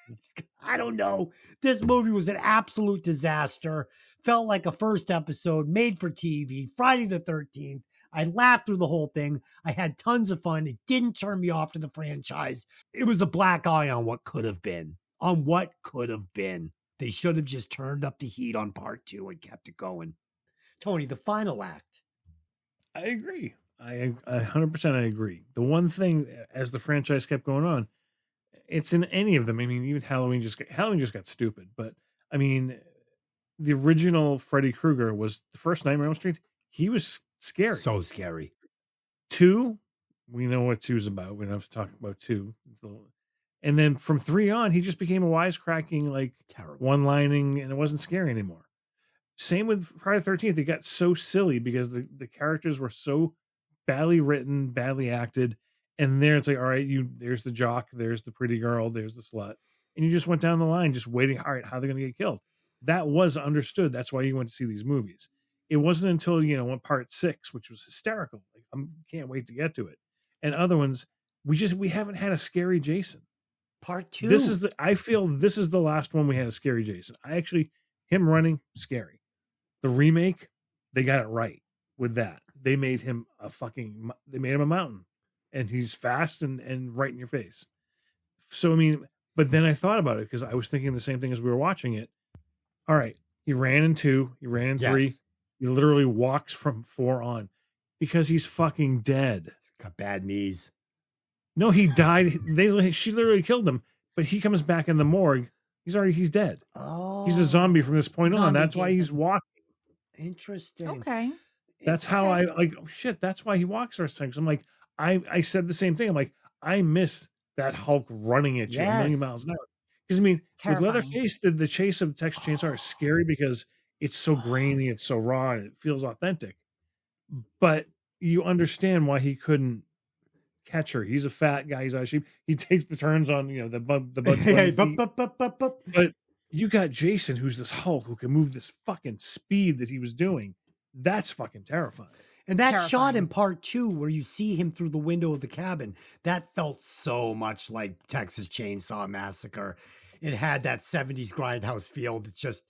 I don't know. This movie was an absolute disaster. Felt like a first episode made for TV, Friday the 13th. I laughed through the whole thing. I had tons of fun. It didn't turn me off to the franchise. It was a black eye on what could have been. On what could have been. They should have just turned up the heat on part 2 and kept it going. Tony, the final act. I agree. I 100% I agree. The one thing as the franchise kept going on, it's in any of them. I mean, even Halloween just got stupid. But I mean, the original Freddy Krueger was the first Nightmare on Elm Street. He was scary. So scary. 2, we know what 2's about. We don't have to talk about 2. And then from 3 on, he just became a wisecracking, like terrible one-lining, and it wasn't scary anymore. Same with Friday the 13th. It got so silly because the characters were so badly written, badly acted. And there it's like, all right, there's the jock, there's the pretty girl, there's the slut. And you just went down the line just waiting, all right, how are they going to get killed? That was understood. That's why you went to see these movies. It wasn't until, part 6, which was hysterical. Like, I can't wait to get to it. And other ones, we haven't had a scary Jason. Part 2. I feel this is the last one we had a scary Jason. Him running, scary. The remake, they got it right with that. They made him a mountain, and he's fast and right in your face. So, I mean, but then I thought about it because I was thinking the same thing as we were watching it. All right, he ran in 2, he ran in 3. He literally walks from 4 on because he's fucking dead. He's got bad knees. No, he died. She literally killed him, but he comes back in the morgue. He's dead. Oh, He's a zombie from this point on. That's why he's walking. Interesting. Okay. That's how I like. Oh, shit. That's why he walks our things. I'm like, I said the same thing. I'm like, I miss that Hulk running at you a million miles an hour. Because I mean, Terrifying. with Leatherface, the chase of Texas Chainsaw is scary because it's so grainy, it's so raw, and it feels authentic. But you understand why he couldn't catch her. He's a fat guy. He's out of shape. He takes the turns on the bug. But you got Jason, who's this Hulk who can move this fucking speed that he was doing. That's fucking terrifying. And that shot in part 2 where you see him through the window of the cabin, that felt so much like Texas Chainsaw Massacre. It had that 70s grindhouse feel that just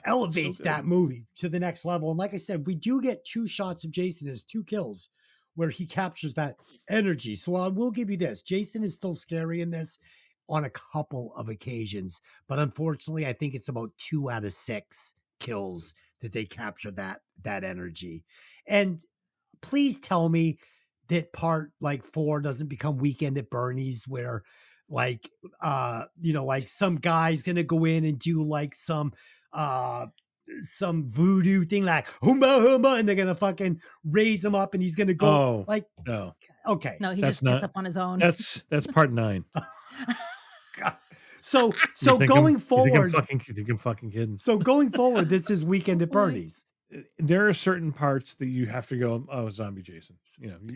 elevates that movie to the next level. And like I said, we do get 2 shots of Jason as 2 kills where he captures that energy. So I will give you this. Jason is still scary in this on a couple of occasions, but unfortunately, I think it's about 2 out of 6 kills that they capture that energy. And please tell me that part like 4 doesn't become Weekend at Bernie's where like some guy's gonna go in and do like some voodoo thing like humba humba, and they're gonna fucking raise him up and he's gonna go no. Okay. No, he just gets up on his own. That's part 9. So going forward, you think I'm fucking kidding. So going forward, this is Weekend at Bernie's. There are certain parts that you have to go, oh, zombie Jason.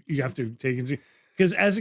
You have to take and see, because as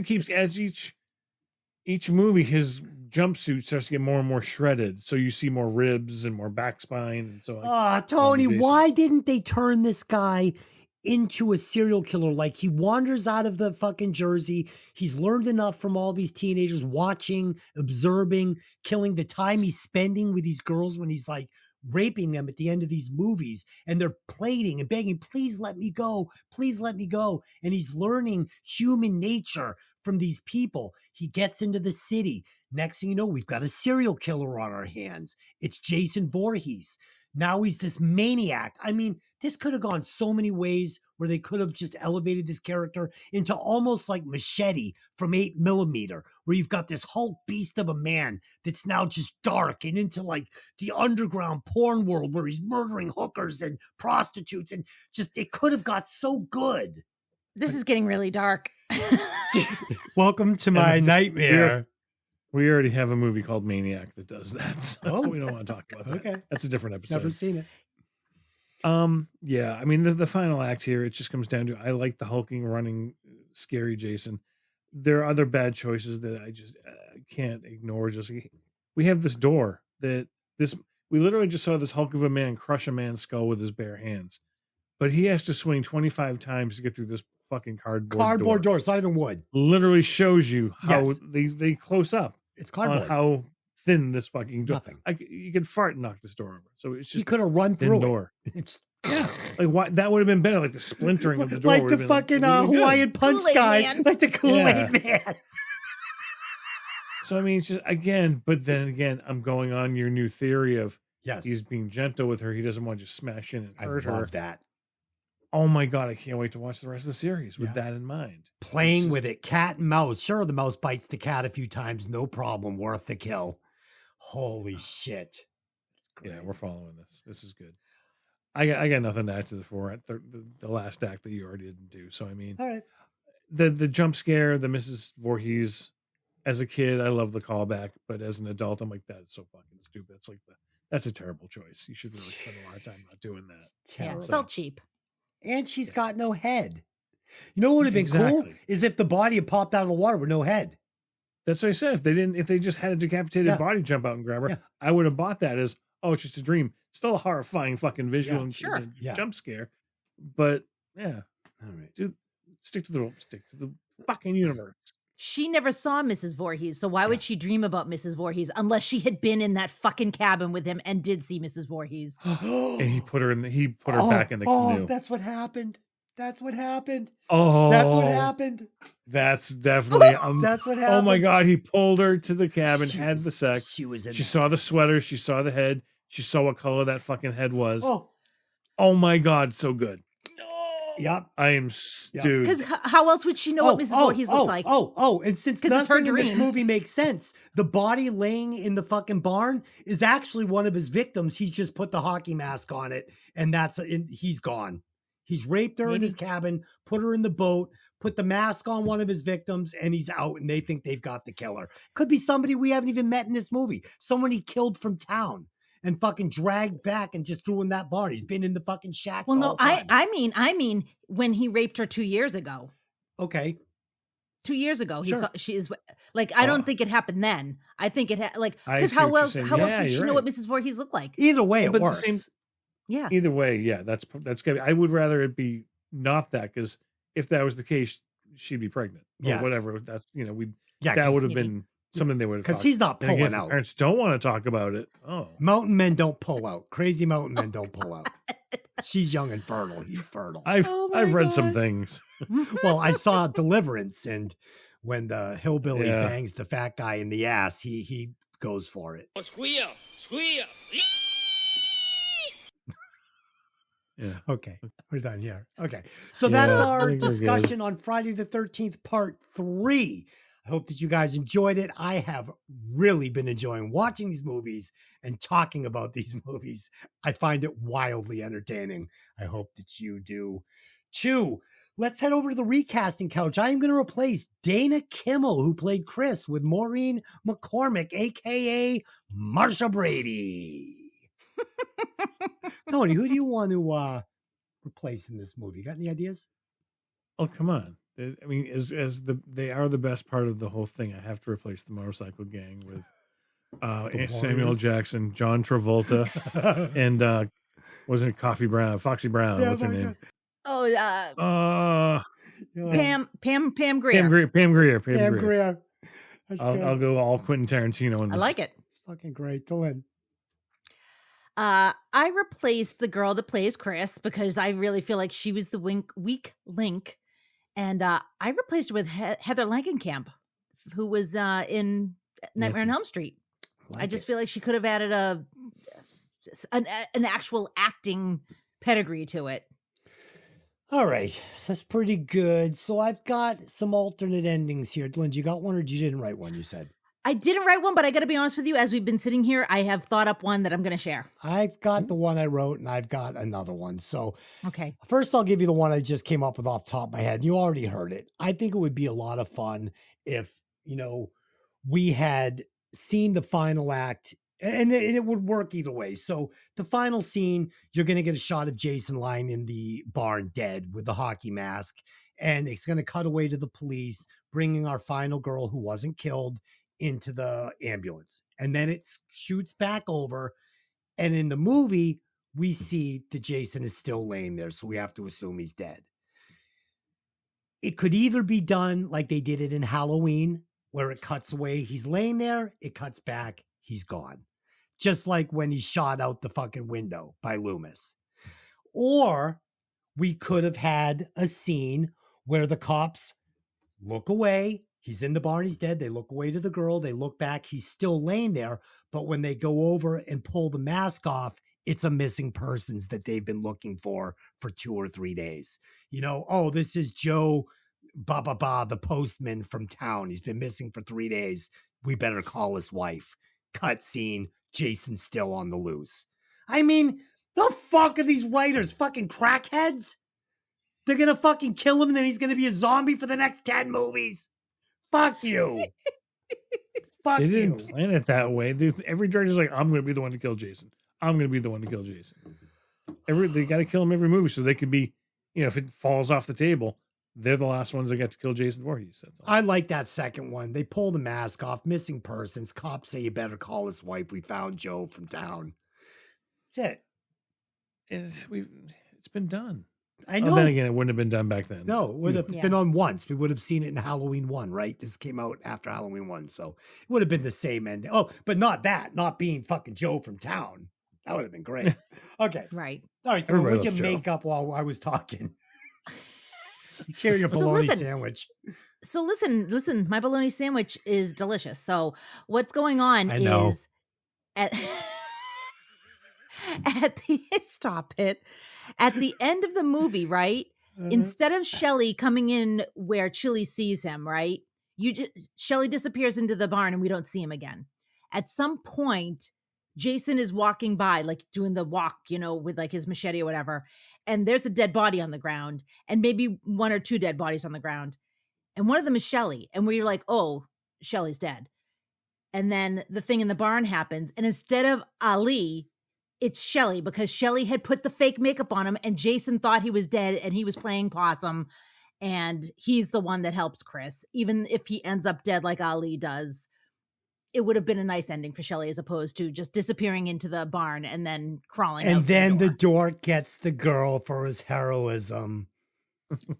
each movie, his jumpsuit starts to get more and more shredded. So you see more ribs and more back spine. And so, Tony, why didn't they turn this guy into a serial killer? Like, he wanders out of the fucking Jersey. He's learned enough from all these teenagers watching, observing, killing, the time he's spending with these girls when he's like raping them at the end of these movies, and they're pleading and begging, please let me go, please let me go. And he's learning human nature from these people. He gets into the city. Next thing you know, we've got a serial killer on our hands. It's Jason Voorhees. Now he's this maniac. I mean, this could have gone so many ways where they could have just elevated this character into almost like Machete from 8mm, where you've got this Hulk beast of a man that's now just dark and into like the underground porn world where he's murdering hookers and prostitutes, and just, it could have got so good. This is getting really dark. Welcome to my nightmare. We already have a movie called Maniac that does that. So Oh. we don't want to talk about that. Okay. That's a different episode. Never seen it. Yeah, I mean the final act here, it just comes down to I like the hulking, running, scary Jason. There are other bad choices that I just can't ignore. Just we have this door that we literally just saw this hulk of a man crush a man's skull with his bare hands, but he has to swing 25 times to get through this fucking cardboard door. It's not even wood. Literally shows you how Yes. they close up It's on cardboard. how thin this fucking door. Nothing. You could fart and knock this door over. So it's He just could have run thin through door. it. It's Yeah, like why that would have been better. Like the splintering of the door, like would the have been, fucking really good. Hawaiian Punch Kool-Aid guy, Man. like the Kool-Aid Yeah. Man. So I mean, it's just but then again, I'm going on your new theory of Yes, he's being gentle with her. He doesn't want to just smash in and I hurt her. love that. Oh my god, I can't wait to watch the rest of the series with Yeah. that in mind. Playing It's with just- it, cat and mouse. Sure, the mouse bites the cat a few times, no problem. Worth the kill. Holy shit! It's great. Yeah, we're following this. This is good. I got nothing to add to the last act that you already didn't do. So I mean, All right. the jump scare, the Mrs. Voorhees. As a kid, I love the callback, but as an adult, I'm like, that's so fucking stupid. It's like that's a terrible choice. You should really spend a lot of time not doing that. Yeah, Terrible. it felt cheap. And she's got no head. You know what would have been cool Exactly. is if the body had popped out of the water with no head. That's what I said. If they just had a decapitated Yeah. body jump out and grab her, Yeah. I would have bought that as, oh, it's just a dream. Still a horrifying fucking visual Yeah, and sure. and Yeah. jump scare. But yeah, All right. dude, stick to the fucking universe. She never saw Mrs. Voorhees, so why would she dream about Mrs. Voorhees unless she had been in that fucking cabin with him and did see Mrs. Voorhees? And he put her back in the oh, canoe. that's what happened. That's what happened. Oh, That's what happened. That's definitely. That's what Oh my happened. god, he pulled her to the cabin, She had was- the sex. She was in She that. saw the sweater. She saw the head. She saw what color that fucking head was. Oh, Oh my god, so good. yep. I am, Yeah. dude. Because how else would she know what Mrs. Voorhees looks like? And since 'Cause it's her nothing in this dream. movie makes sense, the body laying in the fucking barn is actually one of his victims. He's just put the hockey mask on it, and he's gone. He's raped her in his cabin, put her in the boat, put the mask on one of his victims, and he's out, and they think they've got the killer. Could be somebody we haven't even met in this movie. Someone he killed from town and fucking dragged back and just threw in that barn. He's been in the fucking shack. Well, the no, whole time. I mean, when he raped her 2 years ago. Okay. 2 years ago, Sure. she is like. I don't think it happened then. I think it like I because see how what you're else saying. how else Yeah, would she you're know right. what Mrs. Voorhees looked like? Either way, it But the works. same- Yeah, Either way, yeah, that's good. I would rather it be not that, because if that was the case, she'd be pregnant or Yes. whatever. That's Yeah, that 'cause- would have been something they would have. because he's not And again, pulling if the out. parents don't want to talk about it. Oh, Mountain men don't pull out. Crazy mountain men don't pull out. She's young and fertile. He's fertile. I've Oh my read some God. things. Well, I saw Deliverance, and when the hillbilly Yeah. bangs the fat guy in the ass, he goes for it. Squeal! Squeal! Yeah. Okay, we're done here. Okay, so Yeah, that's I our think we're good. discussion on Friday the 13th, part 3. I hope that you guys enjoyed it. I have really been enjoying watching these movies and talking about these movies. I find it wildly entertaining. I hope that you do too. Let's head over to the recasting couch. I am going to replace Dana Kimmel, who played Chris, with Maureen McCormick, aka Marsha Brady. Tony, who do you want to replace in this movie? Got any ideas? Oh, come on. I mean, they are the best part of the whole thing. I have to replace the motorcycle gang with Samuel Warriors? Jackson, John Travolta, and wasn't it Foxy Brown? What's her name? Oh, Yeah. Pam Grier. Pam Grier. Pam Grier. That's good. I'll go all Quentin Tarantino. In I this. like it. It's fucking great. Delynn. I replaced the girl that plays Chris because I really feel like she was the weak link, and I replaced her with Heather Langenkamp, who was in Nightmare on Elm Street. I just feel like she could have added an actual acting pedigree to it. All right. That's pretty good. So I've got some alternate endings here. Delynn, you got one or you didn't write one, you said? I didn't write one, but I got to be honest with you. As we've been sitting here, I have thought up one that I'm going to share. I've got the one I wrote and I've got another one. So Okay. first I'll give you the one I just came up with off the top of my head. You already heard it. I think it would be a lot of fun if, we had seen the final act, and it would work either way. So the final scene, you're going to get a shot of Jason lying in the barn dead with the hockey mask, and it's going to cut away to the police bringing our final girl who wasn't killed into the ambulance. And then it shoots back over, and in the movie, we see that Jason is still laying there, so we have to assume he's dead. It could either be done like they did it in Halloween, where it cuts away, he's laying there, it cuts back, he's gone. Just like when he shot out the fucking window by Loomis. Or we could have had a scene where the cops look away, he's in the barn, he's dead, they look away to the girl, they look back, he's still laying there, but when they go over and pull the mask off, it's a missing persons that they've been looking for 2 or 3 days. You know, oh, this is Joe the postman from town. He's been missing for 3 days. We better call his wife. Cut scene, Jason's still on the loose. I mean, the fuck are these writers? Fucking crackheads? They're gonna fucking kill him and then he's gonna be a zombie for the next 10 movies? Fuck you. Fuck They you. didn't plan it that way. Every director's like, I'm going to be the one to kill Jason. I'm going to be the one to kill Jason. They got to kill him every movie so they could be, you know, if it falls off the table, they're the last ones that get to kill Jason Voorhees. That's all. I like that second one. They pull the mask off, missing persons. Cops say you better call his wife. We found Joe from town. That's it. It's been done. I know. Then again, it wouldn't have been done back then. No, it would have been on once. We would have seen it in Halloween 1, right? This came out after Halloween 1, so it would have been the same ending. Oh, but not that. Not being fucking Joe from town. That would have been great. Okay. Right. All right. So what'd you make up while I was talking? Let's hear your bologna sandwich. So listen, my bologna sandwich is delicious. So what's going on is at stop it. At the end of the movie, right? Instead of Shelley coming in where Chili sees him, right? Shelley disappears into the barn and we don't see him again. At some point, Jason is walking by, like doing the walk, you know, with like his machete or whatever. And there's a dead body on the ground and maybe 1 or 2 dead bodies on the ground. And one of them is Shelley. And we're like, oh, Shelley's dead. And then the thing in the barn happens. And instead of Ali, it's Shelley because Shelley had put the fake makeup on him and Jason thought he was dead and he was playing possum. And he's the one that helps Chris. Even if he ends up dead like Ali does, it would have been a nice ending for Shelley as opposed to just disappearing into the barn and then crawling out. And then the dork gets the girl for his heroism.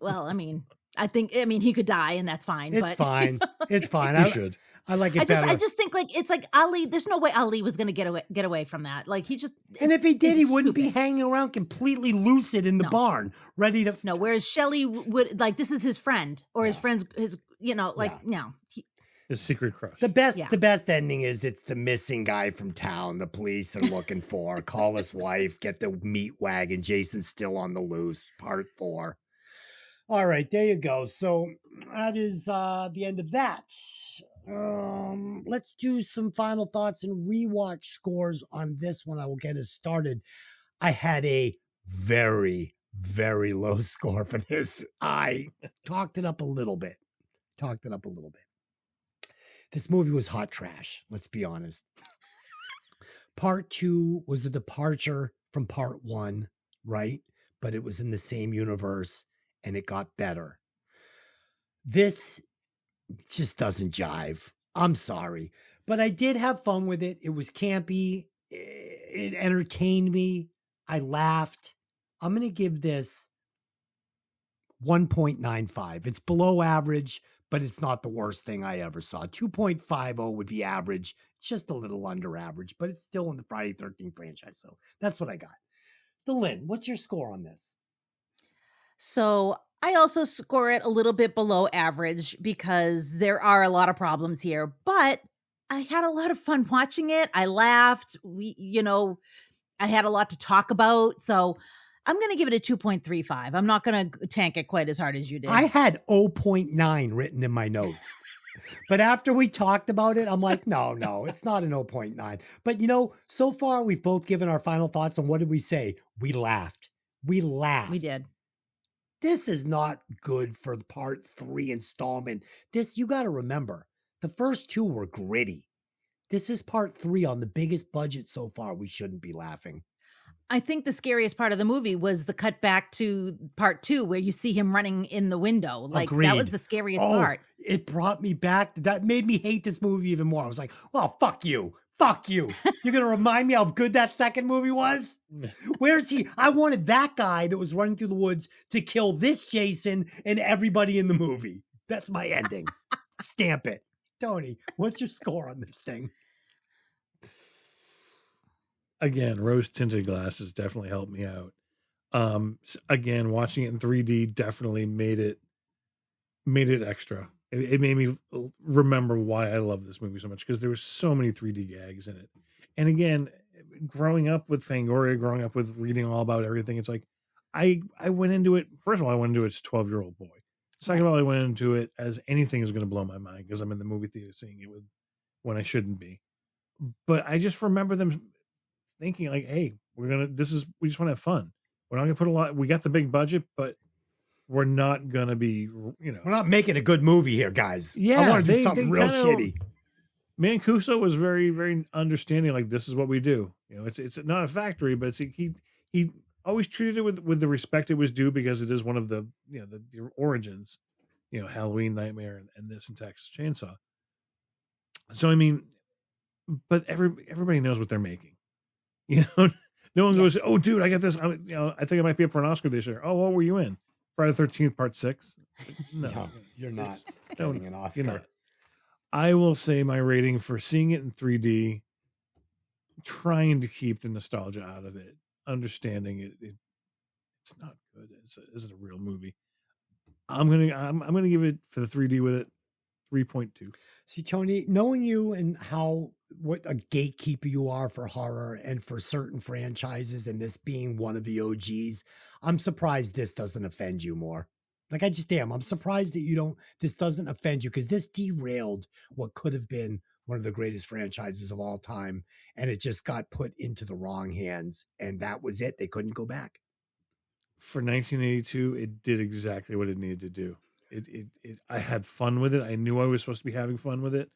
Well, I mean, he could die and that's fine. It's fine. It's fine. I should. I like it better. I just think like it's like Ali. There's no way Ali was going to get away from that. Like he just. And if he did, he wouldn't be hanging around completely lucid in the barn, ready to. No, whereas Shelley would like this is his friend or his friend's no. His secret crush. The best ending is it's the missing guy from town. The police are looking for. Call his wife. Get the meat wagon. Jason's still on the loose. Part 4. All right, there you go. So that is the end of that. Let's do some final thoughts and rewatch scores on this one. I will get us started. I had a very, very low score for this. I talked it up a little bit. This movie was hot trash. Let's be honest. Part 2 was a departure from part 1, right? But it was in the same universe and it got better. This just doesn't jive. I'm sorry, but I did have fun with it. It was campy. It entertained me. I laughed. I'm going to give this 1.95. It's below average, but it's not the worst thing I ever saw. 2.50 would be average. It's just a little under average, but it's still in the Friday 13th franchise. So that's what I got. Delynn, what's your score on this? So I also score it a little bit below average because there are a lot of problems here, but I had a lot of fun watching it. I laughed. I had a lot to talk about. So I'm going to give it a 2.35. I'm not going to tank it quite as hard as you did. I had 0.9 written in my notes. But after we talked about it, I'm like, no, it's not an 0.9. But, so far we've both given our final thoughts. And what did we say? We laughed. We did. This is not good for the part 3 installment. You got to remember, The first two were gritty. This is part 3 on the biggest budget so far. We shouldn't be laughing. I think the scariest part of the movie was the cut back to part 2 where you see him running in the window. Like Agreed. that was the scariest part. It brought me back. That made me hate this movie even more. I was like, well, fuck you. Fuck you. You're going to remind me how good that second movie was? Where's he? I wanted that guy that was running through the woods to kill this Jason and everybody in the movie. That's my ending. Stamp it. Tony, what's your score on this thing? Again, rose tinted glasses definitely helped me out. Again, watching it in 3D definitely made it extra. It made me remember why I love this movie so much, because there were so many 3D gags in it. And again, growing up with Fangoria, growing up with reading all about everything, it's like I went into it. First of all, I went into it as a 12-year-old boy. Second of all, I went into it as anything is going to blow my mind because I'm in the movie theater seeing it when I shouldn't be. But I just remember them thinking like, hey, we just want to have fun. We're not going to put a lot. We got the big budget, but we're not going to be, we're not making a good movie here, guys. Yeah. I want to do something real shitty. Mancuso was very, very understanding. Like, this is what we do. It's not a factory, but he always treated it with the respect it was due, because it is one of the, the origins, Halloween, Nightmare, and this, and Texas Chainsaw. So, I mean, but everybody knows what they're making. No one goes, oh, dude, I got this. I think I might be up for an Oscar this year. Oh, what were you in? Friday the 13th, Part 6? No, you're not getting an Oscar. I will say my rating for seeing it in 3D, trying to keep the nostalgia out of it, understanding it's not good. It's a real movie. I'm gonna give it, for the 3D with it, 3.2. See, Tony, knowing you and what a gatekeeper you are for horror and for certain franchises, and this being one of the OGs, I'm surprised this doesn't offend you more. Like, I just am. I'm surprised that this doesn't offend you, because this derailed what could have been one of the greatest franchises of all time, and it just got put into the wrong hands, and that was it. They couldn't go back. For 1982, it did exactly what it needed to do. I had fun with it. I knew I was supposed to be having fun with it.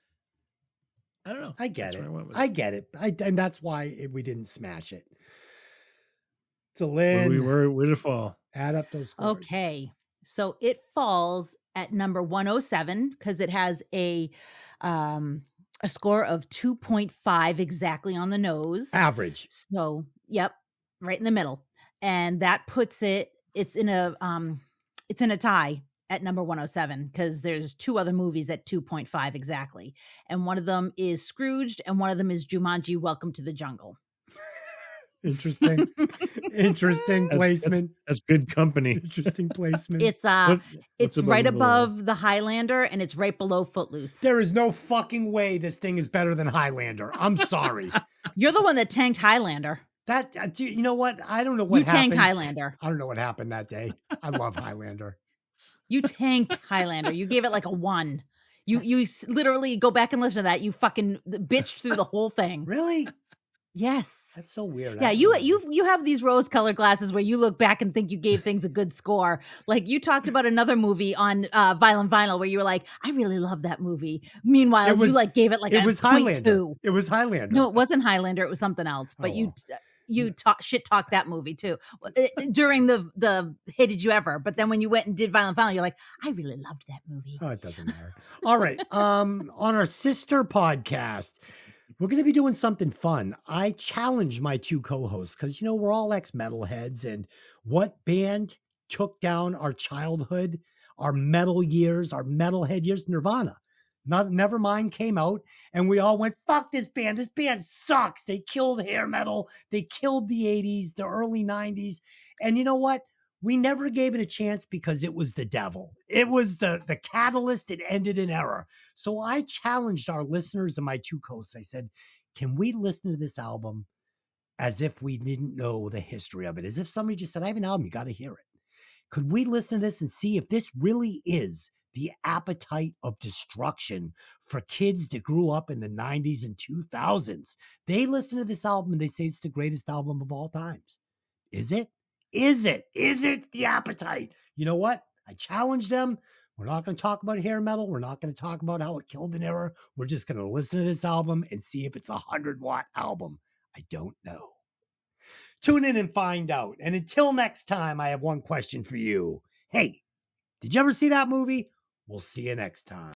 I don't know. I get it. And that's why we didn't smash it. Delynn, where did it fall? Add up those scores. Okay. So it falls at number 107 because it has a score of 2.5 exactly on the nose. Average. So, yep, right in the middle. And that puts it's in a tie at number 107 because there's 2 other movies at 2.5 exactly. And one of them is Scrooged and one of them is Jumanji: Welcome to the Jungle. Interesting. Interesting placement. That's good company. Interesting placement. It's right above the Highlander and it's right below Footloose. There is no fucking way this thing is better than Highlander. I'm sorry. You're the one that tanked Highlander. You know what? I don't know what happened. You tanked Highlander. I don't know what happened that day. I love Highlander. You tanked Highlander. You gave it like a 1. You literally go back and listen to that. You fucking bitched through the whole thing. Really? Yes. That's so weird. Yeah, you have these rose-colored glasses where you look back and think you gave things a good score. Like you talked about another movie on Violent Vinyl where you were like, I really love that movie. Meanwhile, you like gave it like a Highlander. 0.2. It was Highlander. No, it wasn't Highlander. It was something else. But you shit talked that movie too during the Hey Did You Ever? But then when you went and did Violent Vinyl, you're like, I really loved that movie. Oh, it doesn't matter. All right. On our sister podcast, we're going to be doing something fun. I challenged my 2 co-hosts because, we're all ex-metalheads, and what band took down our childhood, our metal years, our metalhead years? Nirvana. Nevermind came out, and we all went, fuck this band. This band sucks. They killed hair metal. They killed the 80s, the early 90s. And you know what? We never gave it a chance because it was the devil. It was the catalyst that ended an era. So I challenged our listeners and my 2 hosts. I said, can we listen to this album as if we didn't know the history of it? As if somebody just said, I have an album, you got to hear it. Could we listen to this and see if this really is the appetite of destruction for kids that grew up in the 90s and 2000s? They listen to this album and they say it's the greatest album of all times. Is it? Is it the appetite? You know what? I challenged them. We're not going to talk about hair metal. We're not going to talk about how it killed an era. We're just going to listen to this album and see if it's a 100-watt album. I don't know. Tune in and find out. And until next time, I have one question for you. Hey, did you ever see that movie? We'll see you next time.